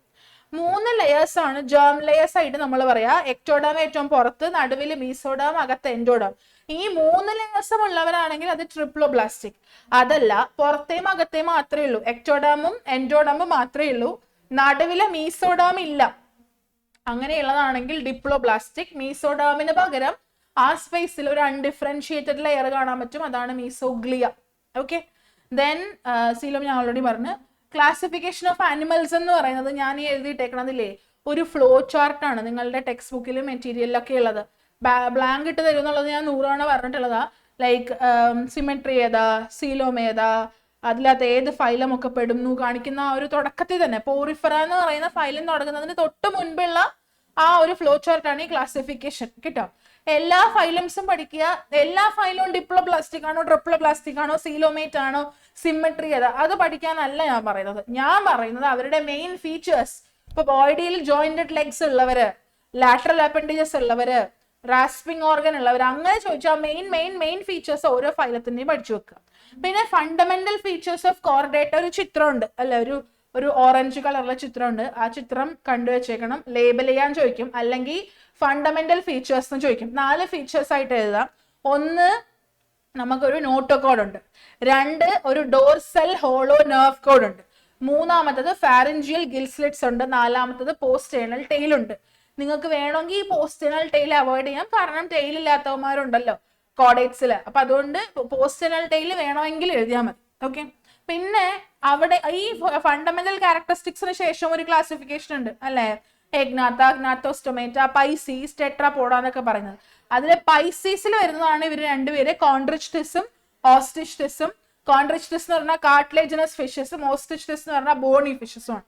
3 ലെയേഴ്സ് ആണ് ജേം ലെയേഴ്സ് ആയിട്ട് നമ്മൾ പറയാ. എക്ടോഡാം ഏറ്റവും പുറത്ത്, നടുവിൽ മീസോഡാം, അകത്ത് എൻഡോഡാം. ഈ 3 ലെയേഴ്സും ഉള്ളവരാണെങ്കിൽ അത് ട്രിപ്ലോബ്ലാസ്റ്റിക്. അതല്ല, പുറത്തേയും അകത്തേയും മാത്രമേ ഉള്ളൂ, എക്ടോഡാമും എൻഡോഡാമും മാത്രമേ ഉള്ളൂ, നടുവിലെ മീസോഡാം ഇല്ല, അങ്ങനെയുള്ളതാണെങ്കിൽ ഡിപ്ലോബ്ലാസ്റ്റിക്. മീസോഡാമിന് പകരം ആ സ്പേസിൽ ഒരു അൺഡിഫറൻഷിയേറ്റഡ് ലെയർ കാണാൻ പറ്റും, അതാണ് മീസോഗ്ലിയ. ഓക്കെ, ദെൻ സീലോം ഞാൻ ഓൾറെഡി പറഞ്ഞു. ക്ലാസിഫിക്കേഷൻ ഓഫ് ആനിമൽസ് എന്ന് പറയുന്നത് ഞാൻ ഈ എഴുതിയിട്ടേക്കണതില്ലേ ഒരു ഫ്ലോ ചാർട്ടാണ്, നിങ്ങളുടെ ടെക്സ്റ്റ് ബുക്കിലും മെറ്റീരിയലൊക്കെ ഉള്ളത്. ബ്ലാങ്ക് ഇട്ട് തരും എന്നുള്ളത് ഞാൻ 100 തവണ പറഞ്ഞിട്ടുള്ളതാ. ലൈക്ക് സിമെട്രി ഏതാ, സീലോം ഏതാ, അതിനകത്ത് ഏത് ഫൈലം ഒക്കെ പെടുന്നു കാണിക്കുന്ന ആ ഒരു തുടക്കത്തിൽ തന്നെ, പോറിഫറ എന്ന് പറയുന്ന ഫൈലം തുടങ്ങുന്നതിന് തൊട്ട് മുൻപുള്ള ആ ഒരു ഫ്ലോ ചാർട്ടാണ് ഈ ക്ലാസിഫിക്കേഷൻ കേട്ടോ. എല്ലാ ഫൈലംസും പഠിക്കുക. എല്ലാ ഫൈലും ഡിപ്ലോബ്ലാസ്റ്റിക് ആണോ, ട്രിപ്ലോബ്ലാസ്റ്റിക് ആണോ, സീലോമേറ്റ് ആണോ, സിമെട്രി ഏതാ, അത് പഠിക്കാനല്ല ഞാൻ പറയുന്നത്. ഞാൻ പറയുന്നത് അവരുടെ മെയിൻ ഫീച്ചേഴ്സ്. ഇപ്പൊ ബോഡിയിൽ ജോയിന്റഡ് ലെഗ്സ് ഉള്ളവര്, ലാറ്ററൽ അപ്പൻഡേജസ് ഉള്ളവര്, റാസ്പിംഗ് ഓർഗൻ ഉള്ളവർ, അങ്ങനെ ചോദിച്ചാൽ മെയിൻ ഫീച്ചേഴ്സ് ഓരോ ഫൈലത്തിന്റെയും പഠിച്ചു വെക്കുക. പിന്നെ ഫണ്ടമെന്റൽ ഫീച്ചേഴ്സ് ഓഫ് കോർഡേറ്റ ഒരു ചിത്രമുണ്ട് അല്ലെ, ഒരു ഓറഞ്ച് കളറുള്ള ചിത്രമുണ്ട്. ആ ചിത്രം കണ്ടുവച്ചേക്കണം. ലേബൽ ചെയ്യാൻ ചോദിക്കും, അല്ലെങ്കിൽ ഫണ്ടമെന്റൽ ഫീച്ചേഴ്സ് എന്ന് ചോദിക്കും. 4 ഫീച്ചേഴ്സ് ആയിട്ട് എഴുതാം. 1, നമുക്കൊരു നോട്ടോ കോഡ് ഉണ്ട്. 2, ഒരു ഡോർസൽ ഹോളോ നെർവ് കോഡ് ഉണ്ട്. 3ാമത്തത് ഫാരൻജിയൽ ഗിൽസ്ലിറ്റ്സ് ഉണ്ട്. 4ാമത്തത് പോസ്റ്റേണൽ ടെയിൽ ഉണ്ട്. നിങ്ങൾക്ക് വേണമെങ്കിൽ ഈ പോസ്റ്റേണൽ ടെയിൽ അവോയ്ഡ് ചെയ്യാം, കാരണം ടെയിൽ ഇല്ലാത്തവന്മാരുണ്ടല്ലോ കോഡേറ്റ്സിൽ. അപ്പൊ അതുകൊണ്ട് പോസ്റ്റേണൽ ടെയിൽ വേണമെങ്കിൽ എഴുതിയാൽ മതി. ഓക്കെ, പിന്നെ അവിടെ ഈ ഫണ്ടമെന്റൽ ക്യാരക്ടറിസ്റ്റിക്സിന് ശേഷം ഒരു ക്ലാസിഫിക്കേഷൻ ഉണ്ട് അല്ലെ, എഗ്നാത്ത, ഗ്നാത്തോസ്റ്റൊമേറ്റ, പൈസീസ്, ടെട്രാപോഡ എന്നൊക്കെ പറയുന്നത്. അതിലെ പൈസീസിൽ വരുന്നതാണ് ഇവർ രണ്ടുപേര്, കോൺട്രിച്റ്റിസും ഓസ്റ്റിച്റ്റിസും. കോൺട്രിച്റ്റിസ് എന്ന് പറഞ്ഞാൽ കാർട്ടിലേജിനസ് ഫിഷസും ഓസ്റ്റിച്റ്റിസ് എന്ന് പറഞ്ഞാൽ ബോണി ഫിഷസും ആണ്.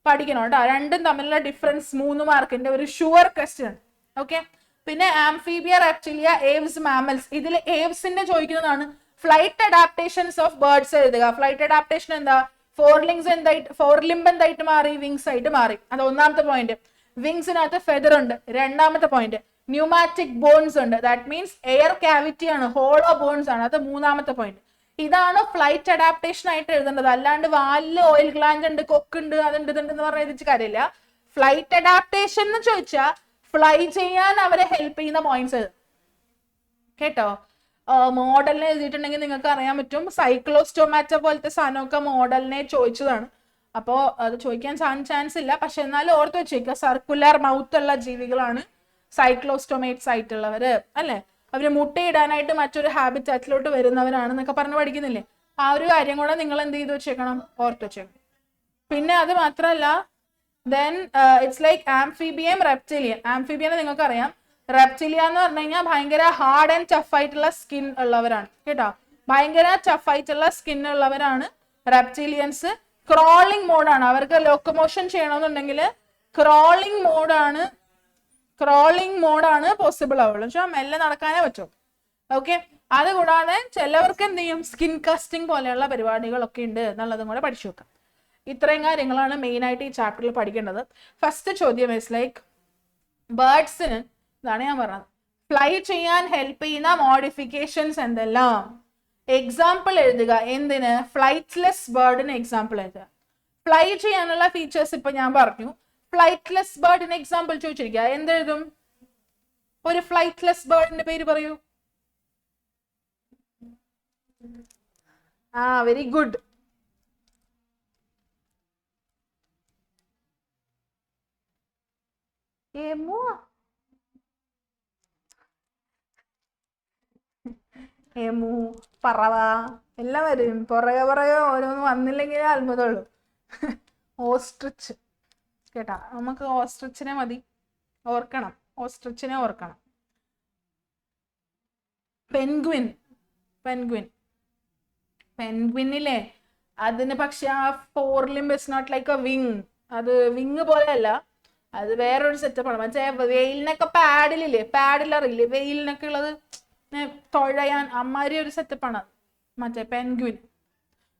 പഠിക്കണം കേട്ടോ, രണ്ടും തമ്മിലുള്ള ഡിഫറൻസ് 3 മാർക്കിന്റെ ഒരു ഷുവർ ക്വസ്റ്റ്യൻ. ഓക്കെ. പിന്നെ ആംഫീബിയ, റെപ്റ്റിലിയ, ഏവ്സ്, മാമൽസ്. ഇതിൽ ഏവ്സിന്റെ ചോദിക്കുന്നതാണ് ഫ്ലൈറ്റ് അഡാപ്റ്റേഷൻസ് ഓഫ് ബേർഡ്സ് എഴുതുക. ഫ്ലൈറ്റ് അഡാപ്റ്റേഷൻ എന്താ? ഫോർ ലിംബ് എന്തായിട്ട് മാറി? വിങ്സ് ആയിട്ട് മാറി. അത് ഒന്നാമത്തെ പോയിന്റ്. വിങ്സിനകത്ത് ഫെദർ ഉണ്ട്. രണ്ടാമത്തെ പോയിന്റ്. ന്യൂമാറ്റിക് ബോൺസ് ഉണ്ട്. ദാറ്റ് മീൻസ് എയർ കാവിറ്റി ആണ്, ഹോളോ ബോൺസ് ആണ്. അത് മൂന്നാമത്തെ പോയിന്റ്. ഇതാണ് ഫ്ലൈറ്റ് അഡാപ്റ്റേഷൻ ആയിട്ട് എഴുതേണ്ടത്. അല്ലാണ്ട് വാലില് ഓയിൽ ഗ്ലാൻഡ് ഉണ്ട്, കൊക്കുണ്ട്, അതുണ്ട് ഇതുണ്ടെന്ന് പറഞ്ഞ എഴുതിച്ച് കാര്യമില്ല. ഫ്ലൈറ്റ് അഡാപ്റ്റേഷൻ എന്ന് ചോദിച്ചാൽ ഫ്ലൈ ചെയ്യാൻ അവരെ ഹെൽപ്പ് ചെയ്യുന്ന പോയിന്റ്സ് കേട്ടോ. മോഡലിനെ എഴുതിയിട്ടുണ്ടെങ്കിൽ നിങ്ങൾക്ക് അറിയാൻ പറ്റും. സൈക്ലോസ്റ്റോമാറ്റ പോലത്തെ സാധനമൊക്കെ മോഡലിനെ ചോദിച്ചതാണ്. അപ്പോൾ അത് ചോദിക്കാൻ ചാൻസ് ഇല്ല. പക്ഷെ എന്നാലും ഓർത്ത് വെച്ചേക്കുക, സർക്കുലർ മൗത്ത് ഉള്ള ജീവികളാണ് സൈക്ലോസ്റ്റോമേറ്റ്സ് ആയിട്ടുള്ളവര് അല്ലെ. അവര് മുട്ടയിടാനായിട്ട് മറ്റൊരു ഹാബിറ്റാറ്റിലോട്ട് വരുന്നവരാണെന്നൊക്കെ പറഞ്ഞ് പഠിക്കുന്നില്ലേ. ആ ഒരു കാര്യം കൂടെ നിങ്ങൾ എന്ത് ചെയ്ത് വെച്ചേക്കണം, ഓർത്ത് വെച്ചേക്കണം. പിന്നെ അത് മാത്രമല്ല, ദെൻ ഇറ്റ്സ് ലൈക്ക് ആംഫീബിയം, റെപ്റ്റിലിയൻ. ആംഫീബിയനെ നിങ്ങൾക്ക് അറിയാം. റെപ്റ്റിലിയ എന്ന് പറഞ്ഞു കഴിഞ്ഞാൽ ഭയങ്കര ഹാർഡ് ആൻഡ് ടഫ് ആയിട്ടുള്ള സ്കിൻ ഉള്ളവരാണ് കേട്ടോ. ഭയങ്കര ടഫ് ആയിട്ടുള്ള സ്കിൻ ഉള്ളവരാണ് റെപ്റ്റിലിയൻസ്. ക്രോളിംഗ് മോഡാണ്. അവർക്ക് ലോക്കോമോഷൻ ചെയ്യണമെന്നുണ്ടെങ്കിൽ ക്രോളിംഗ് മോഡാണ് പോസിബിൾ ആവുള്ളൂ. പക്ഷെ മെല്ലെ നടക്കാനേ പറ്റും. ഓക്കെ. അതുകൂടാതെ ചിലവർക്ക് എന്ത് ചെയ്യും, സ്കിൻ കാസ്റ്റിംഗ് പോലെയുള്ള പരിപാടികളൊക്കെ ഉണ്ട് എന്നുള്ളതും കൂടെ പഠിച്ചു വെക്കാം. ഇത്രയും കാര്യങ്ങളാണ് മെയിൻ ആയിട്ട് ഈ ചാപ്റ്ററിൽ പഠിക്കേണ്ടത്. ഫസ്റ്റ് ചോദ്യം ഇസ് ലൈക്ക് ബേർഡ്സിന്, ഇതാണ് ഞാൻ പറഞ്ഞത്, ഫ്ലൈ ചെയ്യാൻ ഹെൽപ്പ് ചെയ്യുന്ന മോഡിഫിക്കേഷൻസ് എന്തെല്ലാം? എക്സാമ്പിൾ എഴുതുക. എന്തിന്? ഫ്ലൈറ്റ്ലെസ് ബേർഡിന് എക്സാമ്പിൾ എഴുതുക. ഫ്ലൈ ചെയ്യാനുള്ള ഫീച്ചേഴ്സ് ഇപ്പൊ ഞാൻ പറഞ്ഞു. ഫ്ലൈറ്റ്ലെസ് ബേർഡിന് എക്സാമ്പിൾ ചോദിച്ചിരിക്കുക, എന്തെഴുതും? ഒരു ഫ്ലൈറ്റ്ലെസ് ബേർഡിന്റെ പേര് പറയൂ. Very good. എമു, പറവ എല്ലാം വരും. പുറകെ ഓരോന്ന് വന്നില്ലെങ്കിലേ അത്ഭുതമുള്ളൂ. ഓസ്ട്രിച്ച് കേട്ടാ, നമുക്ക് ഓസ്ട്രിച്ചിനെ മതി, ഓർക്കണം. ഓസ്ട്രിച്ചിനെ ഓർക്കണം. പെൻഗ്വിനിലെ അതിന് പക്ഷെ ആ 4 limb is not like a wing. അത് വിങ് പോലെയല്ല, അത് വേറൊരു സെറ്റപ്പാണ്. മറ്റേ വെയിലിനൊക്കെ പാഡിലറിയില്ലേ, വെയിലിനൊക്കെ ഉള്ളത് തുഴയാൻ അമ്മാരി ഒരു സെറ്റപ്പാണ് മറ്റേ പെൻഗ്വിൻ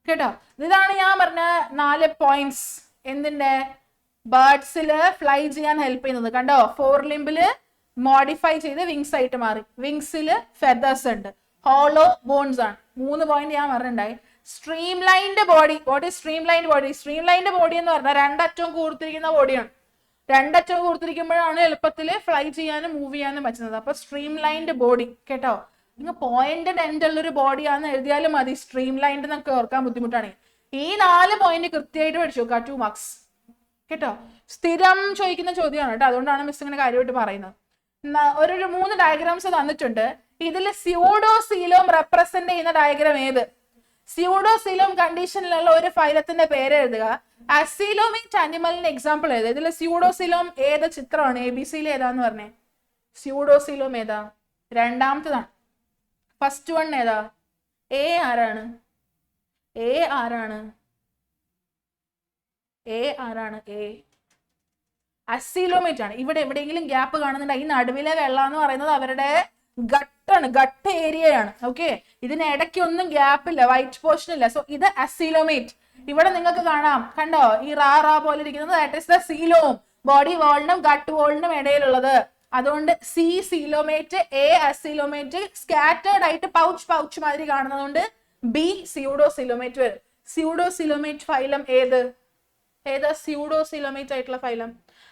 കേട്ടോ. ഇതാണ് ഞാൻ പറഞ്ഞ 4 പോയിന്റ്സ്. എന്തിന്റെ? ബേർഡ്സില് ഫ്ലൈ ചെയ്യാൻ ഹെൽപ്പ് ചെയ്യുന്നത്. കണ്ടോ, 4 limb മോഡിഫൈ ചെയ്ത് വിങ്സ് ആയിട്ട് മാറി. വിങ്സിൽ ഫെദേഴ്സ് ഉണ്ട്, ഹോളോ ബോൺസ് ആണ്. 3 പോയിന്റ് ഞാൻ പറഞ്ഞിട്ടുണ്ടായി. Streamlined body. What is streamlined body? Streamlined body എന്ന് പറഞ്ഞാൽ 2 അറ്റവും കൂർത്തിരിക്കുന്ന ബോഡിയാണ്. 2 അറ്റവും കൂർത്തിരിക്കുമ്പോഴാണ് എളുപ്പത്തിൽ ഫ്ലൈ ചെയ്യാനും മൂവ് ചെയ്യാനും പറ്റുന്നത്. അപ്പൊ സ്ട്രീം ലൈൻഡ് ബോഡി കേട്ടോ. നിങ്ങൾ പോയിന്റഡ് എൻഡ് ഉള്ളൊരു ബോഡിയാന്ന് എഴുതിയാലും മതി. സ്ട്രീം ലൈൻഡ് എന്നൊക്കെ ഓർക്കാൻ ബുദ്ധിമുട്ടാണ്. ഈ 4 പോയിന്റ് കൃത്യമായിട്ട് പഠിച്ചു നോക്കുക, 2 മാർക്സ് കേട്ടോ. സ്ഥിരം ചോദിക്കുന്ന ചോദ്യമാണ് കേട്ടോ, അതുകൊണ്ടാണ് മിസ് ഇങ്ങനെ കാര്യമായിട്ട് പറയുന്നത്. ഒരു 3 ഡയഗ്രാംസ് തന്നിട്ടുണ്ട്. ഇതിൽ സ്യൂഡോസീലോം റെപ്രസെന്റ് ചെയ്യുന്ന ഡയഗ്രാം ഏത്? സ്യൂഡോസീലോം കണ്ടീഷനിലുള്ള ഒരു ഫൈലത്തിന്റെ പേര് എഴുതുക. അസീലോമേറ്റ് അനിമലിന് എക്സാമ്പിൾ ഏത്? ഇതിൽ സ്യൂഡോസീലോം ഏത് ചിത്രമാണ്? ABC ഏതാന്ന് പറഞ്ഞേ. സ്യൂഡോസീലോം ഏതാ? രണ്ടാമത്തതാണ്. ഫസ്റ്റ് വൺ ഏതാ? എ ആരാണ്? അസീലോമേറ്റ് ആണ്. ഇവിടെ എവിടെയെങ്കിലും ഗ്യാപ്പ് കാണുന്നുണ്ട്. ഈ നടുവിലെ വെള്ളം എന്ന് പറയുന്നത് അവരുടെ ഗട്ട് ഏരിയയാണ്. ഓക്കെ, ഇതിന് ഇടയ്ക്കൊന്നും ഗ്യാപ്പ് ഇല്ല, വൈറ്റ് പോർഷൻ ഇല്ല. സോ ഇത് അസീലോമേറ്റ്. ഇവിടെ നിങ്ങൾക്ക് കാണാം, കണ്ടോ, ഈ റാ പോലെ ഇരിക്കുന്നത് that is the coelom. Body വാളിനും ഗട്ട് വാളിനും ഇടയിലുള്ളത്. അതുകൊണ്ട് C coelomate, A acoelomate, scattered ആയിട്ട് പൗച്ച് മാതിരി കാണുന്നതുകൊണ്ട് ബി സ്യൂഡോസീലോമേറ്റ് വരും. സ്യൂഡോസീലോമേറ്റ് ഫൈലം ഏതാ സ്യൂഡോസീലോമേറ്റ് ആയിട്ടുള്ള ഫൈലം?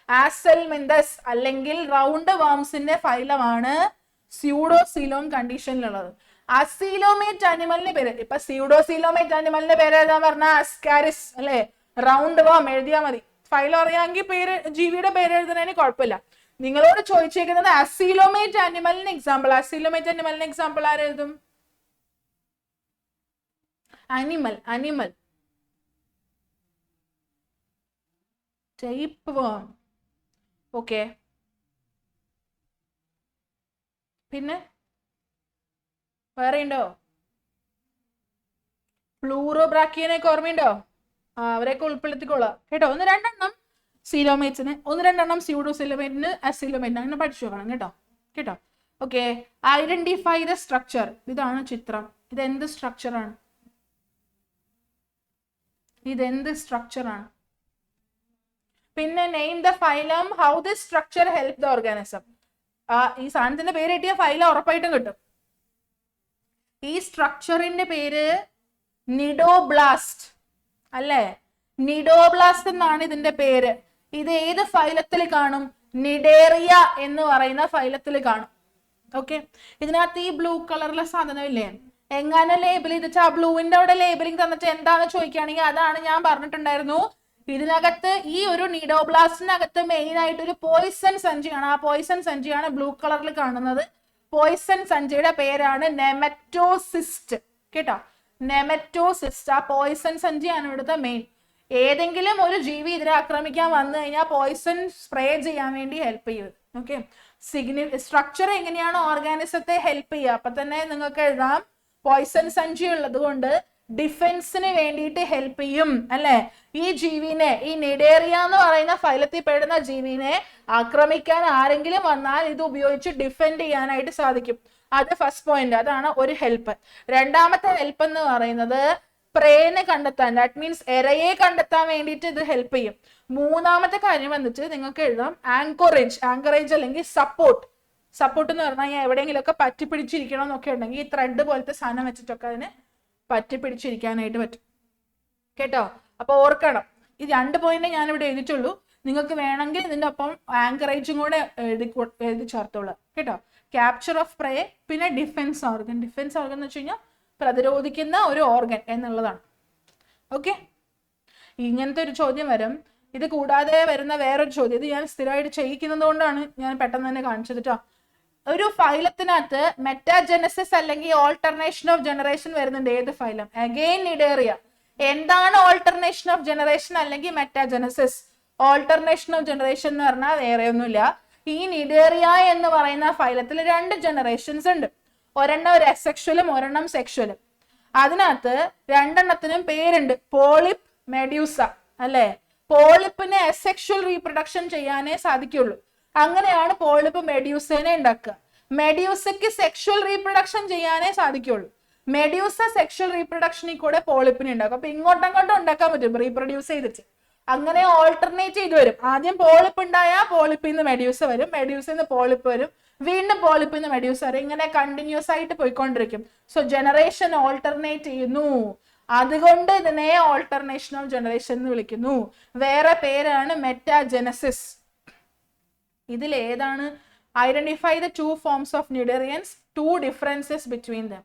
ആസെൽമിന്തസ് അല്ലെങ്കിൽ റൗണ്ട് വാംസിന്റെ ഫൈലമാണ് സ്യൂഡോസീലോം കണ്ടീഷനിലുള്ളത്. അസീലോമേറ്റ് അനിമലിന്റെ പേര്, ഇപ്പൊ സ്യൂഡോസീലോമേറ്റ് അനിമലിന്റെ പേര് ഏതാ പറഞ്ഞ? അസ്കാരിസ് അല്ലെ, റൗണ്ട് വാം എഴുതിയാൽ മതി. ഫൈലം അറിയാമെങ്കിൽ ജീവിയുടെ പേര് എഴുതുന്നതിന് കുഴപ്പമില്ല. നിങ്ങളോട് ചോദിച്ചേക്കുന്നത് അസീലോമേറ്റ് അനിമലിന് എക്സാമ്പിൾ. അസീലോമേറ്റ് അനിമലിന് എക്സാമ്പിൾ ആരെഴുതും? Animal, animal. Tapeworm. Okay, പിന്നെ വേറെ ഉണ്ടോ? പ്ലൂറോബ്രാക്കിയനൊക്കെ ഓർമ്മയുണ്ടോ? അവരെയൊക്കെ ഉൾപ്പെടുത്തിക്കോളാം കേട്ടോ. 1-2 സീലോമേറ്റ്സിന്, 1-2 സ്യൂഡോസിലോമേറ്റിന്, അസിലോമേറ്റിന് അങ്ങനെ പഠിച്ചു നോക്കണം കേട്ടോ. കേട്ടോ, ഓക്കെ. Identify the structure. ഇതാണ് ചിത്രം. ഇതെന്ത് സ്ട്രക്ചറാണ്? ഇതെന്ത് സ്ട്രക്ചറാണ്? പിന്നെ name the phylum, how this structure help the organism. ഈ സാധനത്തിന്റെ പേര് കിട്ടിയ ഫൈലം ഉറപ്പായിട്ടും കിട്ടും. ഈ സ്ട്രക്ചറിന്റെ പേര് നിഡോബ്ലാസ്റ്റ് അല്ലേ? നിഡോബ്ലാസ്റ്റ് എന്നാണ് ഇതിന്റെ പേര്. ഇത് ഏത് ഫൈലത്തിൽ കാണും? നിഡേറിയ എന്ന് പറയുന്ന ഫൈലത്തിൽ കാണും. ഓക്കെ, ഇതിനകത്ത് ഈ ബ്ലൂ കളറിലെ സാധനം ഇല്ലേ, എങ്ങനെ ലേബിൾ ചെയ്തിട്ട് ആ ബ്ലൂവിന്റെ അവിടെ ലേബലിംഗ് തന്നിട്ട് എന്താണെന്ന് ചോദിക്കുകയാണെങ്കിൽ അതാണ് ഞാൻ പറഞ്ഞിട്ടുണ്ടായിരുന്നു. ഇതിനകത്ത് ഈ ഒരു നിഡോബ്ലാസ്റ്റിനകത്ത് മെയിൻ ആയിട്ട് ഒരു പോയിസൺ സഞ്ചിയാണ്. ആ പോയിസൺ സഞ്ചിയാണ് ബ്ലൂ കളറിൽ കാണുന്നത്. പോയിസൺ സഞ്ചിയുടെ പേരാണ് നെമറ്റോസിസ്റ്റ്. കേട്ടോ, നെമറ്റോസിസ്റ്റ്. ആ പോയിസൺ സഞ്ചിയാണ് ഇവിടുത്തെ മെയിൻ. ഏതെങ്കിലും ഒരു ജീവി ഇതിനെ ആക്രമിക്കാൻ വന്നു കഴിഞ്ഞാൽ പോയിസൺ സ്പ്രേ ചെയ്യാൻ വേണ്ടി ഹെൽപ്പ് ചെയ്യും. ഓക്കെ, സ്ട്രക്ചർ എങ്ങനെയാണ് ഓർഗാനിസത്തെ ഹെൽപ്പ് ചെയ്യുക? അപ്പൊ തന്നെ നിങ്ങൾക്ക് എഴുതാം, പോയിസൺ സഞ്ചി ഉള്ളത് കൊണ്ട് ഡിഫൻസിന് വേണ്ടിയിട്ട് ഹെൽപ്പ് ചെയ്യും അല്ലെ? ഈ ജീവിനെ, ഈ നിഡേറിയ എന്ന് പറയുന്ന ഫൈലത്തിൽ പെടുന്ന ജീവിനെ ആക്രമിക്കാൻ ആരെങ്കിലും വന്നാൽ ഇത് ഉപയോഗിച്ച് ഡിഫെൻഡ് ചെയ്യാനായിട്ട് സാധിക്കും. അത് ഫസ്റ്റ് പോയിന്റ്, അതാണ് ഒരു ഹെൽപ്പ്. രണ്ടാമത്തെ ഹെൽപ്പ് എന്ന് പറയുന്നത് പ്രേനെ കണ്ടെത്താൻ, ദാറ്റ് മീൻസ് ഇരയെ കണ്ടെത്താൻ വേണ്ടിയിട്ട് ഇത് ഹെൽപ്പ് ചെയ്യും. മൂന്നാമത്തെ കാര്യം വന്നിട്ട് നിങ്ങൾക്ക് എഴുതാം ആങ്കറേജ്. ആങ്കറേജ് അല്ലെങ്കിൽ സപ്പോർട്ട്. സപ്പോർട്ട് എന്ന് പറഞ്ഞാൽ എവിടെയെങ്കിലും ഒക്കെ പറ്റി പിടിച്ചിരിക്കണം എന്നൊക്കെ ഉണ്ടെങ്കിൽ ഈ ത്രെഡ് പോലത്തെ സാധനം വെച്ചിട്ടൊക്കെ അതിന് പറ്റി പിടിച്ചിരിക്കാനായിട്ട് പറ്റും. കേട്ടോ, അപ്പൊ ഓർക്കണം, ഈ 2 പോയിന്റ് ഞാൻ ഇവിടെ എഴുതിയിട്ടുള്ളൂ. നിങ്ങൾക്ക് വേണമെങ്കിൽ ഇതിന്റെ ഒപ്പം ആങ്കറേജും കൂടെ എഴുതി ചേർത്തോളൂ. കേട്ടോ, ക്യാപ്ചർ ഓഫ് പ്രേ, പിന്നെ ഡിഫൻസ് ഓർഗൻ. ഡിഫൻസ് ഓർഗൻ എന്ന് വെച്ച് കഴിഞ്ഞാൽ പ്രതിരോധിക്കുന്ന ഒരു ഓർഗൻ എന്നുള്ളതാണ്. ഓക്കെ, ഇങ്ങനത്തെ ഒരു ചോദ്യം വരും. ഇത് കൂടാതെ വരുന്ന വേറൊരു ചോദ്യം, ഇത് ഞാൻ സ്ഥിരമായിട്ട് ചെയ്യിക്കുന്നത് കൊണ്ടാണ് ഞാൻ പെട്ടെന്ന് തന്നെ കാണിച്ചത് കേട്ടോ. ഒരു ഫൈലത്തിനകത്ത് മെറ്റാജെനസിസ് അല്ലെങ്കിൽ ഓൾട്ടർനേഷൻ ഓഫ് ജനറേഷൻ വരുന്നുണ്ട്. ഏത് ഫൈലം? Again cnidaria. എന്താണ് ഓൾട്ടർനേഷൻ ഓഫ് ജനറേഷൻ അല്ലെങ്കിൽ മെറ്റാജെനസിസ്? ഓൾട്ടർനേഷൻ ഓഫ് ജനറേഷൻ എന്ന് പറഞ്ഞാൽ വേറെ ഒന്നുമില്ല, ഈ നിഡേറിയ എന്ന് പറയുന്ന ഫൈലത്തിൽ 2 ജനറേഷൻസ് ഉണ്ട്. ഒരെണ്ണം ഒരു അസെക്ഷലും ഒരെണ്ണം സെക്ഷലും. അതിനകത്ത് 2 പേരുണ്ട്, പോളിപ്പ്, മെഡ്യൂസ അല്ലെ? പോളിപ്പിന് അസെക്ഷൽ റീപ്രൊഡക്ഷൻ ചെയ്യാനേ സാധിക്കുള്ളൂ. അങ്ങനെയാണ് പോളിപ്പ് മെഡ്യൂസേനെ ഉണ്ടാക്കുക. മെഡ്യൂസയ്ക്ക് സെക്ഷൽ റീപ്രൊഡക്ഷൻ ചെയ്യാനേ സാധിക്കുള്ളൂ. മെഡ്യൂസ സെക്ഷൽ റീപ്രൊഡക്ഷനിൽ കൂടെ പോളിപ്പിനെ ഉണ്ടാക്കും. അപ്പൊ ഇങ്ങോട്ടങ്ങോട്ടും ഉണ്ടാക്കാൻ പറ്റും റീപ്രൊഡ്യൂസ് ചെയ്തിട്ട്. അങ്ങനെ ഓൾട്ടർനേറ്റ് ചെയ്ത് വരും. ആദ്യം പോളിപ്പ് ഉണ്ടായാൽ പോളിപ്പിൽ നിന്ന് മെഡ്യൂസ വരും, മെഡ്യൂസിൽ നിന്ന് പോളിപ്പ് വരും, വീണ്ടും പോളിപ്പിൽ നിന്ന് മെഡ്യൂസ വരും. ഇങ്ങനെ കണ്ടിന്യൂസ് ആയിട്ട് പോയിക്കൊണ്ടിരിക്കും. സോ ജനറേഷൻ ഓൾട്ടർനേറ്റ് ചെയ്യുന്നു. അതുകൊണ്ട് ഇതിനെ ഓൾട്ടർനേഷൻ ഓഫ് ജനറേഷൻ എന്ന് വിളിക്കുന്നു. വേറെ പേരാണ് മെറ്റാജെനസിസ്. ഇതിൽ ഏതാണ്? Identify the 2 forms of cnidarians, 2 differences between them.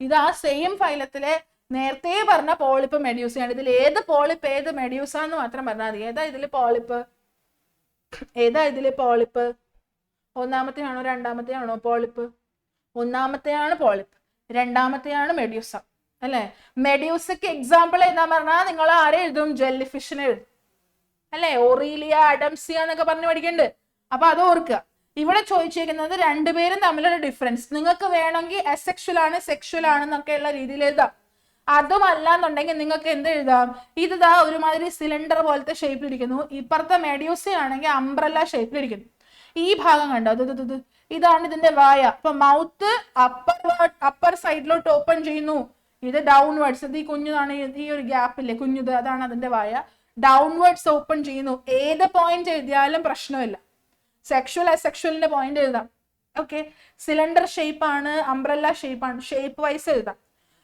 ഇത് ആ സെയിം ഫൈലത്തിലെ നേരത്തെ പറഞ്ഞ പോളിപ്പ് മെഡ്യൂസയാണ്. ഇതിൽ ഏത് പോളിപ്പ് ഏത് മെഡ്യൂസ എന്ന് മാത്രം പറഞ്ഞാൽ മതി. ഏതാ ഇതിൽ പോളിപ്പ്? ഏതാ ഇതിൽ പോളിപ്പ്? ഒന്നാമത്തെയാണോ രണ്ടാമത്തെയാണോ പോളിപ്പ്? ഒന്നാമത്തെയാണ് പോളിപ്പ്, രണ്ടാമത്തെയാണ് മെഡ്യൂസ അല്ലെ? മെഡ്യൂസക്ക് എക്സാമ്പിൾ ഏതാ പറഞ്ഞാൽ നിങ്ങൾ ആരെ എഴുതും? ജെല്ലി ഫിഷിനെ എഴുതും അല്ലെ? ഒറീലിയ, അഡംസിയ എന്നൊക്കെ പറഞ്ഞ് പഠിക്കണ്ട്. അപ്പൊ അത് ഓർക്കുക. ഇവിടെ ചോദിച്ചിരിക്കുന്നത് 2 പേരും തമ്മിലുള്ള ഡിഫറൻസ്. നിങ്ങൾക്ക് വേണമെങ്കിൽ അസെക്ഷൽ ആണ് സെക്ഷൽ ആണെന്നൊക്കെയുള്ള രീതിയിൽ എഴുതാം. അതുമല്ല എന്നുണ്ടെങ്കിൽ നിങ്ങൾക്ക് എന്ത് എഴുതാം? ഇതാ ഒരുമാതിരി സിലിണ്ടർ പോലത്തെ ഷേപ്പിലിരിക്കുന്നു. ഇപ്പുറത്തെ മെഡ്യൂസ ആണെങ്കിൽ അംബ്രല്ല ഷേപ്പിലിരിക്കുന്നു. ഈ ഭാഗം കണ്ടോ? ഇതാണ് ഇതിന്റെ വായ. അപ്പൊ മൗത്ത് അപ്പർ സൈഡിലോട്ട് ഓപ്പൺ ചെയ്യുന്നു, ഇത് ഡൗൺവേർഡ്സ്. ഇത് ഈ കുഞ്ഞുതാണ്, ഈ ഒരു ഗ്യാപ്പില്ലേ കുഞ്ഞുത്, അതാണ് അതിന്റെ വായ. ഡൗൺവേർഡ്സ് ഓപ്പൺ ചെയ്യുന്നു. ഏത് പോയിന്റ് എഴുതിയാലും പ്രശ്നമില്ല. സെക്ഷൽ അസെക്ഷലിന്റെ പോയിന്റ് എഴുതാം. ഓക്കെ, സിലിണ്ടർ ഷേപ്പ് ആണ്, അംബ്രല്ല ഷേപ്പ് ആണ്, ഷേപ്പ് വൈസ് എഴുതാം.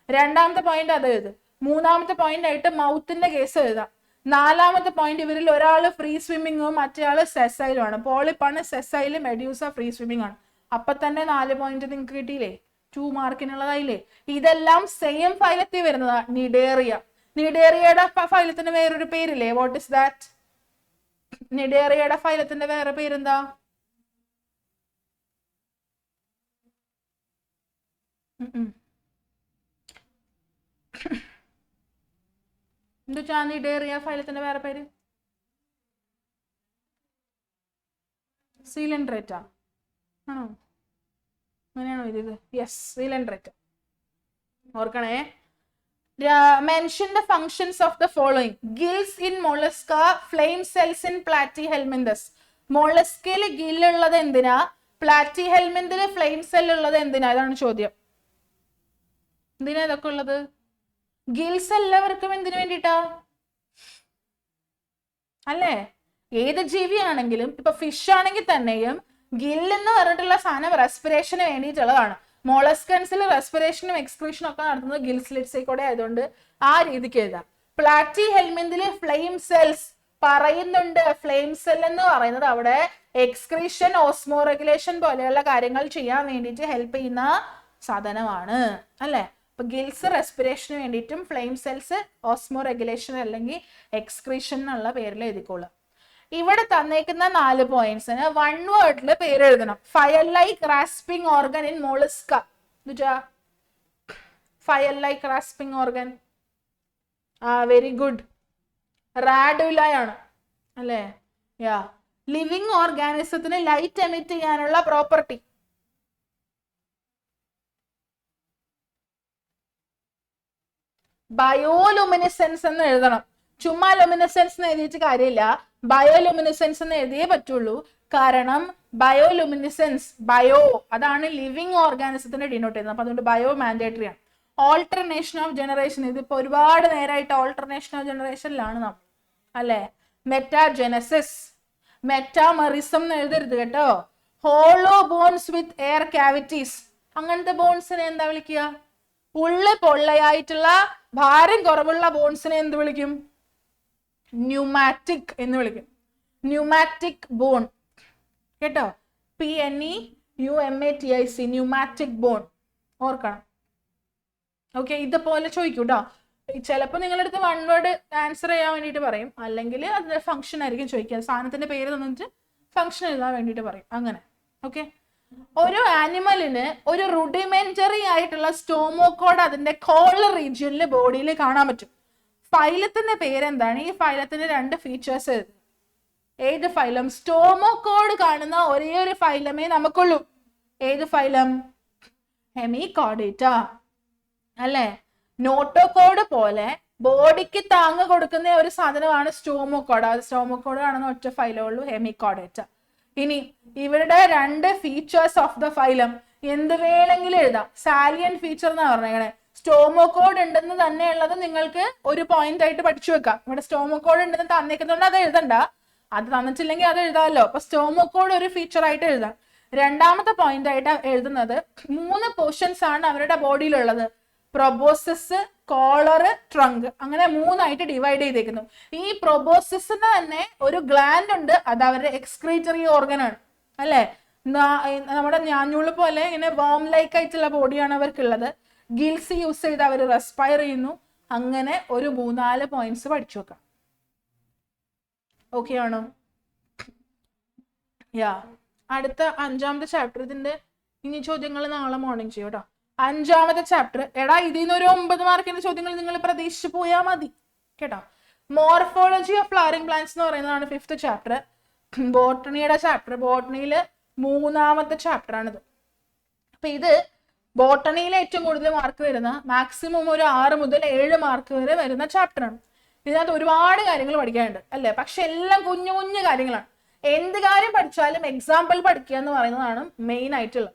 രണ്ടാമത്തെ പോയിന്റ് അത് എഴുതും. മൂന്നാമത്തെ പോയിന്റ് ആയിട്ട് മൗത്തിന്റെ കേസ് എഴുതാം. നാലാമത്തെ പോയിന്റ് ഇവരിൽ ഒരാൾ ഫ്രീ സ്വിമ്മിങ്ങും മറ്റേയാള് സെസൈലും ആണ്. പോളിപ്പാണ് സെസൈല്, മെഡ്യൂസ ഫ്രീ സ്വിമ്മിങ് ആണ്. അപ്പൊ തന്നെ 4 പോയിന്റ് നിങ്ങൾക്ക് കിട്ടിയില്ലേ? 2 മാർക്കിനുള്ളതായില്ലേ? ഇതെല്ലാം സെയിം ഫൈലത്തിൽ വരുന്നതാ, നിഡേറിയ. നിഡേറിയയുടെ ഫൈലത്തിന് വേറൊരു പേരില്ലേ? What is that? നിഡേറിയയുടെ ഫൈലത്തിന്റെ വേറെ പേരെന്താ? എന്താ നിഡേറിയ ഫൈലത്തിന്റെ വേറെ പേര്? സീലൻഡ്രേറ്റ ആണോ? അങ്ങനെയാണോ ഇത്? Yes, coelenterata. ഓർക്കണേ. Mention the functions of the following. Gills in mollusca, flame cells in platyhelminthes. മൊളസ്കയിൽ ഗില്ലുള്ളത് എന്തിനാ? പ്ലാറ്റിഹെൽമിന്തിൽ ഫ്ലെയിം സെൽ ഉള്ളത് എന്തിനാ? ഇതാണ് ചോദ്യം. എന്തിനാ ഇതൊക്കെ ഉള്ളത്? ഗിൽസ് എല്ലാവർക്കും എന്തിനു വേണ്ടിട്ടാ? അല്ലേ? ഏത് ജീവിയാണെങ്കിലും, ഇപ്പൊ ഫിഷ് ആണെങ്കിൽ തന്നെയും ഗിൽ എന്ന് പറഞ്ഞിട്ടുള്ള സാധനം റെസ്പിറേഷന് വേണ്ടിയിട്ടുള്ളതാണ്. മോളസ്കൻസിൽ റെസ്പിറേഷനും എക്സ്ക്രീഷനും ഒക്കെ നടത്തുന്നത് ഗിൽ സ്ലിറ്റ്സിൽ കൂടെ ആയതുകൊണ്ട് ആ രീതിക്ക് എഴുതാം. പ്ലാറ്റിഹെൽമിന്തിൽ ഫ്ലെയിം സെൽസ് പറയുന്നുണ്ട്. ഫ്ലെയിം സെൽ എന്ന് പറയുന്നത് അവിടെ എക്സ്ക്രീഷൻ, ഓസ്മോ റെഗുലേഷൻ പോലെയുള്ള കാര്യങ്ങൾ ചെയ്യാൻ വേണ്ടിയിട്ട് ഹെൽപ്പ് ചെയ്യുന്ന സാധനമാണ്, അല്ലെ? അപ്പൊ ഗിൽസ് റെസ്പിറേഷന് വേണ്ടിയിട്ടും ഫ്ലെയിം സെൽസ് ഓസ്മോ റെഗുലേഷൻ അല്ലെങ്കിൽ എക്സ്ക്രീഷൻ എന്നുള്ള പേരിൽ എഴുതിക്കോളാം. ഇവിടെ തന്നേക്കുന്ന 4 പോയിന്റ്സിന് 1 വേർഡിൽ പേര് എഴുതണം. File like rasping organ in mollusca. File like rasping organ. Very good. റാഡുലയാണ് അല്ലേ? യാ. ലിവിങ് ഓർഗാനിസത്തിന് ലൈറ്റ് എമിറ്റ് ചെയ്യാനുള്ള പ്രോപ്പർട്ടി. ബയോലുമിനിസെൻസ് എന്ന് എഴുതണം. ചുമ്മാ ലുമിനിസെൻസ് എന്ന് എഴുതിയിട്ട് കാര്യമില്ല, ബയോലുമിനിസെൻസ് എന്ന് എഴുതിയേ പറ്റുള്ളൂ. കാരണം ബയോലുമിനിസെൻസ്, ബയോ അതാണ് ലിവിങ് ഓർഗാനിസത്തിന് ഡിനോട്ട് ചെയ്യുന്നത്. അപ്പൊ അതുകൊണ്ട് ബയോ മാൻഡേറ്ററി ആണ്. ഓൾട്ടർനേഷൻ ഓഫ് ജനറേഷൻ, ഇതിപ്പോ ഒരുപാട് നേരമായിട്ട് ഓൾട്ടർനേഷൻ ഓഫ് ജനറേഷനിലാണ് നാം, അല്ലെ? മെറ്റാജെനസിസ്, മെറ്റാമറിസം എന്ന് എഴുതരുത് കേട്ടോ. Hollow bones with air cavities, അങ്ങനത്തെ ബോൺസിനെ എന്താ വിളിക്കുക? ഉള്ളു പൊള്ളയായിട്ടുള്ള ഭാരം കുറവുള്ള ബോൺസിനെ എന്ത് വിളിക്കും? ന്യൂമാറ്റിക് എന്ന് വിളിക്കും. ന്യൂമാറ്റിക് ബോൺ കേട്ടോ. PNEUMATIC, pneumatic bone. ഓർക്കണം. ഓക്കെ, ഇതുപോലെ ചോദിക്കൂ കേട്ടോ. ചിലപ്പോൾ നിങ്ങളുടെ അടുത്ത് 1 വേർഡ് ആൻസർ ചെയ്യാൻ വേണ്ടിയിട്ട് പറയും, അല്ലെങ്കിൽ അതിന്റെ ഫംഗ്ഷൻ ആയിരിക്കും ചോദിക്കുക. സാധനത്തിന്റെ പേര് തന്നിട്ട് ഫംഗ്ഷൻ എഴുതാൻ വേണ്ടിയിട്ട് പറയും. അങ്ങനെ. ഓക്കെ. ഒരു ആനിമലിന് ഒരു റുഡിമെന്ററി ആയിട്ടുള്ള സ്റ്റോമോകോഡ് അതിന്റെ കോളർ റീജിയനിൽ ബോഡിയിൽ കാണാൻ പറ്റും. ഫൈലത്തിന്റെ പേരെന്താണ്? ഈ ഫൈലത്തിന്റെ 2 ഫീച്ചേഴ്സ്. ഏത് ഫൈലം? സ്റ്റോമോകോഡ് കാണുന്ന ഒരേ ഒരു ഫൈലമേ നമുക്കുള്ളൂ. ഏത് ഫൈലം? ഹെമികോർഡേറ്റ, അല്ലെ? നോട്ടോകോഡ് പോലെ ബോഡിക്ക് താങ്ങ് കൊടുക്കുന്ന ഒരു സാധനമാണ് സ്റ്റോമോകോഡ്. അത് സ്റ്റോമോകോഡ് കാണുന്ന ഒറ്റ ഫൈലേ ഉള്ളൂ, ഹെമികോർഡേറ്റ. ഇനി ഇവരുടെ 2 ഫീച്ചേഴ്സ് ഓഫ് ദ ഫൈലം എന്ത് വേണമെങ്കിലും എഴുതാം. സാലിയൻ ഫീച്ചർ എന്നാ പറഞ്ഞേ. സ്റ്റോമോകോഡ് ഉണ്ടെന്ന് തന്നെ ഉള്ളത് നിങ്ങൾക്ക് ഒരു പോയിന്റ് ആയിട്ട് പഠിച്ചു വെക്കാം. ഇവിടെ സ്റ്റോമോകോഡ് ഉണ്ടെന്ന് തന്നേക്കുന്നതുകൊണ്ട് അത് എഴുതണ്ട, അത് തന്നിട്ടില്ലെങ്കിൽ അത് എഴുതാമല്ലോ. അപ്പൊ സ്റ്റോമോകോഡ് ഒരു ഫീച്ചർ ആയിട്ട് എഴുതാം. രണ്ടാമത്തെ പോയിന്റ് ആയിട്ട് എഴുതുന്നത് 3 പോർഷൻസ് ആണ് അവരുടെ ബോഡിയിലുള്ളത്. പ്രൊബോസിസ്, കോളർ, ട്രങ്ക്, അങ്ങനെ 3 ആയിട്ട് ഡിവൈഡ് ചെയ്തേക്കുന്നു. ഈ പ്രൊബോസിസിന് തന്നെ ഒരു ഗ്ലാൻഡ് ഉണ്ട്, അത് അവരുടെ എക്സ്ക്രീറ്ററി ഓർഗൻ ആണ്, അല്ലെ? നമ്മുടെ ഞാഞ്ഞൂള് പോലെ ഇങ്ങനെ വോം ലൈക്ക് ആയിട്ടുള്ള ബോഡിയാണ് അവർക്കുള്ളത്. ഗിൽസ് യൂസ് ചെയ്ത് അവർ റെസ്പയർ ചെയ്യുന്നു. അങ്ങനെ ഒരു 3-4 പോയിന്റ്സ് പഠിച്ചു വെക്കാം. ഓക്കെ ആണോ? യാ. അടുത്ത 5ാമത്തെ ചാപ്റ്റർ. ഇതിന്റെ ഇനി ചോദ്യങ്ങൾ നാളെ മോർണിംഗ് ചെയ്യും കേട്ടോ. 5ാമത്തെ ചാപ്റ്റർ. എടാ, ഇതിന്ന് ഒരു 9 മാർക്കിന്റെ ചോദ്യങ്ങൾ നിങ്ങൾ പ്രതീക്ഷിച്ചു പോയാൽ മതി കേട്ടോ. മോർഫോളജി ഓഫ് ഫ്ലവറിംഗ് പ്ലാന്റ്സ് എന്ന് പറയുന്നതാണ് 5th ചാപ്റ്റർ. ബോട്ടണിയുടെ ചാപ്റ്റർ. ബോട്ടണിയില് 3ാമത്തെ ചാപ്റ്റർ ആണിത്. അപ്പൊ ഇത് ബോട്ടണിയിലെ ഏറ്റവും കൂടുതൽ മാർക്ക് വരുന്ന, മാക്സിമം ഒരു 6 മുതൽ 7 മാർക്ക് വരെ വരുന്ന ചാപ്റ്റർ ആണ്. ഇതിനകത്ത് ഒരുപാട് കാര്യങ്ങൾ പഠിക്കാനുണ്ട്, അല്ലെ? പക്ഷെ എല്ലാം കുഞ്ഞു കുഞ്ഞു കാര്യങ്ങളാണ്. എന്ത് കാര്യം പഠിച്ചാലും എക്സാമ്പിൾ പഠിക്കുക എന്ന് പറയുന്നതാണ് മെയിൻ ആയിട്ടുള്ളത്.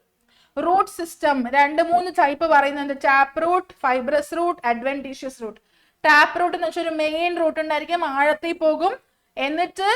റൂട്ട് സിസ്റ്റം 2-3 ടൈപ്പ് പറയുന്നുണ്ട്. Tap root, fibrous root, adventitious root. Tap root എന്ന് വെച്ചാൽ ഒരു മെയിൻ റൂട്ട് ഉണ്ടായിരിക്കും, ആഴത്തിൽ പോകും, എന്നിട്ട്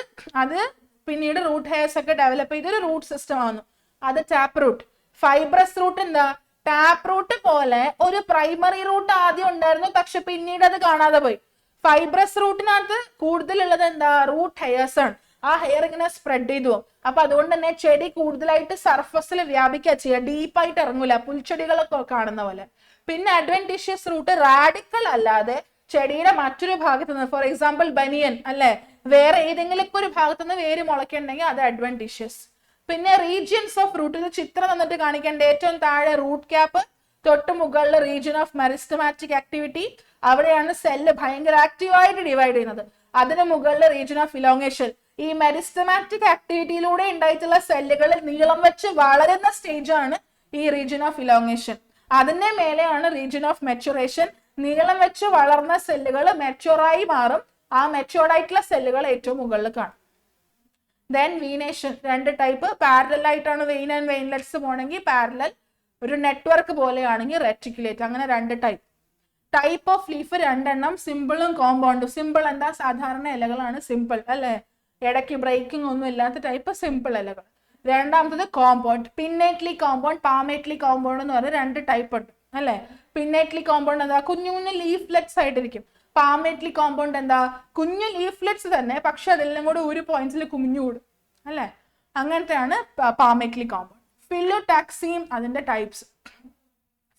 അത് പിന്നീട് റൂട്ട് ഹെയർസ് ഒക്കെ ഡെവലപ്പ് ചെയ്തൊരു റൂട്ട് സിസ്റ്റം ആവുന്നു. അത് ടാപ്പ് റൂട്ട്. ഫൈബ്രസ് റൂട്ട് എന്താ? ടാപ്പ് റൂട്ട് പോലെ ഒരു പ്രൈമറി റൂട്ട് ആദ്യം ഉണ്ടായിരുന്നു, പക്ഷെ പിന്നീട് അത് കാണാതെ പോയി. ഫൈബ്രസ് റൂട്ടിനകത്ത് കൂടുതലുള്ളത് എന്താ? റൂട്ട് ഹെയർസ് ആണ്. ആ ഹെയർ ഇങ്ങനെ സ്പ്രെഡ് ചെയ്തു പോകും. അപ്പൊ അതുകൊണ്ട് തന്നെ ചെടി കൂടുതലായിട്ട് സർഫസിൽ വ്യാപിക്കുക ചെയ്യുക, ഡീപ്പായിട്ട് ഇറങ്ങൂല, പുൽച്ചെടികളൊക്കെ കാണുന്ന പോലെ. പിന്നെ അഡ്വെന്റീഷ്യസ് റൂട്ട് റാഡിക്കൽ അല്ലാതെ ചെടിയുടെ മറ്റൊരു ഭാഗത്ത് നിന്ന്, ഫോർ എക്സാമ്പിൾ ബനിയൻ, അല്ലെ, വേറെ ഏതെങ്കിലും ഒരു ഭാഗത്ത് നിന്ന് വേര് മുളയ്ക്കുന്നുണ്ടെങ്കിൽ അത് അഡ്വെന്റീഷ്യസ്. പിന്നെ റീജിയൻസ് ഓഫ് റൂട്ട്. ഇത് ചിത്രം തന്നിട്ട് കാണിക്കേണ്ട. ഏറ്റവും താഴെ റൂട്ട് ക്യാപ്പ്, തൊട്ട് മുകളിൽ റീജിയൻ ഓഫ് മെറിസ്റ്റമാറ്റിക് ആക്ടിവിറ്റി, അവിടെയാണ് സെല്ല് ഭയങ്കര ആക്റ്റീവായിട്ട് ഡിവൈഡ് ചെയ്യുന്നത്. അതിന് മുകളിൽ റീജിയൻ ഓഫ് ഇലോങ്ങേഷൻ. ഈ മെരിസ്റ്റമാറ്റിക് ആക്ടിവിറ്റിയിലൂടെ ഉണ്ടായിട്ടുള്ള സെല്ലുകൾ നീളം വെച്ച് വളരുന്ന സ്റ്റേജ് ആണ് ഈ റീജിയൻ ഓഫ് ഇലോങ്ങേഷൻ. അതിന്റെ മേലെയാണ് റീജിയൻ ഓഫ് മെച്ചുറേഷൻ. നീളം വെച്ച് വളർന്ന സെല്ലുകൾ മെച്ചുറായി മാറും. ആ മെച്ചുവർഡ് ആയിട്ടുള്ള സെല്ലുകൾ ഏറ്റവും മുകളിൽ കാണും. Then venation 2 type. പാരലൽ ആയിട്ടാണ് വെയിൻ ആൻഡ് വെയിൻലെറ്റ്സ് പോകണമെങ്കിൽ പാരലൽ, ഒരു നെറ്റ്വർക്ക് പോലെയാണെങ്കിൽ റെറ്റിക്കുലേറ്റ്. അങ്ങനെ 2 ടൈപ്പ്. ടൈപ്പ് ഓഫ് ലീഫ് 2 സിമ്പിളും കോമ്പൗണ്ടും. സിമ്പിൾ എന്താ? സാധാരണ ഇലകളാണ് സിമ്പിൾ അല്ലെ, ഇടയ്ക്ക് ബ്രേക്കിംഗ് ഒന്നും ഇല്ലാത്ത ടൈപ്പ് സിമ്പിൾ ഇലകൾ. രണ്ടാമത്തത് compound. Pinnately compound, palmately compound എന്ന് പറഞ്ഞ 2 ടൈപ്പ് ഉണ്ട് അല്ലെ. പിന്നേറ്റ്ലി കോമ്പൗണ്ട് എന്താ? കുഞ്ഞു കുഞ്ഞു ലീഫ്ലെറ്റ്സ് ആയിട്ടിരിക്കും. പാമേറ്റ്ലി കോമ്പൗണ്ട് എന്താ? കുഞ്ഞു ലീഫ്ലെറ്റ്സ് തന്നെ, പക്ഷെ അതെല്ലാം കൂടെ ഒരു പോയിന്റ്സിൽ കുമിഞ്ഞുകൂടും അല്ലെ. അങ്ങനത്തെയാണ് പാമേറ്റ്ലി കോമ്പൗണ്ട്. ഫിലോടാക്സിയും അതിന്റെ ടൈപ്സ്.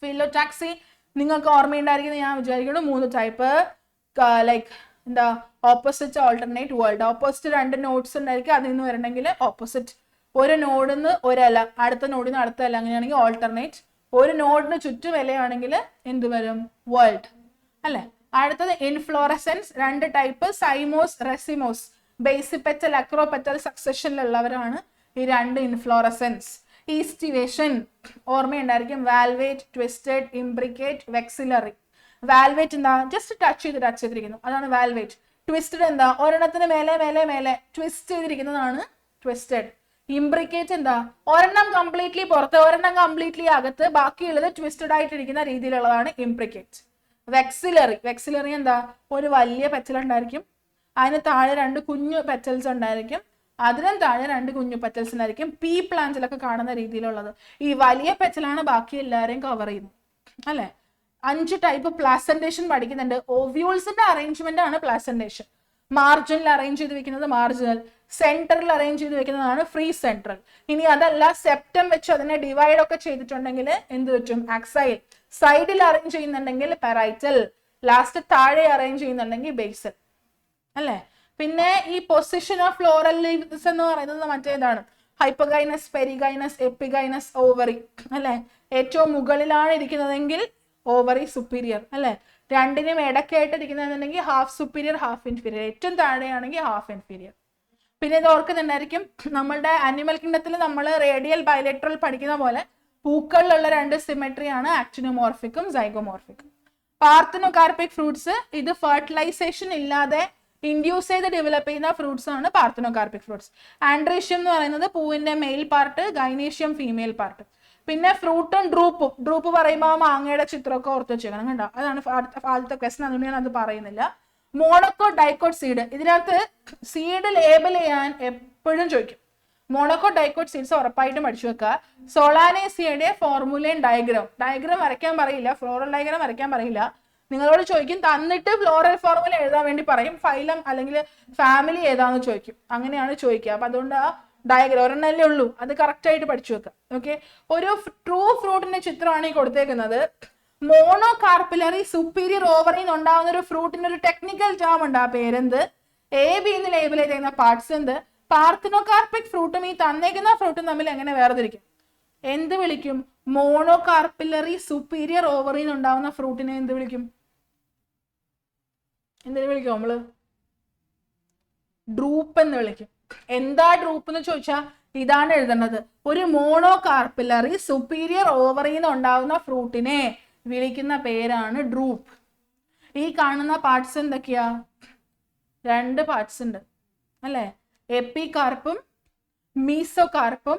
ഫിലോടാക്സി നിങ്ങൾക്ക് ഓർമ്മയുണ്ടായിരിക്കുന്നത് ഞാൻ വിചാരിക്കുന്നു 3 ടൈപ്പ്. ലൈക്ക് എന്താ? Opposite, alternate, world. Opposite 2 nodes ഉണ്ടായിരിക്കും, അതിൽ നിന്ന് വരണമെങ്കിൽ ഓപ്പോസിറ്റ്. ഒരു നോഡിൽ നിന്ന് ഒരല, അടുത്ത നോഡിൽ നിന്ന് അടുത്ത അല, അങ്ങനെയാണെങ്കിൽ ഓൾട്ടർനേറ്റ്. ഒരു നോഡിന് ചുറ്റും ഇലയാണെങ്കിൽ എന്ത് വരും? വേൾഡ് അല്ലെ. അടുത്തത് inflorescence 2 type. Cymose, racemose. Basipetal, acropetal സക്സഷനിലുള്ളവരാണ് ഈ 2 ഇൻഫ്ലോറസൻസ്. ഈസ്റ്റിവേഷൻ ഓർമ്മയുണ്ടായിരിക്കും. Valvate, twisted, imbricate, vexillary. Valvate എന്താ? ജസ്റ്റ് ടച്ച് ചെയ്തിരിക്കുന്നു, അതാണ് വാൽവേറ്റ്. ട്വിസ്റ്റഡ് എന്താ? ഒരെണ്ണത്തിന് മേലെ മേലെ മേലെ ട്വിസ്റ്റ് ചെയ്തിരിക്കുന്നതാണ് ട്വിസ്റ്റഡ്. ഇംബ്രിക്കേറ്റ് എന്താ? ഒരെണ്ണം കംപ്ലീറ്റ്ലി പുറത്ത്, ഒരെണ്ണം കംപ്ലീറ്റ്ലി അകത്ത്, ബാക്കിയുള്ളത് ട്വിസ്റ്റഡ് ആയിട്ടിരിക്കുന്ന രീതിയിലുള്ളതാണ് ഇംബ്രിക്കേറ്റ്. വെക്സിലറി. വെക്സിലറി എന്താ? ഒരു വലിയ പെറ്റൽ ഉണ്ടായിരിക്കും, അതിന് താഴെ 2 കുഞ്ഞു പെറ്റൽസ് ഉണ്ടായിരിക്കും, അതിനും താഴെ 2 കുഞ്ഞു പെറ്റൽസ് ഉണ്ടായിരിക്കും. പീ പ്ലാന്റിലൊക്കെ കാണുന്ന രീതിയിലുള്ളത്. ഈ വലിയ പെറ്റലാണ് ബാക്കി എല്ലാവരെയും കവർ ചെയ്യുന്നത് അല്ലെ. 5 ടൈപ്പ്. പ്ലാസന്റേഷൻ പഠിക്കുന്നുണ്ട്. ഓവ്യൂൾസിന്റെ അറേഞ്ച്മെന്റ് ആണ് പ്ലാസന്റേഷൻ. മാർജിനിൽ അറേഞ്ച് ചെയ്ത് വെക്കുന്നത് മാർജിനൽ, സെന്ററിൽ അറേഞ്ച് ചെയ്ത് വെക്കുന്നതാണ് ഫ്രീ സെൻട്രൽ. ഇനി അതല്ല, സെപ്റ്റം വെച്ച് അതിനെ ഡിവൈഡ് ഒക്കെ ചെയ്തിട്ടുണ്ടെങ്കിൽ എന്ത് പറ്റും? ആക്സൈൽ. സൈഡിൽ അറേഞ്ച് ചെയ്യുന്നുണ്ടെങ്കിൽ പെറൈറ്റൽ. ലാസ്റ്റ് താഴെ അറേഞ്ച് ചെയ്യുന്നുണ്ടെങ്കിൽ ബേസൽ അല്ലെ. പിന്നെ ഈ പൊസിഷൻ ഓഫ് ഫ്ലോറൽ ലീവ്സ് എന്ന് പറയുന്നത് മറ്റേതാണ്, ഹൈപ്പഗൈനസ്, പെരിഗൈനസ്, എപ്പിഗൈനസ്, ഓവറി അല്ലെ. ഏറ്റവും മുകളിലാണ് ഇരിക്കുന്നതെങ്കിൽ ഓവറി സുപ്പീരിയർ അല്ലെ. 2നും ഇടയ്ക്കായിട്ട് ഇരിക്കുന്നതെന്നുണ്ടെങ്കിൽ ഹാഫ് സുപ്പീരിയർ, ഹാഫ് ഇൻഫീരിയർ. ഏറ്റവും താഴെയാണെങ്കിൽ ഹാഫ് ഇൻഫീരിയർ. പിന്നെ ഇത് ഓർക്കുന്നുണ്ടായിരിക്കും, നമ്മളുടെ അനിമൽ കിങ്ഡത്തിൽ നമ്മൾ റേഡിയൽ ബൈലെട്രൽ പഠിക്കുന്ന പോലെ പൂക്കളിലുള്ള 2 സിമെട്രി ആണ് ആക്ടിനോമോർഫിക്കും സൈഗോമോർഫിക്കും. പാർത്തനോകാർപ്പിക് ഫ്രൂട്ട്സ്, ഇത് ഫെർട്ടിലൈസേഷൻ ഇല്ലാതെ ഇൻഡ്യൂസ് ചെയ്ത് ഡെവലപ്പ് ചെയ്യുന്ന ഫ്രൂട്ട്സ് ആണ് പാർത്തനോകാർപ്പിക് ഫ്രൂട്ട്സ്. ആൻഡ്രീഷ്യം എന്ന് പറയുന്നത് പൂവിന്റെ male part, gynoecium female part. പിന്നെ ഫ്രൂട്ടും ഡ്രൂപ്പും. ഡ്രൂപ്പ് പറയുമ്പോൾ മാങ്ങയുടെ ചിത്രമൊക്കെ ഓർത്ത് വെച്ചേക്കണം കണ്ടോ, അതാണ് ആദ്യത്തെ ക്വസ്റ്റൻ, അതുകൊണ്ട് ഞാൻ അത് പറയുന്നില്ല. Monocot, dicot seed. ഇതിനകത്ത് സീഡ് ലേബൽ ചെയ്യാൻ എപ്പോഴും ചോദിക്കും. മോണോക്കോട്ട്, ഡൈക്കോട്ട് സീഡ്സ് ഉറപ്പായിട്ടും പഠിച്ചു വെക്കുക. സോളാനേസിയയുടെ ഫോർമുലയും ഡയഗ്രാം വരയ്ക്കാൻ പറയില്ല, ഫ്ലോറൽ ഡയഗ്രാം വരയ്ക്കാൻ പറയില്ല. നിങ്ങളോട് ചോദിക്കും, തന്നിട്ട് ഫ്ലോറൽ ഫോർമുല എഴുതാൻ വേണ്ടി പറയും. ഫൈലം അല്ലെങ്കിൽ ഫാമിലി ഏതാന്ന് ചോദിക്കും, അങ്ങനെയാണ് ചോദിക്കുക. അപ്പൊ അതുകൊണ്ട് ആ ഡയഗ്രാം ഒരെണ്ണല്ലേ ഉള്ളൂ, അത് കറക്റ്റ് ആയിട്ട് പഠിച്ചു വെക്കുക. ഓക്കെ. ഒരു ട്രൂ ഫ്രൂട്ടിന്റെ ചിത്രമാണ് ഈ കൊടുത്തേക്കുന്നത്. മോണോകാർപ്പിലറി സുപ്പീരിയർ ഓവറിൽ നിന്ന് ഉണ്ടാകുന്ന ഒരു ഫ്രൂട്ടിന്റെ ഒരു ടെക്നിക്കൽ ടേം ഉണ്ട്, ആ പേരെന്ത്? AB എന്ന് ലേബൽ ചെയ്തേക്കുന്ന പാർട്സ് എന്ത്? പാർത്തനോകാർപ്പിക് ഫ്രൂട്ടും ഈ തന്നേക്കുന്ന ഫ്രൂട്ടും തമ്മിൽ എങ്ങനെ വേർതിരിക്കും? എന്ത് വിളിക്കും? മോണോകാർപ്പിലറി സുപ്പീരിയർ ഓവറിൽ നിന്ന് ഉണ്ടാകുന്ന ഫ്രൂട്ടിനെ എന്ത് വിളിക്കും? എന്തിനു വിളിക്കും നമ്മള്? ഡ്രൂപ്പ് എന്ന് വിളിക്കും. എന്താ ഡ്രൂപ്പ് എന്ന് ചോദിച്ചാൽ ഇതാണ് എഴുതേണ്ടത്. ഒരു മോണോകാർപ്പിലറി സുപ്പീരിയർ ഓവറിൽ നിന്ന് ഉണ്ടാകുന്ന ഫ്രൂട്ടിനെ വിളിക്കുന്ന പേരാണ് ഡ്രൂപ്പ്. ഈ കാണുന്ന പാർട്സ് എന്തൊക്കെയാ? 2 പാർട്സ് ഉണ്ട് അല്ലെ. എപ്പികാർപ്പും മീസോകാർപ്പും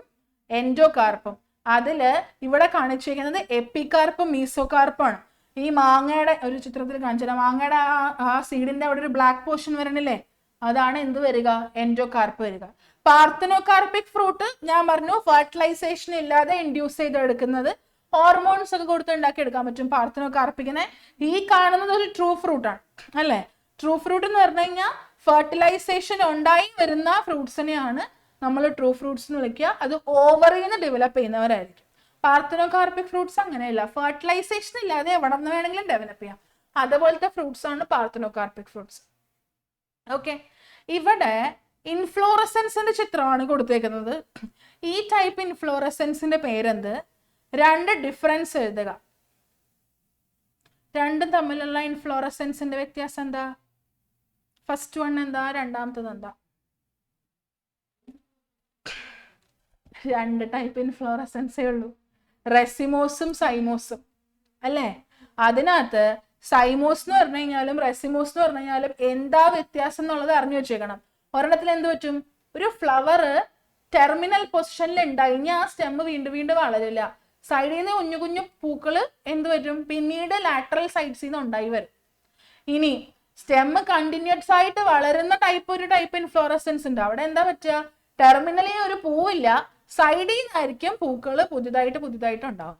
എൻഡോകാർപ്പും. അതില് ഇവിടെ കാണിച്ചിരിക്കുന്നത് എപ്പികാർപ്പും മീസോകാർപ്പാണ്. ഈ മാങ്ങയുടെ ഒരു ചിത്രത്തിൽ കാണിച്ചാൽ മാങ്ങയുടെ ആ സീഡിന്റെ അവിടെ ഒരു ബ്ലാക്ക് പോർഷൻ വരണില്ലേ, അതാണ് എന്ത് വരിക? എൻഡോകാർപ്പ് വരിക. പാർത്തനോകാർപ്പിക് ഫ്രൂട്ട് ഞാൻ പറഞ്ഞു ഫെർട്ടിലൈസേഷൻ ഇല്ലാതെ ഇൻഡ്യൂസ് ചെയ്തെടുക്കുന്നത്, ഹോർമോൺസ് ഒക്കെ കൊടുത്ത് ഉണ്ടാക്കി എടുക്കാൻ പറ്റും പാർത്തനോകാർപ്പിക്കിനെ. ഈ കാണുന്നത് ഒരു ട്രൂ ഫ്രൂട്ട് ആണ് അല്ലെ. ട്രൂ ഫ്രൂട്ട് എന്ന് പറഞ്ഞു കഴിഞ്ഞാൽ ഫെർട്ടിലൈസേഷൻ ഉണ്ടായി വരുന്ന ഫ്രൂട്ട്സിനെയാണ് നമ്മൾ ട്രൂ ഫ്രൂട്ട്സ് എന്ന് വിളിക്കുക. അത് ഓവറിൽ നിന്ന് ഡെവലപ്പ് ചെയ്യുന്നവരായിരിക്കും. പാർത്തനോകാർപ്പിക് ഫ്രൂട്ട്സ് അങ്ങനെയല്ല, ഫെർട്ടിലൈസേഷൻ ഇല്ലാതെ എവിടെ നിന്ന് വേണമെങ്കിലും ഡെവലപ്പ് ചെയ്യാം. അതുപോലത്തെ ഫ്രൂട്ട്സ് ആണ് പാർത്തനോകാർപ്പിക് ഫ്രൂട്ട്സ്. ഓക്കെ. ഇവിടെ ഇൻഫ്ലോറസൻസിന്റെ ചിത്രമാണ് കൊടുത്തേക്കുന്നത്. ഈ ടൈപ്പ് ഇൻഫ്ലോറസൻസിന്റെ പേരെന്ത്? 2 ഡിഫറൻസ് എഴുതുക. രണ്ടും തമ്മിലുള്ള ഇൻഫ്ലോറസൻസിന്റെ വ്യത്യാസം എന്താ? ഫസ്റ്റ് വൺ എന്താ, രണ്ടാമത്തത് എന്താ? രണ്ട് ടൈപ്പ് ഇൻഫ്ലോറസൻസേ ഉള്ളൂ, റെസിമോസും സൈമോസും അല്ലേ? അതിനകത്ത് സൈമോസ് എന്ന് പറഞ്ഞു കഴിഞ്ഞാലും റെസിമോസ് എന്ന് പറഞ്ഞു കഴിഞ്ഞാലും എന്താ വ്യത്യാസം എന്നുള്ളത് അറിഞ്ഞു വെച്ചേക്കണം. ഒരെണ്ണത്തിൽ എന്ത് പറ്റും, ഒരു ഫ്ലവർ ടെർമിനൽ പൊസിഷനിൽ ഉണ്ടായി കഴിഞ്ഞാൽ ആ സ്റ്റെമ്മ് വീണ്ടും വീണ്ടും വളരില്ല. സൈഡിൽ നിന്ന് കുഞ്ഞു കുഞ്ഞു പൂക്കള് എന്ത് വരും, പിന്നീട് ലാറ്ററൽ സൈഡ്സിൽ നിന്ന് ഉണ്ടായി വരും. ഇനി സ്റ്റെമ്മ് കണ്ടിന്യൂസ് ആയിട്ട് വളരുന്ന ഒരു ടൈപ്പ് ഇൻഫ്ലോറസൻസ് ഉണ്ട്. അവിടെ എന്താ പറ്റുക, ടെർമിനലിൽ ഒരു പൂവില്ല, സൈഡിൽ നിന്നായിരിക്കും പൂക്കള് പുതിയതായിട്ട് ഉണ്ടാവും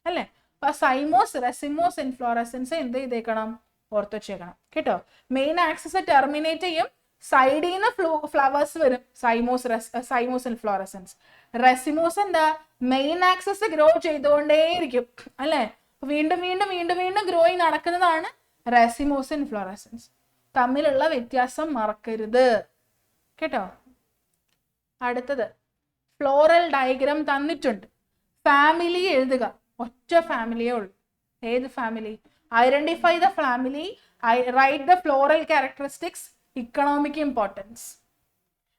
അല്ലേ? അപ്പൊ സൈമോസ് റെസിമോസ് ഇൻഫ്ലോറസൻസ് എന്ത് ചെയ്തേക്കണം, ഓർത്ത് വെച്ചേക്കണം കേട്ടോ. മെയിൻ ആക്സിസ് ടെർമിനേറ്റ് ചെയ്യും, സൈഡിൽ നിന്ന് ഫ്ലവേഴ്സ് വരും, സൈമോസ് ഇൻഫ്ലോറസൻസ്. റെസിമോസ് എന്താ, മെയിൻ ആക്സിസ് ഗ്രോ ചെയ്തുകൊണ്ടേയിരിക്കും അല്ലെ? വീണ്ടും വീണ്ടും വീണ്ടും വീണ്ടും ഗ്രോയിങ് നടക്കുന്നതാണ് റെസിമോസ് ഇൻഫ്ലോറസൻസ്. തമ്മിലുള്ള വ്യത്യാസം മറക്കരുത് കേട്ടോ. അടുത്തത് ഫ്ലോറൽ ഡയഗ്രാം തന്നിട്ടുണ്ട്, ഫാമിലി എഴുതുക. ഒറ്റ ഫാമിലിയേ ഉള്ളൂ. ഏത് family? Identify the family, write the floral characteristics, economic importance.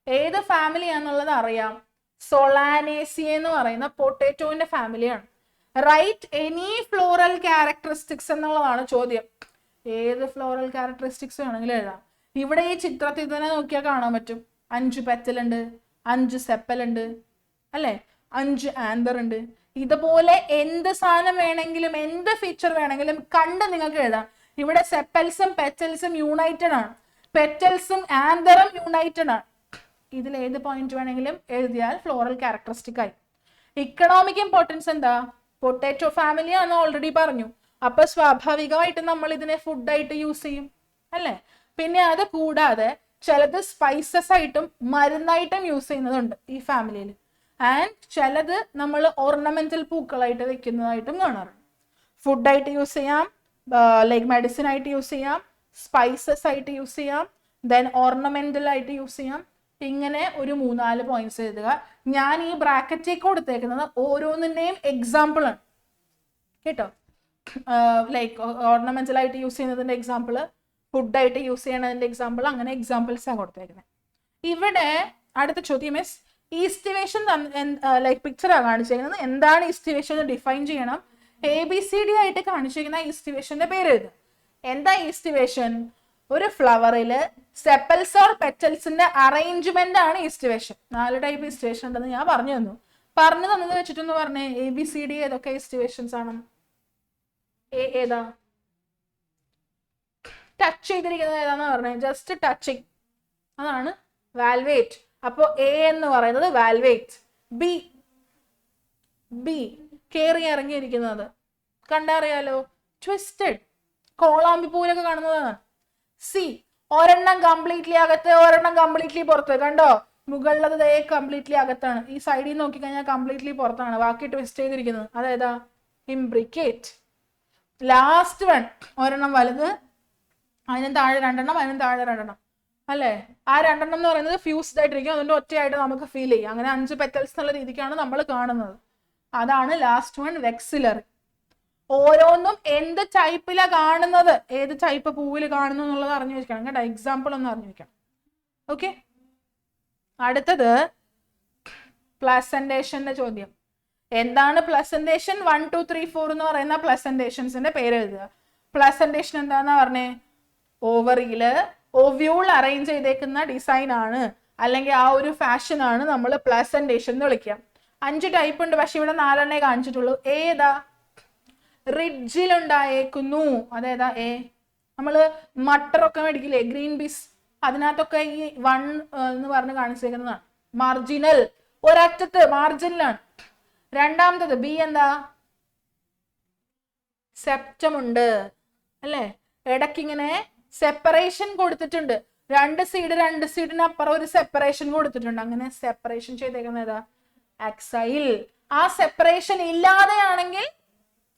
ഏത് ഫാമിലിയാന്നുള്ളത് അറിയാം, സൊളാനേസിയ എന്ന് പറയുന്ന പൊട്ടേറ്റോന്റെ ഫാമിലിയാണ്. റൈറ്റ് എനി ഫ്ലോറൽ ക്യാരക്ടറിസ്റ്റിക്സ് എന്നുള്ളതാണ് ചോദ്യം. ഏത് ഫ്ലോറൽ ക്യാരക്ടറിസ്റ്റിക്സ് വേണമെങ്കിലും എഴുതാം. ഇവിടെ ഈ ചിത്രത്തിൽ തന്നെ നോക്കിയാൽ കാണാൻ പറ്റും, 5 പെറ്റൽ ഉണ്ട്, 5 സെപ്പൽ ഉണ്ട് അല്ലെ, 5 ആന്തർ ഉണ്ട്. ഇതുപോലെ എന്ത് സാധനം വേണമെങ്കിലും, എന്ത് ഫീച്ചർ വേണമെങ്കിലും കണ്ട് നിങ്ങൾക്ക് എഴുതാം. ഇവിടെ സെപ്പൽസും പെറ്റൽസും യൂണൈറ്റഡ് ആണ്, പെറ്റൽസും ആന്തറും യൂണൈറ്റഡ് ആണ്. ഇതിൽ ഏത് പോയിന്റ് വേണമെങ്കിലും എഴുതിയാൽ ഫ്ലോറൽ ക്യാരക്ടറിസ്റ്റിക് ആയി. ഇക്കണോമിക് ഇമ്പോർട്ടൻസ് എന്താ, പൊട്ടാറ്റോ ഫാമിലി ആണെന്ന് ഓൾറെഡി പറഞ്ഞു. അപ്പൊ സ്വാഭാവികമായിട്ട് നമ്മൾ ഇതിനെ ഫുഡായിട്ട് യൂസ് ചെയ്യും അല്ലെ? പിന്നെ അത് കൂടാതെ ചിലത് സ്പൈസസ് ആയിട്ടും മരുന്നായിട്ടും യൂസ് ചെയ്യുന്നതുണ്ട് ഈ ഫാമിലിയിൽ. ആൻഡ് ചിലത് നമ്മൾ ഓർണമെന്റൽ പൂക്കളായിട്ട് വെക്കുന്നതായിട്ടും കാണാറുണ്ട്. ഫുഡായിട്ട് യൂസ് ചെയ്യാം, ലൈക്ക് മെഡിസിൻ ആയിട്ട് യൂസ് ചെയ്യാം, സ്പൈസസ് ആയിട്ട് യൂസ് ചെയ്യാം, ദെൻ ഓർണമെന്റൽ ആയിട്ട് യൂസ് ചെയ്യാം. ഇങ്ങനെ ഒരു 3-4 പോയിന്റ്സ് എഴുതുക. ഞാൻ ഈ ബ്രാക്കറ്റിലേക്ക് കൊടുത്തേക്കുന്നത് ഓരോന്നിന്റെയും എക്സാമ്പിൾ ആണ് കേട്ടോ. ലൈക്ക് ഓർണമെന്റൽ ആയിട്ട് യൂസ് ചെയ്യുന്നതിന്റെ എക്സാമ്പിള്, ഫുഡായിട്ട് യൂസ് ചെയ്യണതിന്റെ എക്സാമ്പിൾ, അങ്ങനെ എക്സാമ്പിൾസ് ആണ് കൊടുത്തേക്കുന്നത്. ഇവിടെ അടുത്ത ചോദ്യം മിസ്, ഈസ്റ്റിവേഷൻ ലൈക്ക് പിക്ചറാണ് കാണിച്ചിരിക്കുന്നത്. എന്താണ് ഈസ്റ്റിവേഷൻ എന്ന് ഡിഫൈൻ ചെയ്യണം. ABCD ആയിട്ട് കാണിച്ചിരിക്കുന്ന ഈസ്റ്റിവേഷന്റെ പേര് എഴുതുക. എന്താ ഈസ്റ്റിവേഷൻ? ഒരു ഫ്ലവറിൽ സെപ്പൽസ് ഓർ പെറ്റൽസിന്റെ അറേഞ്ച്മെന്റ് ആണ് ഈസ്റ്റിവേഷൻ. 4 ടൈപ്പ് ഈസ്റ്റിവേഷൻ ഉണ്ടെന്ന് ഞാൻ പറഞ്ഞു തന്നത് വെച്ചിട്ടൊന്ന് പറഞ്ഞേ, ABCD ഏതൊക്കെ ഈസ്റ്റിവേഷൻസ് ആണ്? ഏതാ ടച്ച് ചെയ്തിരിക്കുന്നത് ഏതാന്ന് പറഞ്ഞേ, ജസ്റ്റ് ടച്ചിങ്, അതാണ് വാൽവേറ്റ്. അപ്പോ A എന്ന് പറയുന്നത് വാൽവേറ്റ്. ബി കേറി ഇറങ്ങിയിരിക്കുന്നത് കണ്ടറിയാലോ, ട്വിസ്റ്റഡ്, കോളാമ്പിപ്പൂലൊക്കെ കാണുന്നതാണ്. സി ഒരെണ്ണം കംപ്ലീറ്റ്ലി അകത്ത്, ഒരെണ്ണം കംപ്ലീറ്റ്ലി പുറത്ത്. കണ്ടോ, മുകളിലത് കംപ്ലീറ്റ്ലി അകത്താണ്, ഈ സൈഡിൽ നോക്കി കഴിഞ്ഞാൽ കംപ്ലീറ്റ്ലി പുറത്താണ്. ബാക്കി ട്വിസ്റ്റ് ചെയ്തിരിക്കുന്നത് അതേതാ? ഇംബ്രിക്കേറ്റ്. ലാസ്റ്റ് വൺ ഒരെണ്ണം വലുത്, അതിനും താഴെ 2 അതിനും താഴെ 2 അല്ലേ? ആ 2 എന്ന് പറയുന്നത് ഫ്യൂസ്ഡ് ആയിട്ടിരിക്കും, അതുകൊണ്ട് ഒറ്റയായിട്ട് നമുക്ക് ഫീൽ ചെയ്യും. അങ്ങനെ 5 പെറ്റൽസ് എന്നുള്ള രീതിക്കാണ് നമ്മൾ കാണുന്നത്. അതാണ് ലാസ്റ്റ് വൺ, വെക്സിലറി. ഓരോന്നും എന്ത് ടൈപ്പിലാ കാണുന്നത്, ഏത് ടൈപ്പ് പൂവിൽ കാണുന്നു എന്നുള്ളത് അറിഞ്ഞു വെക്കണം കേട്ടോ. എക്സാമ്പിൾ ഒന്ന് അറിഞ്ഞു വെക്കണം. ഓക്കെ, അടുത്തത് പ്ലസന്റേഷന്റെ ചോദ്യം. എന്താണ് പ്ലസന്റേഷൻ? 1, 2, 3, 4 എന്ന് പറയുന്ന പ്ലസന്റേഷൻസിന്റെ പേര് എഴുതുക. പ്ലസന്റേഷൻ എന്താന്നാ പറഞ്ഞേ? ഓവറിയില് ഓവ്യൂൾ അറേഞ്ച് ചെയ്തേക്കുന്ന ഡിസൈൻ ആണ്, അല്ലെങ്കിൽ ആ ഒരു ഫാഷൻ ആണ് നമ്മൾ പ്ലസന്റേഷൻ എന്ന് വിളിക്കുക. 5 ടൈപ്പ് ഉണ്ട്, പക്ഷെ ഇവിടെ 4 കാണിച്ചിട്ടുള്ളൂ. ഏതാ? റിഡ്ജിലുണ്ടായേക്കുന്നു. അതേതാ? നമ്മള് മട്ടറൊക്കെ മേടിക്കില്ലേ, ഗ്രീൻ പീസ്, അതിനകത്തൊക്കെ ഈ 1 എന്ന് പറഞ്ഞ് കാണിച്ചേക്കുന്നതാണ്. മാർജിനൽ, ഒരറ്റത്ത് മാർജിനിലാണ്. രണ്ടാമത്തത് ബി എന്താ? സെപ്റ്റം ഉണ്ട് അല്ലേ? ഇടയ്ക്കിങ്ങനെ സെപ്പറേഷൻ കൊടുത്തിട്ടുണ്ട്. 2 സീഡിന് അപ്പുറം ഒരു സെപ്പറേഷൻ കൊടുത്തിട്ടുണ്ട്. അങ്ങനെ സെപ്പറേഷൻ ചെയ്തേക്കുന്നത് ഏതാ? ആക്സൈൽ. ആ സെപ്പറേഷൻ ഇല്ലാതെയാണെങ്കിൽ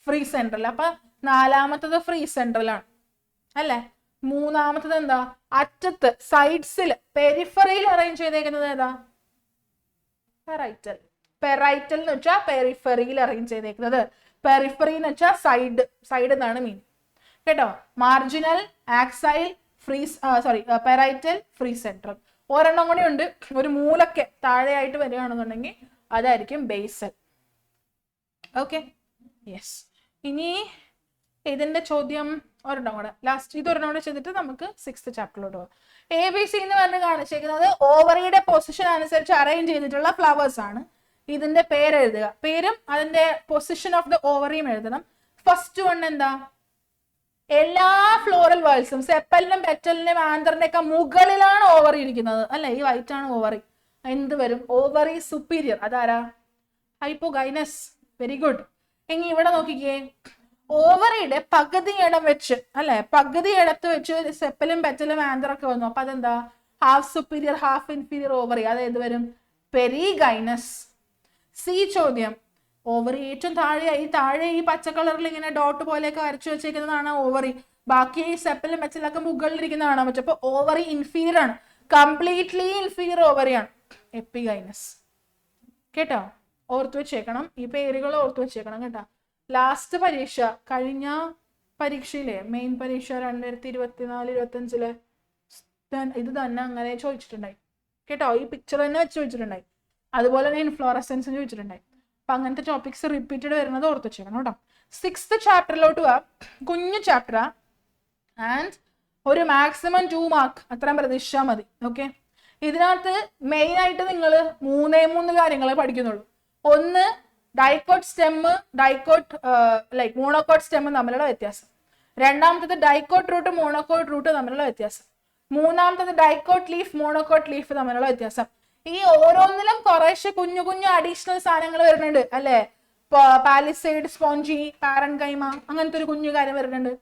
ഫ്രീ സെൻട്രൽ. അപ്പൊ 4ാമത്തത് ഫ്രീ സെൻട്രൽ ആണ് അല്ലെ? 3ാമത്തത് എന്താ? അറ്റത്ത് സൈഡ്സിൽ പെരിഫറിയിൽ അറേഞ്ച് ചെയ്തേക്കുന്നത് ഏതാ? പെറൈറ്റൽ. പെറൈറ്റൽ എന്ന് വെച്ചാൽ പെരിഫറിയിൽ അറേഞ്ച് ചെയ്തേക്കുന്നത്. പെരിഫറി എന്ന് വെച്ചാൽ സൈഡ് എന്നാണ് മീൻ. കേട്ടോ. Marginal, axial, free parietal, free central. ഒരെണ്ണം കൂടി ഉണ്ട്, ഒരു മൂലൊക്കെ താഴെയായിട്ട് വരികയാണെന്നുണ്ടെങ്കിൽ അതായിരിക്കും ബേസൽ. Okay, yes. ഇനി ഇതിന്റെ ചോദ്യം ഒരെണ്ണം കൂടെ, ലാസ്റ്റ് ഇതൊരെണ്ണം കൂടെ ചെയ്തിട്ട് നമുക്ക് 6th ചാപ്റ്ററിലോട്ട് പോകാം. ABC എന്ന് പറഞ്ഞ് കാണിച്ചിരിക്കുന്നത് ഓവറിയുടെ പൊസിഷൻ അനുസരിച്ച് അറേഞ്ച് ചെയ്തിട്ടുള്ള ഫ്ലവേഴ്സ് ആണ്. ഇതിന്റെ പേര് എഴുതുക, പേരും അതിന്റെ പൊസിഷൻ ഓഫ് ദ ഓവറിയും എഴുതണം. ഫസ്റ്റ് വൺ എന്താ? എല്ലാ ഫ്ലോറൽ വേൾഡ്സും സെപ്പലിനും പെറ്റലിനും ആന്തറിന്റെ ഒക്കെ മുകളിലാണ് ഓവറി ഇരിക്കുന്നത് അല്ലെ? ഈ വൈറ്റ് ആണ് ഓവറി. എന്ത് വരും? Ovary superior. അതാരാ? ഹൈപ്പോഗൈനസ്. Very good. ഇനി ഇവിടെ നോക്കിക്കേ, ഓവറിയുടെ പകുതി ഇടം വെച്ച് അല്ലെ, പകുതി ഇടത്ത് വെച്ച് സെപ്പലും പെറ്റലും ആന്തറൊക്കെ വന്നു. അപ്പൊ അതെന്താ? Half superior half inferior ovary. അത് ഏത് വരും? പെരിഗൈനസ്. സി ചോദ്യം, ഓവറി ഏറ്റവും താഴെ ഈ പച്ച കളറിൽ ഇങ്ങനെ ഡോട്ട് പോലെയൊക്കെ വരച്ചു വെച്ചേക്കുന്നതാണ് ഓവറി. ബാക്കി ഈ സെപ്പലും പെറ്റലൊക്കെ മുകളിലിരിക്കുന്ന കാണാൻ പറ്റും. അപ്പൊ ഓവറി ഇൻഫീരിയർ ആണ്, കംപ്ലീറ്റ്ലി ഇൻഫീരിയർ ഓവറിയാണ്. എപ്പിഗൈനസ്. കേട്ടോ, ഓർത്തു വെച്ചേക്കണം, ഈ പേരുകൾ ഓർത്തു വെച്ചേക്കണം കേട്ടോ. ലാസ്റ്റ് പരീക്ഷ, കഴിഞ്ഞ പരീക്ഷയിലെ മെയിൻ പരീക്ഷ 2024-25 ഇത് തന്നെ അങ്ങനെ ചോദിച്ചിട്ടുണ്ടായി കേട്ടോ. ഈ പിക്ചർ തന്നെ വെച്ച് ചോദിച്ചിട്ടുണ്ടായി. അതുപോലെ തന്നെ ഇൻഫ്ലോറസൻസ് ചോദിച്ചിട്ടുണ്ടായി. അപ്പൊ അങ്ങനത്തെ ടോപ്പിക്സ് റിപ്പീറ്റഡ് വരുന്നത് ഓർത്ത് വെച്ചേക്കണം കേട്ടോ. 6th ചാപ്റ്ററിലോട്ട് പോവാം. കുഞ്ഞു ചാപ്റ്ററാ ആൻഡ് ഒരു മാക്സിമം 2 മാർക്ക് അത്രയും പ്രതീക്ഷിച്ചാൽ മതി. ഓക്കെ, ഇതിനകത്ത് മെയിൻ ആയിട്ട് നിങ്ങൾ 3 കാര്യങ്ങളെ പഠിക്കുന്നുള്ളൂ. ഒന്ന്, dicot stem, dicot monocot stem തമ്മിലുള്ള വ്യത്യാസം. രണ്ടാമത്തത് ഡൈക്കോട്ട് റൂട്ട് മോണോക്കോട്ട് റൂട്ട് തമ്മിലുള്ള വ്യത്യാസം. മൂന്നാമത്തത് ഡൈക്കോട്ട് ലീഫ് മോണോക്കോട്ട് ലീഫ് തമ്മിലുള്ള വ്യത്യാസം. ഈ ഓരോന്നിലും കുറേശ്ശെ കുഞ്ഞു കുഞ്ഞു അഡീഷണൽ സാധനങ്ങൾ വരുന്നുണ്ട് അല്ലെ? പാലിസൈഡ്, സ്പോഞ്ചി, പാരൻകൈമ, അങ്ങനത്തെ ഒരു കുഞ്ഞു കാര്യം വരുന്നുണ്ട്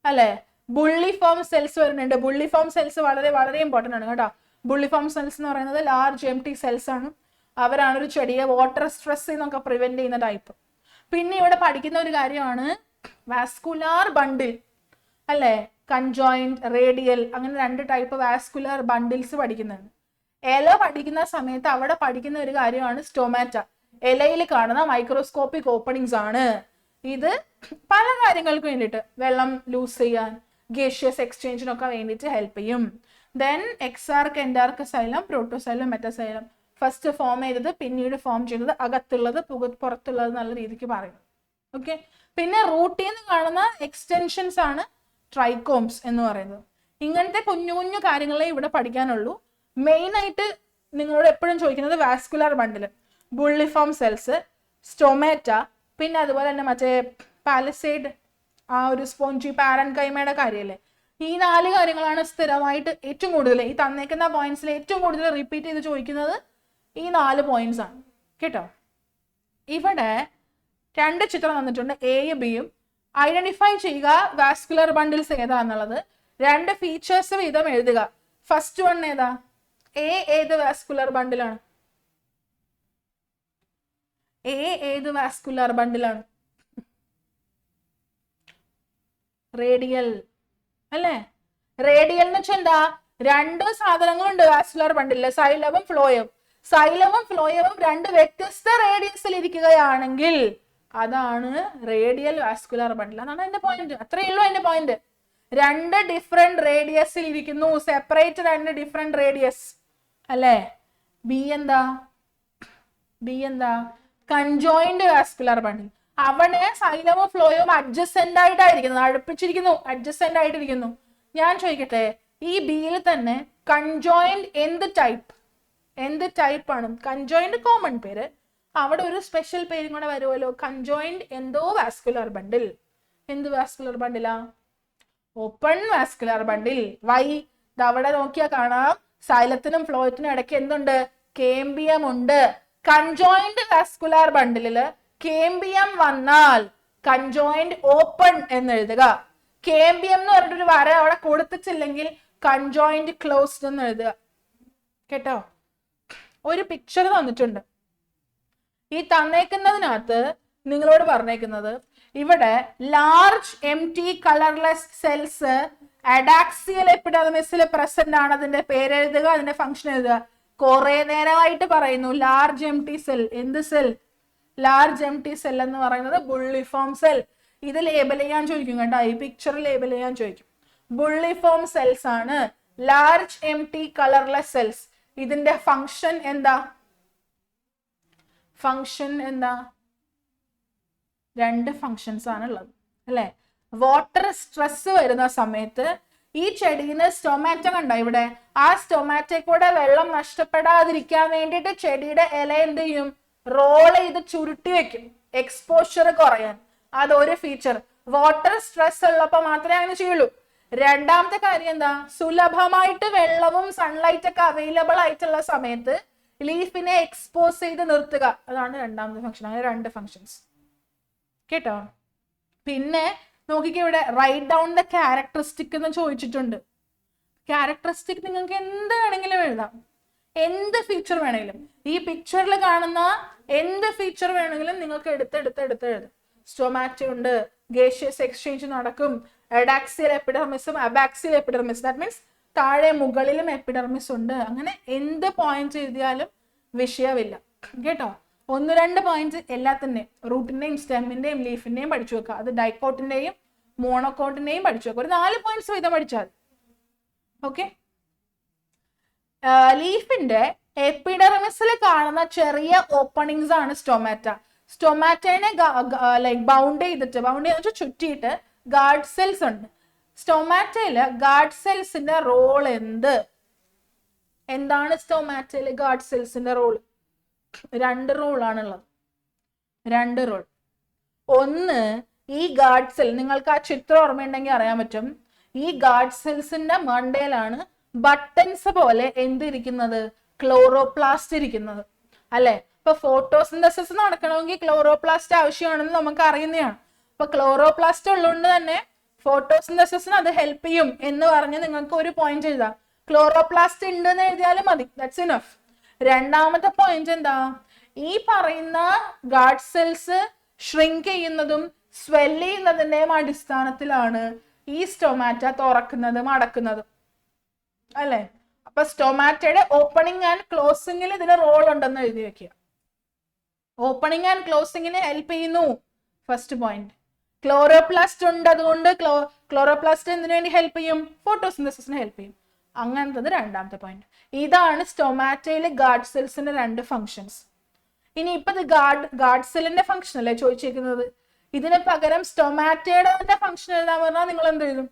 അല്ലെ? ബുള്ളിഫോം സെൽസ് വരുന്നുണ്ട്. ബുള്ളിഫോം സെൽസ് വളരെ വളരെ ഇമ്പോർട്ടന്റ് ആണ് കേട്ടോ. ബുള്ളിഫോം സെൽസ് എന്ന് പറയുന്നത് ലാർജ് എംപ്റ്റി സെൽസ് ആണ്. അവരാണ് ഒരു ചെടിയെ വാട്ടർ സ്ട്രെസ് എന്നൊക്കെ പ്രിവെന്റ് ചെയ്യുന്ന ടൈപ്പ്. പിന്നെ ഇവിടെ പഠിക്കുന്ന ഒരു കാര്യമാണ് വാസ്കുലാർ ബണ്ടിൽ അല്ലെ? കൺജോയിന്റ്, റേഡിയൽ, അങ്ങനെ 2 ടൈപ്പ് വാസ്കുലാർ ബണ്ടിൽസ് പഠിക്കുന്നുണ്ട്. ഇല പഠിക്കുന്ന സമയത്ത് അവിടെ പഠിക്കുന്ന ഒരു കാര്യമാണ് സ്റ്റൊമാറ്റ. ഇലയിൽ കാണുന്ന മൈക്രോസ്കോപ്പിക് ഓപ്പണിങ്സ് ആണ്. ഇത് പല കാര്യങ്ങൾക്ക് വേണ്ടിയിട്ട്, വെള്ളം ലൂസ് ചെയ്യാൻ, ഗേഷ്യസ് എക്സ്ചേഞ്ചിനൊക്കെ വേണ്ടിയിട്ട് ഹെൽപ്പ് ചെയ്യും. Then exarch, endarch xylem, protoxylem, metaxylem. First form ചെയ്തത്, പിന്നീട് ഫോം ചെയ്തത്, അകത്തുള്ളത് പുറത്തുള്ളത് നല്ല രീതിക്ക് പറയുന്നത്. ഓക്കെ, പിന്നെ റൂട്ടിൽ നിന്ന് കാണുന്ന എക്സ്റ്റൻഷൻസ് ആണ് ട്രൈക്കോംസ് എന്ന് പറയുന്നത്. ഇങ്ങനത്തെ കുഞ്ഞു കുഞ്ഞു കാര്യങ്ങളെ ഇവിടെ പഠിക്കാനുള്ളൂ. മെയിൻ ആയിട്ട് നിങ്ങളോട് എപ്പോഴും ചോദിക്കുന്നത് വാസ്കുലാർ ബണ്ടിൽ, ബുള്ളിഫോം സെൽസ്, സ്റ്റൊമാറ്റ, പിന്നെ അതുപോലെ തന്നെ മറ്റേ പാലിസൈഡ്, ആ ഒരു സ്പോഞ്ചി, പാരൻകൈമയുടെ കാര്യമല്ലേ. ഈ 4 കാര്യങ്ങളാണ് സ്ഥിരമായിട്ട് ഏറ്റവും കൂടുതൽ ഈ തന്നേക്കുന്ന പോയിന്റ്സിൽ ഏറ്റവും കൂടുതൽ റിപ്പീറ്റ് ചെയ്ത് ചോദിക്കുന്നത്. ഈ 4 പോയിന്റ്സ് ആണ് കേട്ടോ. ഇവിടെ 2 ചിത്രം തന്നിട്ടുണ്ട്, എയും ബിയും. ഐഡന്റിഫൈ ചെയ്യുക വാസ്കുലർ ബണ്ടിൽസ് ഏതാന്നുള്ളത്. 2 ഫീച്ചേഴ്സ് വീതം എഴുതുക. ഫസ്റ്റ് വൺ ഏതാ? ഏത് വാസ്കുലർ ബണ്ടിലാണ്? ഏത് വാസ്കുലർ ബണ്ടിലാണ്? റേഡിയൽ അല്ലേ? റേഡിയൽ എന്ന് വെച്ചാൽ എന്താ? 2 സാധനങ്ങളുണ്ട് വാസ്കുലർ ബണ്ടില്, സൈലവും ഫ്ലോയും. സൈലവും ഫ്ലോയവും 2 വ്യത്യസ്ത റേഡിയസിൽ ഇരിക്കുകയാണെങ്കിൽ അതാണ് റേഡിയൽ വാസ്കുലർ ബണ്ടിൽ. അതാണ് എന്റെ പോയിന്റ്. അത്രയേ ഉള്ളൂ എന്റെ പോയിന്റ്. 2 ഡിഫറെന്റ് റേഡിയസിൽ ഇരിക്കുന്നു, സെപ്പറേറ്റ് 2 ഡിഫറെന്റ് റേഡിയസ് അല്ലേ? ബി എന്താ? കൺജോയിന്റ് വാസ്കുലർ ബണ്ടിൽ. അവിടെ സൈലവും ഫ്ലോയും അഡ്ജസെന്റ് ആയിട്ടായിരിക്കുന്നത്, അടുപ്പിച്ചിരിക്കുന്നു, അഡ്ജസെന്റ് ആയിട്ടിരിക്കുന്നു. ഞാൻ ചോദിക്കട്ടെ, ഈ ബിയിൽ തന്നെ കൺജോയിന്റ് എന്ത് ടൈപ്പ് ആണ്? കൺജോയിന്റ് കോമൺ പേര്, അവിടെ ഒരു സ്പെഷ്യൽ പേരും കൂടെ വരുമല്ലോ, കൺജോയിന്റ് എന്തോ വാസ്കുലർ ബണ്ടിൽ. എന്ത് വാസ്കുലർ ബണ്ടിലാ? Open vascular bundle. വൈ? അവിടെ നോക്കിയാൽ കാണാം, സൈലത്തിനും ഫ്ലോയത്തിനും ഇടയ്ക്ക് എന്തുണ്ട്? കേംബിയം ഉണ്ട്. കൺജോയിന്റ് വാസ്കുലർ ബണ്ടിലില് കേംബിയം വന്നാൽ കൺജോയിന്റ് ഓപ്പൺ എന്ന് എഴുതുക. കേംബിയം എന്ന് പറഞ്ഞിട്ടൊരു വര അവിടെ കൊടുത്തിട്ടില്ലെങ്കിൽ കൺജോയിന്റ് ക്ലോസ്ഡ് എന്ന് എഴുതുക കേട്ടോ. ഒരു പിക്ചർ തന്നിട്ടുണ്ട്. ഈ തന്നേക്കുന്നതിനകത്ത് നിങ്ങളോട് പറഞ്ഞേക്കുന്നത് ഇവിടെ large empty colourless cells adaxial എപ്പിഡെർമിസിൽ പ്രസന്റ് ആണ്. അതിന്റെ പേരെഴുതുക, അതിന്റെ ഫംഗ്ഷൻ എഴുതുക. കുറെ നേരമായിട്ട് പറയുന്നു ലാർജ് എംപ്റ്റി സെൽ. എന്ത് സെൽ? ലാർജ് എംപ്റ്റി സെൽ എന്ന് പറയുന്നത് ബുള്ളിഫോം സെൽ. ഇത് ലേബൽ ചെയ്യാൻ ചോദിക്കും കേട്ടോ, ഈ പിക്ചർ ലേബൽ ചെയ്യാൻ ചോദിക്കും. ബുള്ളിഫോം സെൽസ് ആണ്, ലാർജ് എംപ്റ്റി കളർലെസ് സെൽസ്. ഇതിന്റെ ഫങ്ഷൻ എന്താ? ഫങ്ഷൻ എന്താ? രണ്ട് ഫങ്ഷൻസ് ആണ് ഉള്ളത് അല്ലെ. വാട്ടർ സ്ട്രെസ് വരുന്ന സമയത്ത് ഈ ചെടീന് സ്റ്റൊമാറ്റോ കണ്ടോ ഇവിടെ, ആ സ്റ്റൊമാറ്റോ കൂടെ വെള്ളം നഷ്ടപ്പെടാതിരിക്കാൻ വേണ്ടിയിട്ട് ചെടിയുടെ ഇല എന്ത് ചെയ്യും? റോൾ ചെയ്ത് ചുരുട്ടി വെക്കും, എക്സ്പോഷർ കുറയാൻ. അതൊരു ഫീച്ചർ. വാട്ടർ സ്ട്രെസ് ഉള്ളപ്പോ മാത്രമേ അങ്ങനെ ചെയ്യുള്ളൂ. രണ്ടാമത്തെ കാര്യം എന്താ? സുലഭമായിട്ട് വെള്ളവും സൺലൈറ്റ് ഒക്കെ അവൈലബിൾ ആയിട്ടുള്ള സമയത്ത് ലീഫിനെ എക്സ്പോസ് ചെയ്ത് നിർത്തുക. അതാണ് രണ്ടാമത്തെ ഫംഗ്ഷൻ. അങ്ങനെ രണ്ട് ഫംഗ്ഷൻസ് കേട്ടോ. പിന്നെ നോക്കിക്കേ ഇവിടെ, റൈറ്റ് ഡൗൺ ദ ക്യാരക്ടറിസ്റ്റിക് എന്ന് ചോദിച്ചിട്ടുണ്ട്. ക്യാരക്ടറിസ്റ്റിക് നിങ്ങൾക്ക് എന്ത് വേണമെങ്കിലും എഴുതാം, എന്ത് ഫീച്ചർ വേണമെങ്കിലും. ഈ പിക്ചറിൽ കാണുന്ന എന്ത് ഫീച്ചർ വേണമെങ്കിലും നിങ്ങൾക്ക് എടുത്ത് എഴുതാം. സ്റ്റൊമാറ്റോ ഉണ്ട്, ഗേഷ്യസ് എക്സ്ചേഞ്ച് നടക്കും, എഡാക്സിയൽ എപ്പിഡെർമിസും അബാക്സിയൽ എപ്പിഡെർമിസ്, ദാറ്റ് മീൻസ് താഴെ മുകളിലും എപ്പിഡെർമിസ് ഉണ്ട്. അങ്ങനെ എന്ത് പോയിന്റ് എഴുതിയാലും വിഷയമില്ല കേട്ടോ. 1-2 പോയിന്റ്സ് എല്ലാത്തിന്റെയും, റൂട്ടിന്റെയും സ്റ്റെമ്മിന്റെയും ലീഫിന്റെയും പഠിച്ചു വെക്കുക. അത് ഡൈക്കോട്ടിന്റെയും മോണോക്കോട്ടിന്റെയും പഠിച്ചു വെക്കുക. ഒരു 4 പോയിന്റ്സ് വീതം പഠിച്ചാൽ. ഓക്കെ. ലീഫിന്റെ എപ്പിഡെർമിസിൽ കാണുന്ന ചെറിയ ഓപ്പണിങ്സ് ആണ് സ്റ്റൊമാറ്റ. സ്റ്റൊമാറ്റനെ ലൈക് ബൗണ്ട് ചെയ്തിട്ട് ചുറ്റിയിട്ട് ഗാർഡ് സെൽസ് ഉണ്ട്. സ്റ്റൊമാറ്റയില് ഗാർഡ് സെൽസിന്റെ റോൾ എന്താണ്? സ്റ്റൊമാറ്റയില് ഗാർഡ് സെൽസിന്റെ റോൾ 2 റോളാണുള്ളത്. 2 റോൾ. ഒന്ന്, ഈ ഗാർഡ് സെൽ, നിങ്ങൾക്ക് ആ ചിത്രം ഓർമ്മയുണ്ടെങ്കിൽ അറിയാൻ പറ്റും, ഈ ഗാർഡ് സെൽസിന്റെ മണ്ടയിലാണ് ബട്ടൺസ് പോലെ എന്തിരിക്കുന്നത്? ക്ലോറോപ്ലാസ്റ്റ് ഇരിക്കുന്നത് അല്ലെ. ഇപ്പൊ ഫോട്ടോസിന്തസിസ് നടക്കണമെങ്കിൽ ക്ലോറോപ്ലാസ്റ്റ് ആവശ്യമാണെന്ന് നമുക്ക് അറിയുന്നതാണ്. അപ്പൊ ക്ലോറോപ്ലാസ്റ്റ് ഉള്ളതുകൊണ്ട് തന്നെ ഫോട്ടോസിന്തസിസിന് അത് ഹെൽപ്പ് ചെയ്യും എന്ന് പറഞ്ഞ് നിങ്ങൾക്ക് ഒരു പോയിന്റ് എഴുതാം. ക്ലോറോപ്ലാസ്റ്റ് ഉണ്ട് എന്ന് എഴുതിയാലും മതി, ദാറ്റ്സ് ഇനഫ്. രണ്ടാമത്തെ പോയിന്റ് എന്താ? ഈ പറയുന്ന ഗാർഡ് സെൽസ് ഷ്രിങ്ക് ചെയ്യുന്നതും സ്വെല് ചെയ്യുന്നതിന്റെയും അടിസ്ഥാനത്തിലാണ് ഈ സ്റ്റൊമാറ്റ തുറക്കുന്നതും അടക്കുന്നതും അല്ലെ. അപ്പൊ സ്റ്റൊമാറ്റയുടെ ഓപ്പണിംഗ് ആൻഡ് ക്ലോസിംഗിൽ ഇതിന് റോൾ ഉണ്ടെന്ന് എഴുതി വെക്കുക. ഓപ്പണിംഗ് ആൻഡ് ക്ലോസിംഗിന് ഹെൽപ്പ് ചെയ്യുന്നു, ഫസ്റ്റ് പോയിന്റ്. ക്ലോറോപ്ലാസ്റ്റ് ഉണ്ട്, അതുകൊണ്ട് ക്ലോറോപ്ലാസ്റ്റ് എന്തിനു വേണ്ടി ഹെൽപ്പ് ചെയ്യും? ഫോട്ടോസിന്തസിസിന് ഹെൽപ്പ് ചെയ്യും. അങ്ങനത്തത് രണ്ടാമത്തെ പോയിന്റ്. ഇതാണ് സ്റ്റൊമാറ്റയിലെ ഗാർഡ് സെൽസിന്റെ 2 ഫങ്ഷൻസ്. ഇനി ഇപ്പൊ ഇത് ഗാർഡ് സെല്ലിന്റെ ഫംഗ്ഷൻ അല്ലേ ചോദിച്ചേക്കുന്നത്. ഇതിന് പകരം സ്റ്റൊമാറ്റയുടെ തന്നെ ഫംഗ്ഷൻ എഴുതാൻ പറഞ്ഞാൽ നിങ്ങൾ എന്ത് എഴുതും?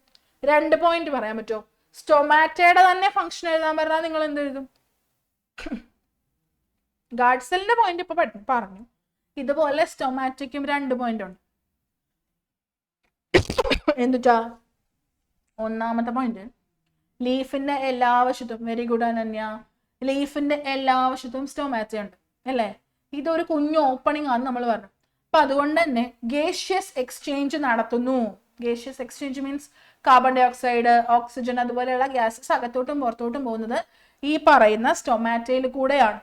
2 പോയിന്റ് പറയാൻ പറ്റുമോ? സ്റ്റൊമാറ്റയുടെ തന്നെ ഫംഗ്ഷൻ എഴുതാൻ പറഞ്ഞാൽ നിങ്ങൾ എന്ത് എഴുതും? ഗാർഡ് സെല്ലിന്റെ പോയിന്റ് ഇപ്പൊ പറഞ്ഞു. ഇതുപോലെ സ്റ്റൊമാറ്റയ്ക്കും 2 പോയിന്റ് ഉണ്ട്. എന്തുട്ടാ? ഒന്നാമത്തെ പോയിന്റ്, ലീഫിന്റെ എല്ലാ വശത്തും, വെരി ഗുഡ് അനന്യ, ലീഫിന്റെ എല്ലാ വശത്തും സ്റ്റൊമാറ്റ ഉണ്ട് അല്ലേ. ഇതൊരു കുഞ്ഞു ഓപ്പണിംഗ് ആണെന്ന് നമ്മൾ പറഞ്ഞു. അപ്പൊ അതുകൊണ്ട് തന്നെ ഗേഷ്യസ് എക്സ്ചേഞ്ച് നടത്തുന്നു. ഗേഷ്യസ് എക്സ്ചേഞ്ച് മീൻസ് കാർബൺ ഡൈ ഓക്സൈഡ്, ഓക്സിജൻ, അതുപോലെയുള്ള ഗ്യാസസ് അകത്തോട്ടും പുറത്തോട്ടും പോകുന്നത് ഈ പറയുന്ന സ്റ്റൊമാറ്റയിൽ കൂടെയാണ്.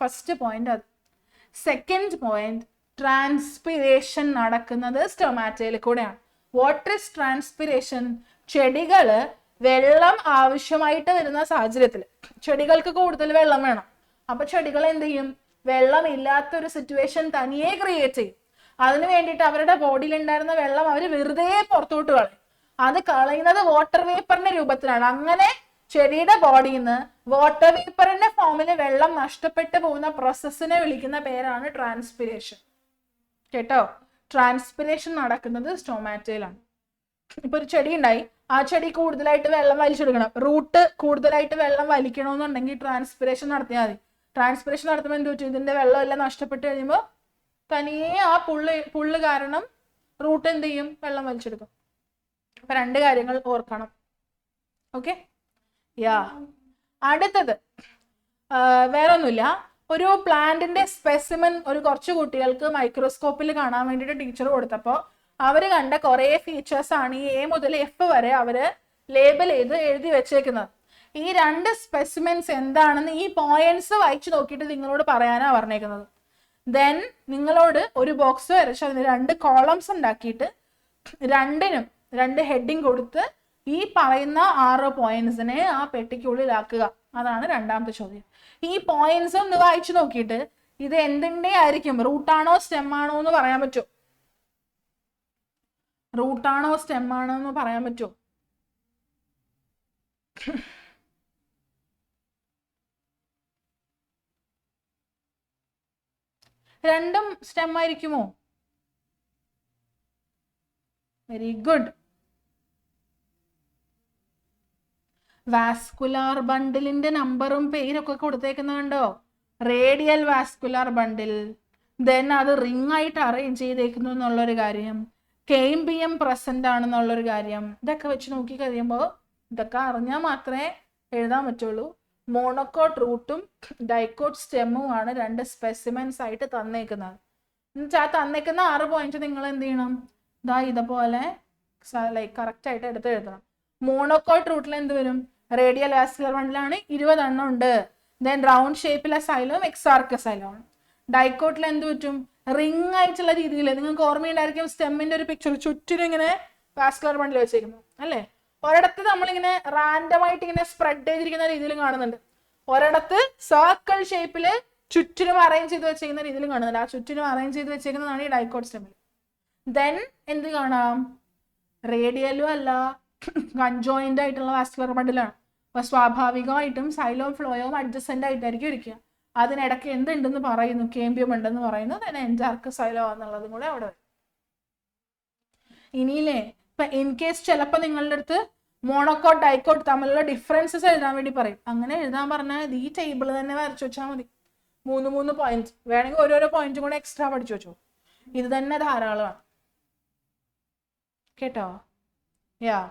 ഫസ്റ്റ് പോയിന്റ് അത്. സെക്കൻഡ് പോയിന്റ്, ട്രാൻസ്പിരേഷൻ നടക്കുന്നത് സ്റ്റൊമാറ്റയിൽ കൂടെയാണ്. What is transpiration? ചെടികള് വെള്ളം ആവശ്യമായിട്ട് വരുന്ന സാഹചര്യത്തിൽ, ചെടികൾക്ക് കൂടുതൽ വെള്ളം വേണം. അപ്പൊ ചെടികൾ എന്ത് ചെയ്യും? വെള്ളം ഇല്ലാത്തൊരു സിറ്റുവേഷൻ തനിയെ ക്രിയേറ്റ് ചെയ്യും. അതിനു വേണ്ടിയിട്ട് അവരുടെ ബോഡിയിൽ ഉണ്ടായിരുന്ന വെള്ളം അവർ വെറുതെ പുറത്തോട്ട് കളയും. അത് കളയുന്നത് വാട്ടർ വേപ്പറിന്റെ രൂപത്തിലാണ്. അങ്ങനെ ചെടിയുടെ ബോഡിയിൽ നിന്ന് വാട്ടർ വേപ്പറിന്റെ ഫോമിൽ വെള്ളം നഷ്ടപ്പെട്ടു പോകുന്ന പ്രോസസ്സിനെ വിളിക്കുന്ന പേരാണ് ട്രാൻസ്പിരേഷൻ. കേട്ടോ? ട്രാൻസ്പിരേഷൻ നടക്കുന്നത് സ്റ്റൊമാറ്റയിലാണ്. ഇപ്പൊ ഒരു ചെടി ഉണ്ടായി, ആ ചെടി കൂടുതലായിട്ട് വെള്ളം വലിച്ചെടുക്കണം, റൂട്ട് കൂടുതലായിട്ട് വെള്ളം വലിക്കണമെന്നുണ്ടെങ്കിൽ ട്രാൻസ്പിരേഷൻ നടത്തിയാൽ മതി. ട്രാൻസ്പിരേഷൻ നടത്തുമ്പോൾ എന്ത് പറ്റും? ഇതിന്റെ വെള്ളം എല്ലാം നഷ്ടപ്പെട്ട് കഴിയുമ്പോൾ തനിയെ ആ പുള്ള് കാരണം റൂട്ട് എന്ത് ചെയ്യും? വെള്ളം വലിച്ചെടുക്കും. അപ്പൊ 2 കാര്യങ്ങൾ ഓർക്കണം. ഓക്കെ, യാ. അടുത്തത് വേറൊന്നുമില്ല, ഒരു പ്ലാന്റിന്റെ സ്പെസിമൻ ഒരു കുറച്ച് കുട്ടികൾക്ക് മൈക്രോസ്കോപ്പിൽ കാണാൻ വേണ്ടിയിട്ട് ടീച്ചർ കൊടുത്തപ്പോൾ അവര് കണ്ട കുറെ ഫീച്ചേഴ്സ് ആണ് ഈ A മുതൽ F വരെ അവര് ലേബൽ ചെയ്ത് എഴുതി വെച്ചേക്കുന്നത്. ഈ 2 സ്പെസിമെൻസ് എന്താണെന്ന് ഈ പോയിന്റ്സ് വായിച്ചു നോക്കിയിട്ട് നിങ്ങളോട് പറയാനാ പറഞ്ഞേക്കുന്നത്. ദെൻ നിങ്ങളോട് ഒരു ബോക്സ് വരച്ച് അതിന് 2 കോളംസ് ഉണ്ടാക്കിയിട്ട് 2നും 2 ഹെഡിങ് കൊടുത്ത് ഈ പറയുന്ന 6 പോയിന്റ്സിനെ ആ പെട്ടിക്കുള്ളിലാക്കുക. അതാണ് രണ്ടാമത്തെ ചോദ്യം. ഈ പോയിന്റ്സ് ഒന്ന് വായിച്ചു നോക്കിയിട്ട് ഇത് എന്തിന്റെ ആയിരിക്കും, റൂട്ടാണോ സ്റ്റെം ആണോ എന്ന് പറയാൻ പറ്റുമോ? റൂട്ടാണോ സ്റ്റെം ആണോ എന്ന് പറയാൻ പറ്റുമോ? രണ്ടും സ്റ്റെം ആയിരിക്കുമോ? Very good. വാസ്കുലാർ ബണ്ടിലിന്റെ നമ്പറും പേരൊക്കെ കൊടുത്തേക്കുന്നുണ്ടോ? റേഡിയൽ വാസ്കുലാർ ബണ്ടിൽ, ദെൻ അത് റിംഗ് ആയിട്ട് അറേഞ്ച് ചെയ്തേക്കുന്നു എന്നുള്ളൊരു കാര്യം, കേംബിയം പ്രസന്റ് ആണെന്നുള്ളൊരു കാര്യം, ഇതൊക്കെ വെച്ച് നോക്കി കഴിയുമ്പോൾ ഇതൊക്കെ അറിഞ്ഞാൽ മാത്രമേ എഴുതാൻ പറ്റുള്ളൂ. മോണോക്കോട്ട് റൂട്ടും ഡൈക്കോട്ട് സ്റ്റെമ്മും ആണ് രണ്ട് സ്പെസിമെൻസ് ആയിട്ട് തന്നേക്കുന്നത്. എന്നുവെച്ചാൽ തന്നേക്കുന്ന 6 പോയിന്റ് നിങ്ങൾ എന്ത് ചെയ്യണം? ഇതാ ഇതുപോലെ ലൈക്ക് കറക്റ്റ് ആയിട്ട് എടുത്ത് എഴുതണം. മോണോക്കോട്ട് റൂട്ടിൽ എന്ത് വരും? റേഡിയൽ വാസ്കുലർ ബണ്ടിലാണ്, 20 എണ്ണം ഉണ്ട്. ദെൻ റൗണ്ട് ഷേപ്പിലെ സൈലവും എക്സാർക്ക് സൈലമാണ്. ഡൈക്കോട്ടിൽ എന്ത് പറ്റും? റിംഗ് ആയിട്ടുള്ള രീതിയിൽ നിങ്ങൾക്ക് ഓർമ്മയുണ്ടായിരിക്കും സ്റ്റെമ്മിന്റെ ഒരു പിക്ചർ ചുറ്റിനും ഇങ്ങനെ വാസ്കുലർ ബണ്ടിൽ വെച്ചേക്കുന്നു അല്ലേ? ഒരിടത്ത് നമ്മളിങ്ങനെ റാൻഡമായിട്ട് ഇങ്ങനെ സ്പ്രെഡ് ചെയ്തിരിക്കുന്ന രീതിയിൽ കാണുന്നുണ്ട്, ഒരിടത്ത് സർക്കിൾ ഷേപ്പില് ചുറ്റിനും അറേഞ്ച് ചെയ്ത് വെച്ചിരിക്കുന്ന രീതിയിൽ കാണുന്നുണ്ട്. ആ ചുറ്റിനും അറേഞ്ച് ചെയ്ത് വെച്ചേക്കുന്നതാണ് ഈ ഡൈക്കോട്ട് സ്റ്റെമ്മിൽ. ദെൻ എന്ത് കാണാം? റേഡിയലും അല്ല കൺജോയിന്റ് ആയിട്ടുള്ള വാസ്കുലർ ബണ്ടിലാണ്. അപ്പൊ സ്വാഭാവികമായിട്ടും സൈലോം ഫ്ലോയും അഡ്ജസന്റ് ആയിട്ടായിരിക്കും ഇരിക്കുക. അതിനിടയ്ക്ക് എന്തുണ്ടെന്ന് പറയുന്നു? കേംബിയം ഉണ്ടെന്ന് പറയുന്നു. then എൻഡാർക്ക് സൈലോ എന്നുള്ളതും കൂടെ അവിടെ വരും. ഇനിയില്ലേ ഇപ്പൊ ഇൻ കേസ് ചിലപ്പോൾ നിങ്ങളുടെ അടുത്ത് മോണോക്കോട്ട് ഡൈക്കോട്ട് തമ്മിലുള്ള ഡിഫറൻസസ് എഴുതാൻ വേണ്ടി പറയും. അങ്ങനെ എഴുതാൻ പറഞ്ഞാൽ ഈ ടേബിൾ തന്നെ വരച്ചു വെച്ചാൽ മതി. 3 പോയിന്റ് വേണമെങ്കിൽ ഓരോരോ പോയിന്റും കൂടെ എക്സ്ട്രാ പഠിച്ചു വെച്ചോ. ഇത് തന്നെ ധാരാളമാണ് കേട്ടോ. യാ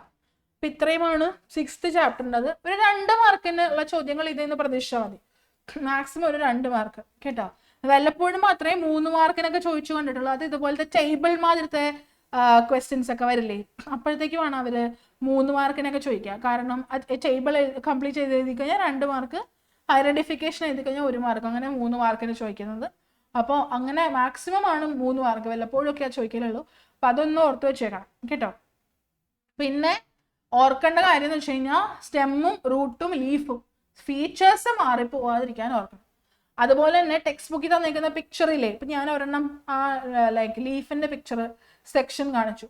അപ്പൊ ഇത്രയുമാണ് 6th ചാപ്റ്ററിൻ്റെ. അത് ഒരു 2 മാർക്കിന് ഉള്ള ചോദ്യങ്ങൾ ഇതിന്ന് പ്രതീക്ഷിച്ചാൽ മതി. മാക്സിമം ഒരു 2 മാർക്ക് കേട്ടോ. വല്ലപ്പോഴും മാത്രമേ 3 മാർക്കിനൊക്കെ ചോദിച്ചു കണ്ടിട്ടുള്ളൂ. അത് ഇതുപോലത്തെ ടേബിൾ മാതിരത്തെ ക്വസ്റ്റ്യൻസ് ഒക്കെ വരില്ലേ, അപ്പോഴത്തേക്കുമാണ് അവര് 3 മാർക്കിനൊക്കെ ചോദിക്കുക. കാരണം ടേബിൾ കംപ്ലീറ്റ് ചെയ്ത് എഴുതി കഴിഞ്ഞാൽ 2 മാർക്ക്, ഐഡന്റിഫിക്കേഷൻ എഴുതി കഴിഞ്ഞാൽ 1 മാർക്ക്, അങ്ങനെ 3 മാർക്കിന് ചോദിക്കുന്നത്. അപ്പോൾ അങ്ങനെ മാക്സിമം ആണ് 3 മാർക്ക്, വല്ലപ്പോഴും ഒക്കെ ചോദിക്കലുള്ളൂ. അപ്പൊ അതൊന്നും ഓർത്ത് വെച്ചേക്കണം കേട്ടോ. പിന്നെ ഓർക്കേണ്ട കാര്യം എന്ന് വെച്ച് കഴിഞ്ഞാൽ സ്റ്റെമ്മും റൂട്ടും ലീഫും ഫീച്ചേഴ്സ് മാറിപ്പോവാതിരിക്കാൻ ഓർക്കണം. അതുപോലെ തന്നെ ടെക്സ്റ്റ് ബുക്കിൽ തന്നിരിക്കുന്ന പിക്ചറില്ലേ, ഇപ്പൊ ഞാൻ ഒരെണ്ണം ആ ലൈക്ക് ലീഫിന്റെ പിക്ചർ സെക്ഷൻ കാണിച്ചു,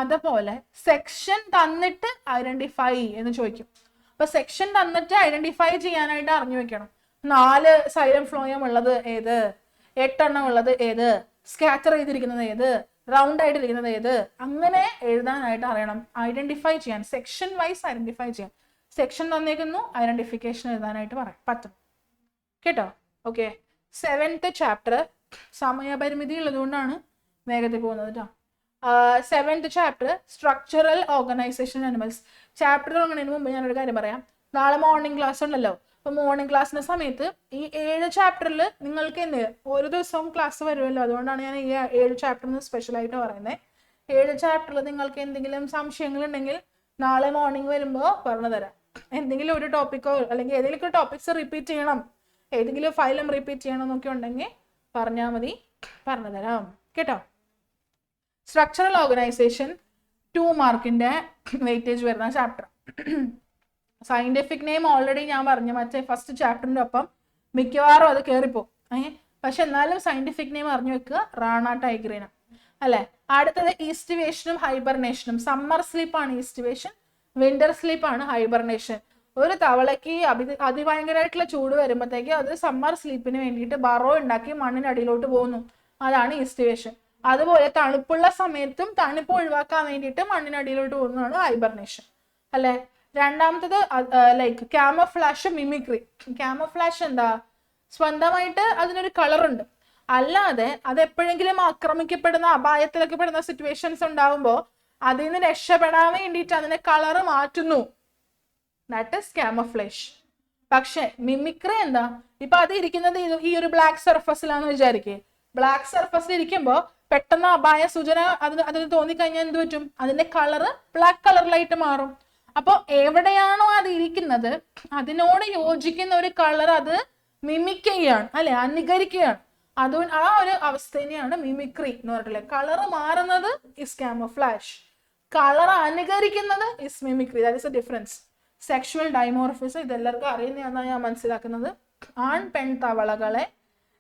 അതുപോലെ സെക്ഷൻ തന്നിട്ട് ഐഡന്റിഫൈ എന്ന് ചോദിക്കും. അപ്പൊ സെക്ഷൻ തന്നിട്ട് ഐഡന്റിഫൈ ചെയ്യാനായിട്ട് അറിഞ്ഞു വെക്കണം. 4 സൈലം ഫ്ലോയം ഉള്ളത് ഏത്, 8 എണ്ണം ഉള്ളത് ഏത്, സ്കാറ്റർ ചെയ്തിരിക്കുന്നത് ഏത്, റൗണ്ട് ആയിട്ടിരിക്കുന്നത് ഏത്, അങ്ങനെ എഴുതാനായിട്ട് അറിയണം. ഐഡന്റിഫൈ ചെയ്യാൻ സെക്ഷൻ വൈസ് ഐഡന്റിഫൈ ചെയ്യാൻ. സെക്ഷൻ തന്നേക്കുന്നു, ഐഡന്റിഫിക്കേഷൻ എഴുതാനായിട്ട് പറ്റും കേട്ടോ. ഓക്കെ, 7th ചാപ്റ്റർ സമയപരിമിതി ഉള്ളതുകൊണ്ടാണ് വേഗത്തിൽ പോകുന്നത് കേട്ടോ. 7th chapter structural organisation animals. Chapter തുടങ്ങുന്നതിന് മുമ്പ് ഞാനൊരു കാര്യം പറയാം. നാളെ മോർണിംഗ് ക്ലാസ് ഉണ്ടല്ലോ. അപ്പൊ മോർണിംഗ് ക്ലാസ്സിന്റെ സമയത്ത് ഈ 7 ചാപ്റ്ററിൽ നിങ്ങൾക്ക് എന്ത് ഓരോ ദിവസവും ക്ലാസ് വരുമല്ലോ, അതുകൊണ്ടാണ് ഞാൻ ഈ 7 ചാപ്റ്ററിന് സ്പെഷ്യൽ ആയിട്ട് പറയുന്നത്. 7 ചാപ്റ്ററിൽ നിങ്ങൾക്ക് എന്തെങ്കിലും സംശയങ്ങൾ ഉണ്ടെങ്കിൽ നാളെ മോർണിംഗ് വരുമ്പോൾ പറഞ്ഞു തരാം. എന്തെങ്കിലും ഒരു ടോപ്പിക്കോ അല്ലെങ്കിൽ ഏതെങ്കിലും ടോപ്പിക്സ് റിപ്പീറ്റ് ചെയ്യണം, ഏതെങ്കിലും ഫൈലം റിപ്പീറ്റ് ചെയ്യണം എന്നൊക്കെ ഉണ്ടെങ്കിൽ പറഞ്ഞാൽ മതി, പറഞ്ഞു തരാം കേട്ടോ. സ്ട്രക്ചറൽ ഓർഗനൈസേഷൻ 2 മാർക്കിന്റെ വെയിറ്റേജ് വരുന്ന ചാപ്റ്റർ. സയന്റിഫിക് നെയിം ഓൾറെഡി ഞാൻ പറഞ്ഞു, മറ്റേ ഫസ്റ്റ് ചാപ്റ്ററിന്റെ ഒപ്പം മിക്കവാറും അത് കയറിപ്പോ. പക്ഷെ എന്നാലും സയന്റിഫിക് നെയിം അറിഞ്ഞു വെക്കുക, റാണ ടൈഗ്രീന അല്ലെ. അടുത്തത് ഈസ്റ്റിവേഷനും ഹൈബർനേഷനും. സമ്മർ സ്ലീപ്പാണ് ഈസ്റ്റിവേഷൻ, വിന്റർ സ്ലീപ്പാണ് ഹൈബർനേഷൻ. ഒരു തവളയ്ക്ക് അതിഭയങ്കരമായിട്ടുള്ള ചൂട് വരുമ്പോഴത്തേക്ക് അത് സമ്മർ സ്ലീപ്പിന് വേണ്ടിയിട്ട് ബറോ ഉണ്ടാക്കി മണ്ണിനടിയിലോട്ട് പോകുന്നു, അതാണ് ഈസ്റ്റിവേഷൻ. അതുപോലെ തണുപ്പുള്ള സമയത്തും തണുപ്പ് ഒഴിവാക്കാൻ വേണ്ടിയിട്ട് മണ്ണിനടിയിലോട്ട് പോകുന്നതാണ് ഹൈബർനേഷൻ അല്ലെ. രണ്ടാമത്തത് ലൈക്ക് ക്യാമഫ്ലാഷ് മിമിക്രി. ക്യാമഫ്ലാഷ് എന്താ? സ്വന്തമായിട്ട് അതിനൊരു കളറുണ്ട്, അല്ലാതെ അത് എപ്പോഴെങ്കിലും ആക്രമിക്കപ്പെടുന്ന അപായത്തിലൊക്കെ പെടുന്ന സിറ്റുവേഷൻസ് ഉണ്ടാവുമ്പോൾ അതിൽ നിന്ന് രക്ഷപ്പെടാൻ വേണ്ടിയിട്ട് അതിന്റെ കളറ് മാറ്റുന്നു, ദാറ്റ് ഈസ് ക്യാമഫ്ലാഷ്. പക്ഷെ മിമിക്രി എന്താ? ഇപ്പൊ അത് ഇരിക്കുന്നത് ഈ ഒരു ബ്ലാക്ക് സർഫസിലാന്ന് വിചാരിക്കേ. ബ്ലാക്ക് സർഫസിൽ ഇരിക്കുമ്പോൾ പെട്ടെന്ന് അപായ സൂചന അതിന് തോന്നിക്കഴിഞ്ഞാൽ എന്ത് പറ്റും? അതിന്റെ കളറ് ബ്ലാക്ക് കളറിലായിട്ട് മാറും. അപ്പൊ എവിടെയാണോ അത് ഇരിക്കുന്നത് അതിനോട് യോജിക്കുന്ന ഒരു കളർ അത് മിമിക് ചെയ്യാണ് അല്ലെ, അനുകരിക്കുകയാണ്. ആ ഒരു അവസ്ഥയാണ് മിമിക്രി എന്ന് പറഞ്ഞിട്ടില്ലേ. കളർ മാറുന്നത് ഇസ് ക്യാമഫ്ലാഷ്, കളർ അനുകരിക്കുന്നത് is mimicry. That is a difference. Sexual dimorphism ഇതെല്ലാവർക്കും അറിയുന്നതാണ് ഞാൻ മനസ്സിലാക്കുന്നത്. ആൺ പെൺ തവളകളെ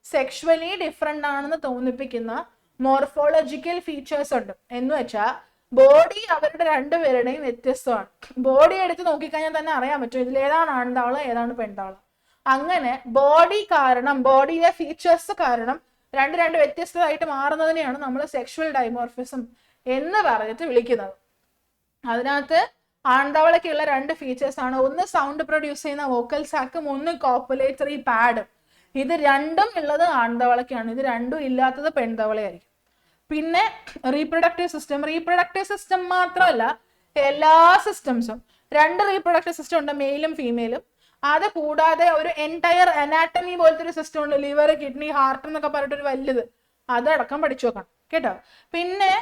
സെക്ഷുവലി ഡിഫറെന്റ് ആണെന്ന് തോന്നിപ്പിക്കുന്ന മോർഫോളജിക്കൽ ഫീച്ചേഴ്സ് ഉണ്ട്. എന്ന് വെച്ചാൽ ബോഡി അവരുടെ രണ്ടുപേരുടെയും വ്യത്യസ്തമാണ്. ബോഡി എടുത്ത് നോക്കിക്കഴിഞ്ഞാൽ തന്നെ അറിയാൻ പറ്റും ഇതിൽ ഏതാണ് ആൺതാവളം ഏതാണ് പെൺതാവളം. അങ്ങനെ ബോഡി കാരണം, ബോഡിയിലെ ഫീച്ചേഴ്സ് കാരണം രണ്ട് വ്യത്യസ്തമായിട്ട് മാറുന്നതിനെയാണ് നമ്മൾ സെക്ഷുവൽ ഡൈമോർഫിസം എന്ന് പറഞ്ഞിട്ട് വിളിക്കുന്നത്. അതിനകത്ത് ആൺതവളയ്ക്കുള്ള രണ്ട് ഫീച്ചേഴ്സ് ആണ്, ഒന്ന് സൗണ്ട് പ്രൊഡ്യൂസ് ചെയ്യുന്ന വോക്കൽ സാക്കും, ഒന്ന് കോപ്പുലേറ്ററി പാഡും. ഇത് രണ്ടും ഉള്ളത് ആൺതവളയ്ക്കാണ്, ഇത് രണ്ടും ഇല്ലാത്തത് പെൺതവളയായിരിക്കും. പിന്നെ റീപ്രൊഡക്റ്റീവ് സിസ്റ്റം മാത്രമല്ല, എല്ലാ സിസ്റ്റംസും, രണ്ട് റീപ്രൊഡക്റ്റീവ് സിസ്റ്റം ഉണ്ട്, മെയിലും ഫീമെയിലും. അത് കൂടാതെ ഒരു എൻറ്റയർ അനാറ്റമി പോലത്തെ ഒരു സിസ്റ്റം ഉണ്ട്, ലിവർ, കിഡ്നി, ഹാർട്ട് എന്നൊക്കെ പറഞ്ഞിട്ടൊരു വലുത്, അതടക്കം പഠിച്ചു വെക്കണം കേട്ടോ. പിന്നെ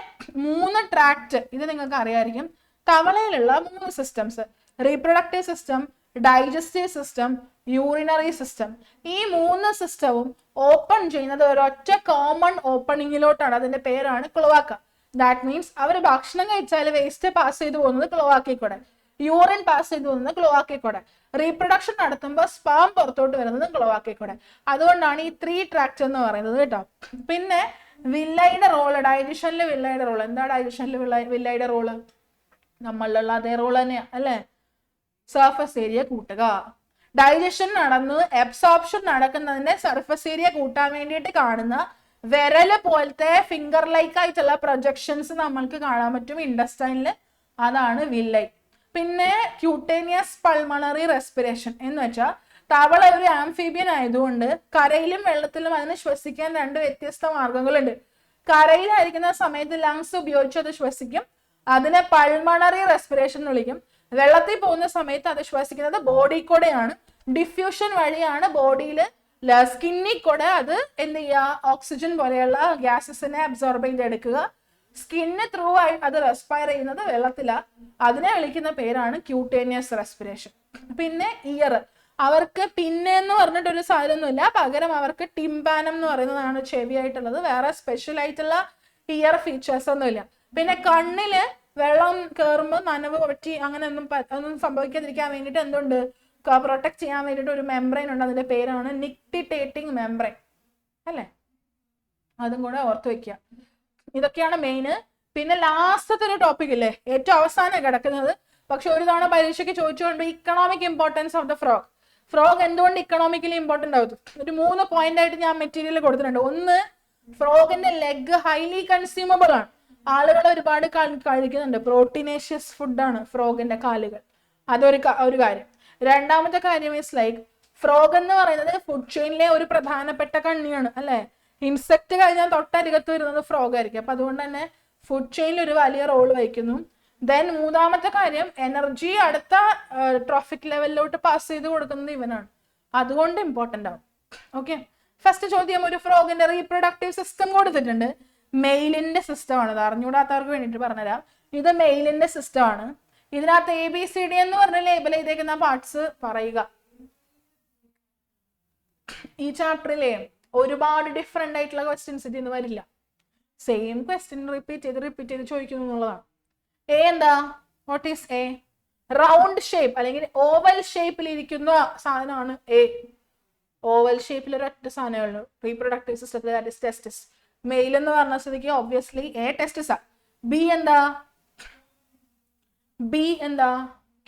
3 ട്രാക്ട്, ഇത് നിങ്ങൾക്ക് അറിയാമായിരിക്കും. തവളയിലുള്ള 3 systems: reproductive system, digestive system, urinary system. ഈ 3 സിസ്റ്റവും ഓപ്പൺ ചെയ്യുന്നത് ഒരൊറ്റ കോമൺ ഓപ്പണിങ്ങിലോട്ടാണ്. അതിന്റെ പേരാണ് ക്ലോവാക്ക. ദാറ്റ് മീൻസ് അവർ ഭക്ഷണം കഴിച്ചാൽ വേസ്റ്റ് പാസ് ചെയ്തു പോകുന്നത് ക്ലോവാക്കയിൽ കൂടെ, യൂറിൻ പാസ് ചെയ്തു പോകുന്നത് ക്ലോവാക്കയിൽ കൂടെ, റീപ്രൊഡക്ഷൻ നടത്തുമ്പോൾ സ്പാം പുറത്തോട്ട് വരുന്നത് ക്ലോവാക്കയിൽ കൂടെ. അതുകൊണ്ടാണ് ഈ 3 ട്രാക്ട് എന്ന് പറയുന്നത് കേട്ടോ. പിന്നെ വില്ലയുടെ റോള്, ഡൈജഷനിൽ വില്ലയുടെ റോള്. എന്താ ഡൈജഷനിൽ വില്ലയുടെ റോള്? നമ്മളിലുള്ള അതേ റോൾ തന്നെയാണ് അല്ലെ, സർഫസ് ഏരിയ കൂട്ടുക. ഡൈജഷൻ നടന്ന് അബ്സോർപ്ഷൻ നടക്കുന്നതിന്റെ സർഫസ് ഏരിയ കൂട്ടാൻ വേണ്ടിയിട്ട് കാണുന്ന വിരല് പോലത്തെ ഫിംഗർ ലൈക്ക് ആയിട്ടുള്ള പ്രൊജക്ഷൻസ് നമ്മൾക്ക് കാണാൻ പറ്റും ഇൻഡസ്റ്റൈനിൽ, അതാണ് വില്ലൈ. പിന്നെ ക്യൂട്ടേനിയസ് പൾമണറി റെസ്പിറേഷൻ എന്ന് വെച്ചാൽ തവള ഒരു ആംഫീബിയൻ ആയതുകൊണ്ട് കരയിലും വെള്ളത്തിലും അതിന് ശ്വസിക്കാൻ 2 വ്യത്യസ്ത മാർഗങ്ങളുണ്ട്. കരയിലായിരിക്കുന്ന സമയത്ത് ലങ്സ് ഉപയോഗിച്ച് അത് ശ്വസിക്കും, അതിനെ പൾമണറി റെസ്പിറേഷൻ എന്ന് വിളിക്കും. വെള്ളത്തിൽ പോകുന്ന സമയത്ത് അത് ശ്വസിക്കുന്നത് ബോഡി കൂടെയാണ്, ഡിഫ്യൂഷൻ വഴിയാണ് ബോഡിയിൽ, സ്കിന്നിൽ കൂടെ അത് എന്ത് ചെയ്യുക, ഓക്സിജൻ പോലെയുള്ള ഗ്യാസസിനെ അബ്സോർബ് ചെയ്തെടുക്കുക. സ്കിന്ന് ത്രൂ ആയി അത് റെസ്പയർ ചെയ്യുന്നത് വെള്ളത്തിലാണ്, അതിനെ വിളിക്കുന്ന പേരാണ് ക്യൂട്ടേനിയസ് റെസ്പിറേഷൻ. പിന്നെ ഇയർ, അവർക്ക് പിന്നെ എന്ന് പറഞ്ഞിട്ടൊരു സാധനമൊന്നുമില്ല, പകരം അവർക്ക് ടിംപാനം എന്ന് പറയുന്നതാണ് ചെവിയായിട്ടുള്ളത്, വേറെ സ്പെഷ്യൽ ആയിട്ടുള്ള ഇയർ ഫീച്ചേഴ്സ് ഒന്നുമില്ല. പിന്നെ കണ്ണില് വെള്ളം കയറുമ്പോൾ നനവ് പറ്റി അങ്ങനെ ഒന്നും സംഭവിക്കാതിരിക്കാൻ വേണ്ടിയിട്ട് എന്തുണ്ട്, പ്രൊട്ടക്ട് ചെയ്യാൻ വേണ്ടിയിട്ട് ഒരു മെംബ്രെയിൻ ഉണ്ട്, അതിന്റെ പേരാണ് നിക്ടിറ്റേറ്റിംഗ് മെംബ്രെയിൻ അല്ലെ, അതും കൂടെ ഓർത്ത് വെക്കുക. ഇതൊക്കെയാണ് മെയിന്. പിന്നെ ലാസ്റ്റത്തെ ഒരു ടോപ്പിക് ഇല്ലേ, ഏറ്റവും അവസാനം കിടക്കുന്നത്, പക്ഷെ ഒരു തവണ പരീക്ഷയ്ക്ക് ചോദിച്ചുകൊണ്ട്, economic importance of the frog. Frog എന്തുകൊണ്ട് ഇക്കണോമിക്കലി ഇമ്പോർട്ടന്റ് ആവും? ഒരു 3 പോയിന്റ് ആയിട്ട് ഞാൻ മെറ്റീരിയൽ കൊടുത്തിട്ടുണ്ട്. ഒന്ന്, ഫ്രോഗിന്റെ ലെഗ് ഹൈലി കൺസ്യൂമബിൾ ആണ്, ആളുകൾ ഒരുപാട് കഴിക്കുന്നുണ്ട്, പ്രോട്ടീനേഷ്യസ് ഫുഡാണ് ഫ്രോഗിന്റെ കാലുകൾ, അതൊരു കാര്യം. രണ്ടാമത്തെ കാര്യം ഈസ് ലൈക്ക്, ഫ്രോഗ് എന്ന് പറയുന്നത് ഫുഡ് ചെയിനിലെ ഒരു പ്രധാനപ്പെട്ട കണ്ണിയാണ് അല്ലെ, ഇൻസെക്ട് കഴിഞ്ഞാൽ തൊട്ടരികത്ത് വരുന്നത് ഫ്രോഗ് ആയിരിക്കും, അപ്പൊ അതുകൊണ്ട് തന്നെ ഫുഡ് ചെയിനിൽ ഒരു വലിയ റോൾ വഹിക്കുന്നു. ദെൻ മൂന്നാമത്തെ കാര്യം, എനർജി അടുത്ത ട്രോഫിക് ലെവലിലോട്ട് പാസ് ചെയ്ത് കൊടുക്കുന്നത് ഇവനാണ്, അതുകൊണ്ട് ഇമ്പോർട്ടന്റ് ആവും. ഓക്കെ, ഫസ്റ്റ് ചോദ്യം, ഒരു ഫ്രോഗിന്റെ റീപ്രൊഡക്റ്റീവ് സിസ്റ്റം കൊടുത്തിട്ടുണ്ട്, മെയിലിന്റെ സിസ്റ്റം ആണ്. അത് അറിഞ്ഞുകൂടാത്തവർക്ക് വേണ്ടിയിട്ട് പറഞ്ഞുതരാം, ഇത് മെയിലിന്റെ സിസ്റ്റം ആണ്. ഇതിനകത്ത് ABCD എന്ന് പറഞ്ഞ ലേബൽ ചെയ്തേക്കുന്ന പാർട്സ് പറയുക. ഈ ചാപ്റ്ററിലെ ഒരുപാട് ഡിഫറെന്റ് ആയിട്ടുള്ള ക്വസ്റ്റ്യൻസ് ഇതിന്ന് വരില്ല, സെയിം ക്വസ്റ്റ്യൻ റിപ്പീറ്റ് ചെയ്ത് ചോദിക്കുന്നു എന്നുള്ളതാണ്. എ എന്താ, what is A? Round shape അല്ലെങ്കിൽ ഓവൽ ഷേപ്പിൽ ഇരിക്കുന്ന സാധനമാണ് എ. ഓവൽ ഷേപ്പിൽ ഒരൊറ്റ സാധനമേ ഉള്ളൂ റീപ്രൊഡക്റ്റീവ് സിസ്റ്റത്തിൽ, ദാറ്റ് ഇസ് ടെസ്റ്റിസ്. മെയിൽ എന്ന് പറഞ്ഞ സ്ഥിതിക്ക് ഒബ്വിയസ്ലി എ ടെസ്റ്റിസ് ആ. ബി എന്താ,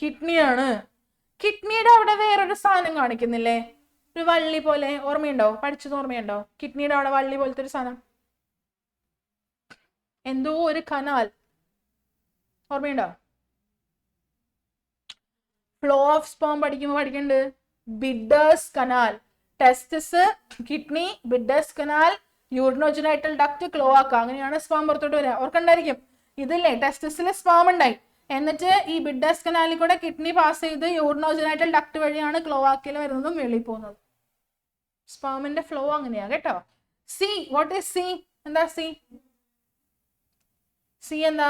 കിഡ്നിയാണ്. കിഡ്നിയുടെ അവിടെ വേറൊരു സാധനം കാണിക്കുന്നില്ലേ, ഒരു വള്ളി പോലെ, ഓർമ്മയുണ്ടോ? പഠിച്ചത് ഓർമ്മയുണ്ടോ? കിഡ്നിയുടെ അവിടെ വള്ളി പോലത്തെ ഒരു സാധനം, എന്തോ ഒരു കനാൽ, ഓർമ്മയുണ്ടോ? ഫ്ലോ ഓഫ് സ്പേം പഠിക്കുമ്പോൾ പഠിക്കണ്ട്, bidders canal. ടെസ്റ്റിസ്, kidney, bidders canal, യൂറിനോജനൈറ്റൽ duct, ക്ലോവാക്ക, അങ്ങനെയാണ് സ്പേം പുറത്തോട്ട് വരിക. ഓർക്കണ്ടായിരിക്കും, ഇതില്ലേ ടെസ്റ്റിസിലെ സ്പേം ഉണ്ടായി, എന്നിട്ട് ഈ ബിഡേഴ്സ് കനാലിൽ കൂടെ കിഡ്നി പാസ് ചെയ്ത് യൂറിനോജനൈറ്റൽ ഡക്ട് വഴിയാണ് ക്ലോവാക്കയിൽ വരുന്നതും വെളിയിൽ പോകുന്നത്. സ്പേമിന്റെ ഫ്ലോ അങ്ങനെയാ കേട്ടോ. C, what is C? എന്താ സി? സി എന്താ,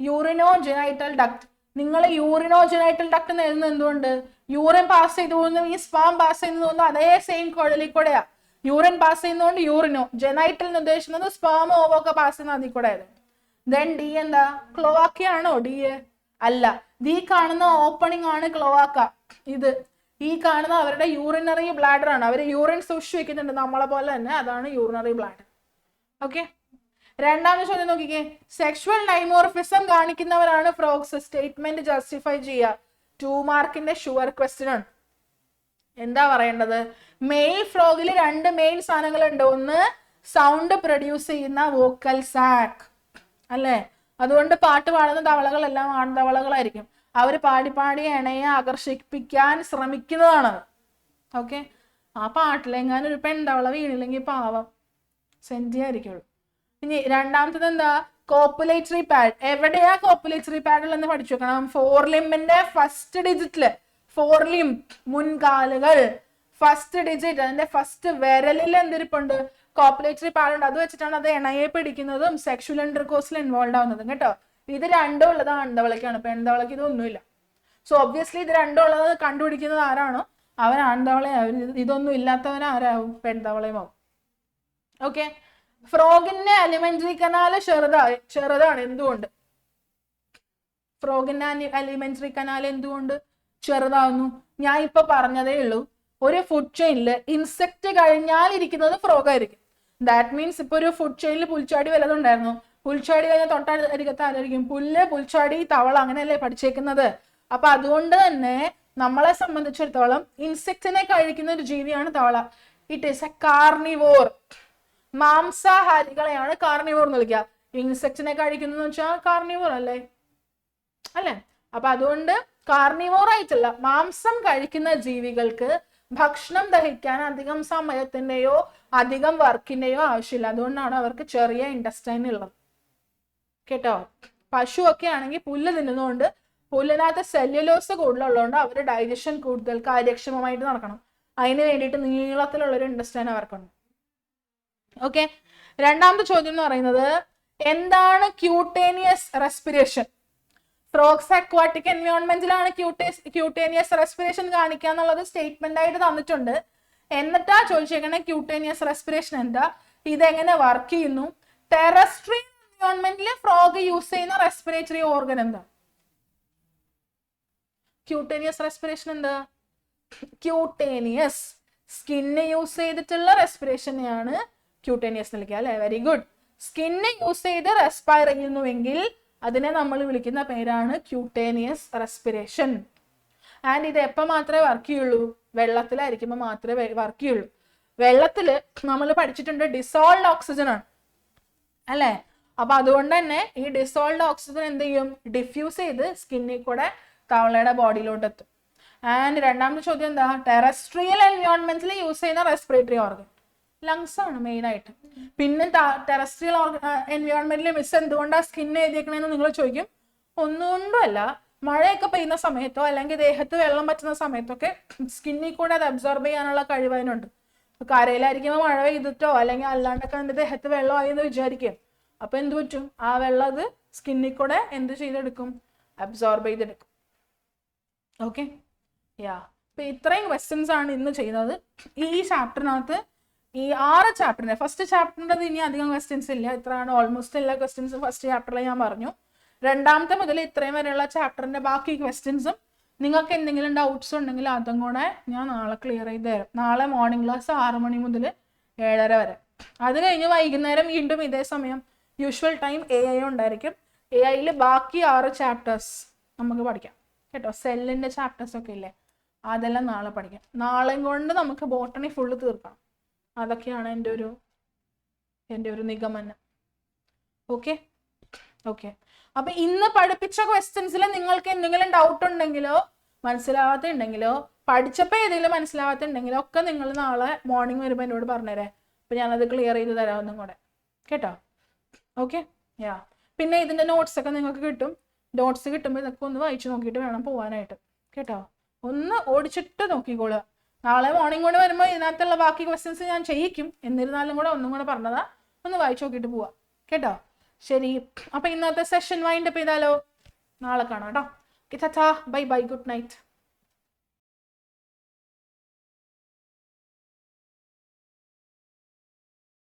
യൂറിനോജനൈറ്റൽ ഡക്ട്. നിങ്ങൾ യൂറിനോജനൈറ്റൽ ഡക്ട് എന്ന് എഴുതുന്നത് എന്തുകൊണ്ട്? യൂറിൻ പാസ് ചെയ്ത് പോകുന്ന ഈ സ്പാം പാസ് ചെയ്യുന്നത് കൊണ്ട് അതേ സെയിം കുഴലിൽ കൂടെയാ. യൂറിൻ പാസ് ചെയ്യുന്നതുകൊണ്ട് യൂറിനോ, ജനൈറ്റൽ എന്ന് ഉദ്ദേശിക്കുന്നത് സ്പാം ഓവോ ഒക്കെ പാസ് ചെയ്യുന്ന അതിൽ കൂടെ ആയിരുന്നു. ദെൻ ഡി എന്താ, ക്ലോവാക്കയാണോ ഡി? അല്ല, ദീ കാണുന്ന ഓപ്പണിംഗ് ആണ് ക്ലോവാക്ക. ഇത് ഈ കാണുന്ന അവരുടെ യൂറിനറി ബ്ലാഡർ ആണ്, അവർ യൂറിൻ സൂക്ഷിച്ചു വെക്കുന്നുണ്ട് നമ്മളെ പോലെ തന്നെ, അതാണ് യൂറിനറി ബ്ലാഡർ. ഓക്കെ, രണ്ടാമത്തെ ചോദ്യം നോക്കിക്കേ, സെക്ഷുവൽ ഡൈമോർഫിസം കാണിക്കുന്നവരാണ് ഫ്രോഗ്സ്. സ്റ്റേറ്റ്മെന്റ് ജസ്റ്റിഫൈ ചെയ്യുക. 2 മാർക്കിന്റെ ഷുവർ ക്വസ്റ്റ്യൻ ആണ്. എന്താ പറയേണ്ടത്? മെയിൽ ഫ്രോഗിൽ 2 മെയിൻ സാധനങ്ങളുണ്ട്. ഒന്ന് സൗണ്ട് പ്രൊഡ്യൂസ് ചെയ്യുന്ന വോക്കൽ സാക്ക് അല്ലേ, അതുകൊണ്ട് പാട്ട് പാടുന്ന തവളകളെല്ലാം ആൺതവളകളായിരിക്കും. അവർ പാടി പാടി ഇണയെ ആകർഷിപ്പിക്കാൻ ശ്രമിക്കുന്നതാണ്. ഓക്കെ, ആ പാട്ടിലെങ്ങാനും ഒരു പെൺതവള വീണില്ലെങ്കിൽ പാവം സെന്റിയായിരിക്കുള്ളൂ. ഇനി രണ്ടാമത്തത് എന്താ? Copulatory pad. എവിടെയാ കോപ്പുലേറ്ററി പാഡ് എന്ന് പഠിച്ചു വെക്കണം. 4 ലിംബിന്റെ ഫസ്റ്റ് ഡിജിറ്റില്, 4 ലിംബ് മുൻകാലുകൾ, ഫസ്റ്റ് ഡിജിറ്റ്, അതിന്റെ ഫസ്റ്റ് വിരലിൽ എന്തിരിപ്പുണ്ട്? കോപ്പുലേറ്ററി പാഡ് ഉണ്ട്. അത് വെച്ചിട്ടാണ് അത് ഇണയെ പിടിക്കുന്നതും സെക്ഷുവൽ ഇന്റർകോഴ്സിൽ ഇൻവോൾവ് ആവുന്നതും കേട്ടോ. ഇത് രണ്ടും ഉള്ളത് ആൺതവളയ്ക്കാണ്, പെൺതവളയ്ക്ക് ഇതൊന്നുമില്ല. സോ ഒബ്വിയസ്ലി ഇത് രണ്ടും ഉള്ളത് കണ്ടുപിടിക്കുന്നത് ആരാണോ അവൻ ആൺതവളയാവും, ഇതൊന്നും ഇല്ലാത്തവനാരാവും? പെൺതവളയും ആവും. ഓക്കെ, ഫ്രോഗിന്റെ അലിമെന്ററി കനാല് ചെറുതാണ്. എന്തുകൊണ്ട്? ഫ്രോഗിന്റെ അലിമെന്ററി കനാൽ എന്തുകൊണ്ട് ചെറുതാവുന്നു? ഞാൻ ഇപ്പൊ പറഞ്ഞതേ ഉള്ളൂ. ഒരു ഫുഡ് ചെയിനിൽ ഇൻസെക്ട് കഴിഞ്ഞാൽ ഇരിക്കുന്നത് ഫ്രോഗ് ആയിരിക്കും. ദാറ്റ് മീൻസ് ഇപ്പൊ ഒരു ഫുഡ് ചെയിനിൽ പുൽച്ചാടി വല്ലതുണ്ടായിരുന്നു, പുൽച്ചാടി കഴിഞ്ഞാൽ തൊട്ടരികത്ത് ആരായിരിക്കും? പുല്ല്, പുൽച്ചാടി, തവള, അങ്ങനെയല്ലേ പഠിച്ചേക്കുന്നത്. അപ്പൊ അതുകൊണ്ട് തന്നെ നമ്മളെ സംബന്ധിച്ചിടത്തോളം ഇൻസെക്റ്റിനെ കഴിക്കുന്ന ഒരു ജീവിയാണ് തവള. It is a carnivore. മാംസാഹാരികളെയാണ് കാർണിവോർ എന്ന് വിളിക്കുക. ഇൻസെക്റ്റിനെ കഴിക്കുന്നതെന്ന് വെച്ചാൽ കാർണിവോർ അല്ലേ? അപ്പൊ അതുകൊണ്ട് കാർണിവോർ ആയിട്ടുള്ള മാംസം കഴിക്കുന്ന ജീവികൾക്ക് ഭക്ഷണം ദഹിക്കാൻ അധികം സമയത്തിന്റെയോ അധികം വർക്കിന്റെയോ ആവശ്യമില്ല. അതുകൊണ്ടാണ് അവർക്ക് ചെറിയ ഇൻഡസ്റ്റൈൻ ഉള്ളത് കേട്ടോ. പശു ഒക്കെ ആണെങ്കിൽ പുല്ല് തിന്നുന്നതുകൊണ്ട് പുല്ലിനകത്ത് സെല്ലുലോസ് കൂടുതലുള്ളതുകൊണ്ട് അവരുടെ ഡൈജഷൻ കൂടുതൽ കാര്യക്ഷമമായിട്ട് നടക്കണം. അതിന് വേണ്ടിയിട്ട് നീളത്തിലുള്ള ഒരു ഇൻഡസ്റ്റൈൻ അവർക്കുണ്ട്. ഓക്കെ, രണ്ടാമത്തെ ചോദ്യം എന്ന് പറയുന്നത് എന്താണ് ക്യൂട്ടേനിയസ് റെസ്പിറേഷൻ? ഫ്രോഗ്സ് അക്വാട്ടിക് എൻവയോൺമെന്റിലാണ് ക്യൂട്ടേനിയസ് റെസ്പിറേഷൻ കാണിക്കുക എന്നുള്ളത് സ്റ്റേറ്റ്മെന്റ് ആയിട്ട് തന്നിട്ടുണ്ട്. എന്നിട്ടാ ചോദിച്ചേക്കണേ ക്യൂട്ടേനിയസ് റെസ്പിറേഷൻ എന്താ, ഇതെങ്ങനെ വർക്ക് ചെയ്യുന്നു? ടെറസ്ട്രിയൽ എൻവയോൺമെന്റിൽ ഫ്രോഗ് യൂസ് ചെയ്യുന്ന റെസ്പിറേറ്ററി ഓർഗൻ എന്താ? ക്യൂട്ടേനിയസ് റെസ്പിറേഷൻ എന്താ? ക്യൂട്ടേനിയസ് സ്കിന്ന് യൂസ് ചെയ്തിട്ടുള്ള റെസ്പിറേഷനെയാണ് ക്യൂട്ടേനിയസ് വിളിക്കുക അല്ലെ? Very good. സ്കിന്ന് യൂസ് ചെയ്ത് റെസ്പയർ ചെയ്യുന്നുവെങ്കിൽ അതിനെ നമ്മൾ വിളിക്കുന്ന പേരാണ് ക്യൂട്ടേനിയസ് റെസ്പിറേഷൻ. ആൻഡ് ഇത് എപ്പോൾ മാത്രമേ വർക്ക് ചെയ്യുള്ളൂ? വെള്ളത്തിലായിരിക്കുമ്പോൾ മാത്രമേ വർക്ക് ചെയ്യുള്ളൂ. വെള്ളത്തിൽ നമ്മൾ പഠിച്ചിട്ടുണ്ട് ഡിസോൾഡ് ഓക്സിജൻ ആണ് അല്ലേ? അപ്പൊ അതുകൊണ്ട് തന്നെ ഈ ഡിസോൾഡ് ഓക്സിജൻ എന്ത് ചെയ്യും? ഡിഫ്യൂസ് ചെയ്ത് സ്കിന്നിൽ കൂടെ തവളയുടെ ബോഡിയിലോട്ട് എത്തും. ആൻഡ് രണ്ടാമത്തെ ചോദ്യം എന്താ? ടെറസ്ട്രിയൽ എൻവയോൺമെന്റിൽ യൂസ് ചെയ്യുന്ന റെസ്പിറേറ്ററി ഓർഗൻ ലങ്സ് ആണ് മെയിൻ ആയിട്ട്. പിന്നെ ടെറസ്ട്രിയൽ എൻവയോൺമെന്റിൽ മിസ് എന്തുകൊണ്ടാണ് സ്കിന്ന് എഴുതിയേക്കണെന്ന് നിങ്ങൾ ചോദിക്കും. ഒന്നുകൊണ്ടുമല്ല, മഴയൊക്കെ പെയ്യുന്ന സമയത്തോ അല്ലെങ്കിൽ ദേഹത്ത് വെള്ളം പറ്റുന്ന സമയത്തൊക്കെ സ്കിന്നിൽ കൂടെ അത് അബ്സോർബ് ചെയ്യാനുള്ള കഴിവ് അതിനുണ്ട്. കരയിലായിരിക്കുമ്പോൾ മഴ പെയ്തിട്ടോ അല്ലെങ്കിൽ അല്ലാണ്ടൊക്കെ അതിന്റെ ദേഹത്ത് വെള്ളമായി എന്ന് വിചാരിക്കും. അപ്പൊ എന്ത് പറ്റും? ആ വെള്ളം അത് സ്കിന്നിൽ കൂടെ എന്ത് ചെയ്തെടുക്കും? അബ്സോർബ് ചെയ്തെടുക്കും. ഓക്കെ, അപ്പൊ ഇത്രയും ക്വസ്റ്റ്യൻസ് ആണ് ഇന്ന് ചെയ്യുന്നത്. ഈ ചാപ്റ്ററിനകത്ത് ഈ 6 ചാപ്റ്ററിന്റെ ഫസ്റ്റ് ചാപ്റ്ററിൻ്റെ ഇനി അധികം ക്വസ്റ്റ്യൻസ് ഇല്ല. ഇത്രയാണ് ഓൾമോസ്റ്റ് എല്ലാ ക്വസ്റ്റ്യൻസും ഫസ്റ്റ് ചാപ്റ്ററിൽ ഞാൻ പറഞ്ഞു. രണ്ടാമത്തെ മുതൽ ഇത്രയും വരെയുള്ള ചാപ്റ്ററിന്റെ ബാക്കി ക്വസ്റ്റ്യൻസും നിങ്ങൾക്ക് എന്തെങ്കിലും ഡൗട്ട്സ് ഉണ്ടെങ്കിൽ അതും കൂടെ ഞാൻ നാളെ ക്ലിയർ ചെയ്ത് തരാം. നാളെ മോർണിംഗ് ക്ലാസ് 6 മണി മുതൽ 7:30 വരെ. അത് കഴിഞ്ഞ് വൈകുന്നേരം വീണ്ടും ഇതേ സമയം യൂഷ്വൽ ടൈം AI ഉണ്ടായിരിക്കും. AIയിൽ ബാക്കി 6 ചാപ്റ്റേഴ്സ് നമുക്ക് പഠിക്കാം കേട്ടോ. സെല്ലിന്റെ ചാപ്റ്റേഴ്സ് ഒക്കെ ഇല്ലേ, അതെല്ലാം നാളെ പഠിക്കാം. നാളെയും കൊണ്ട് നമുക്ക് ബോട്ടണി ഫുള്ള് തീർക്കാം. അതൊക്കെയാണ് എൻ്റെ ഒരു നിഗമനം. ഓക്കെ, അപ്പൊ ഇന്ന് പഠിപ്പിച്ച ക്വസ്റ്റ്യൻസിൽ നിങ്ങൾക്ക് എന്തെങ്കിലും ഡൗട്ട് ഉണ്ടെങ്കിലോ മനസ്സിലാവാത്തുണ്ടെങ്കിലോ പഠിച്ചപ്പോൾ ഏതെങ്കിലും മനസ്സിലാവാത്തുണ്ടെങ്കിലോ ഒക്കെ നിങ്ങൾ നാളെ മോർണിംഗ് വരുമ്പോൾ എന്നോട് പറഞ്ഞുതരേ. അപ്പൊ ഞാനത് ക്ലിയർ ചെയ്ത് തരാമെന്നും കൂടെ കേട്ടോ. ഓക്കെ, പിന്നെ ഇതിന്റെ നോട്ട്സ് ഒക്കെ നിങ്ങൾക്ക് കിട്ടും. നോട്ട്സ് കിട്ടുമ്പോൾ ഇതൊക്കെ ഒന്ന് വായിച്ചു നോക്കിയിട്ട് വേണം പോവാനായിട്ട് കേട്ടോ. ഒന്ന് ഓടിച്ചിട്ട് നോക്കിക്കോളുക. നാളെ മോർണിംഗ് കൂടെ വരുമ്പോൾ ഇതിനകത്തുള്ള ബാക്കി ക്വസ്റ്റ്യൻസ് ഞാൻ ചെയ്യിക്കും. എന്നിരുന്നാലും കൂടെ ഒന്നും കൂടെ പറഞ്ഞതാ, ഒന്ന് വായിച്ചു നോക്കിയിട്ട് പോവാ കേട്ടോ. ശരി, അപ്പൊ ഇന്നത്തെ സെഷൻ വൈൻഡ് അപ്പ് ചെയ്താലോ? നാളെ കാണാം കേട്ടോ. Bye bye, good night.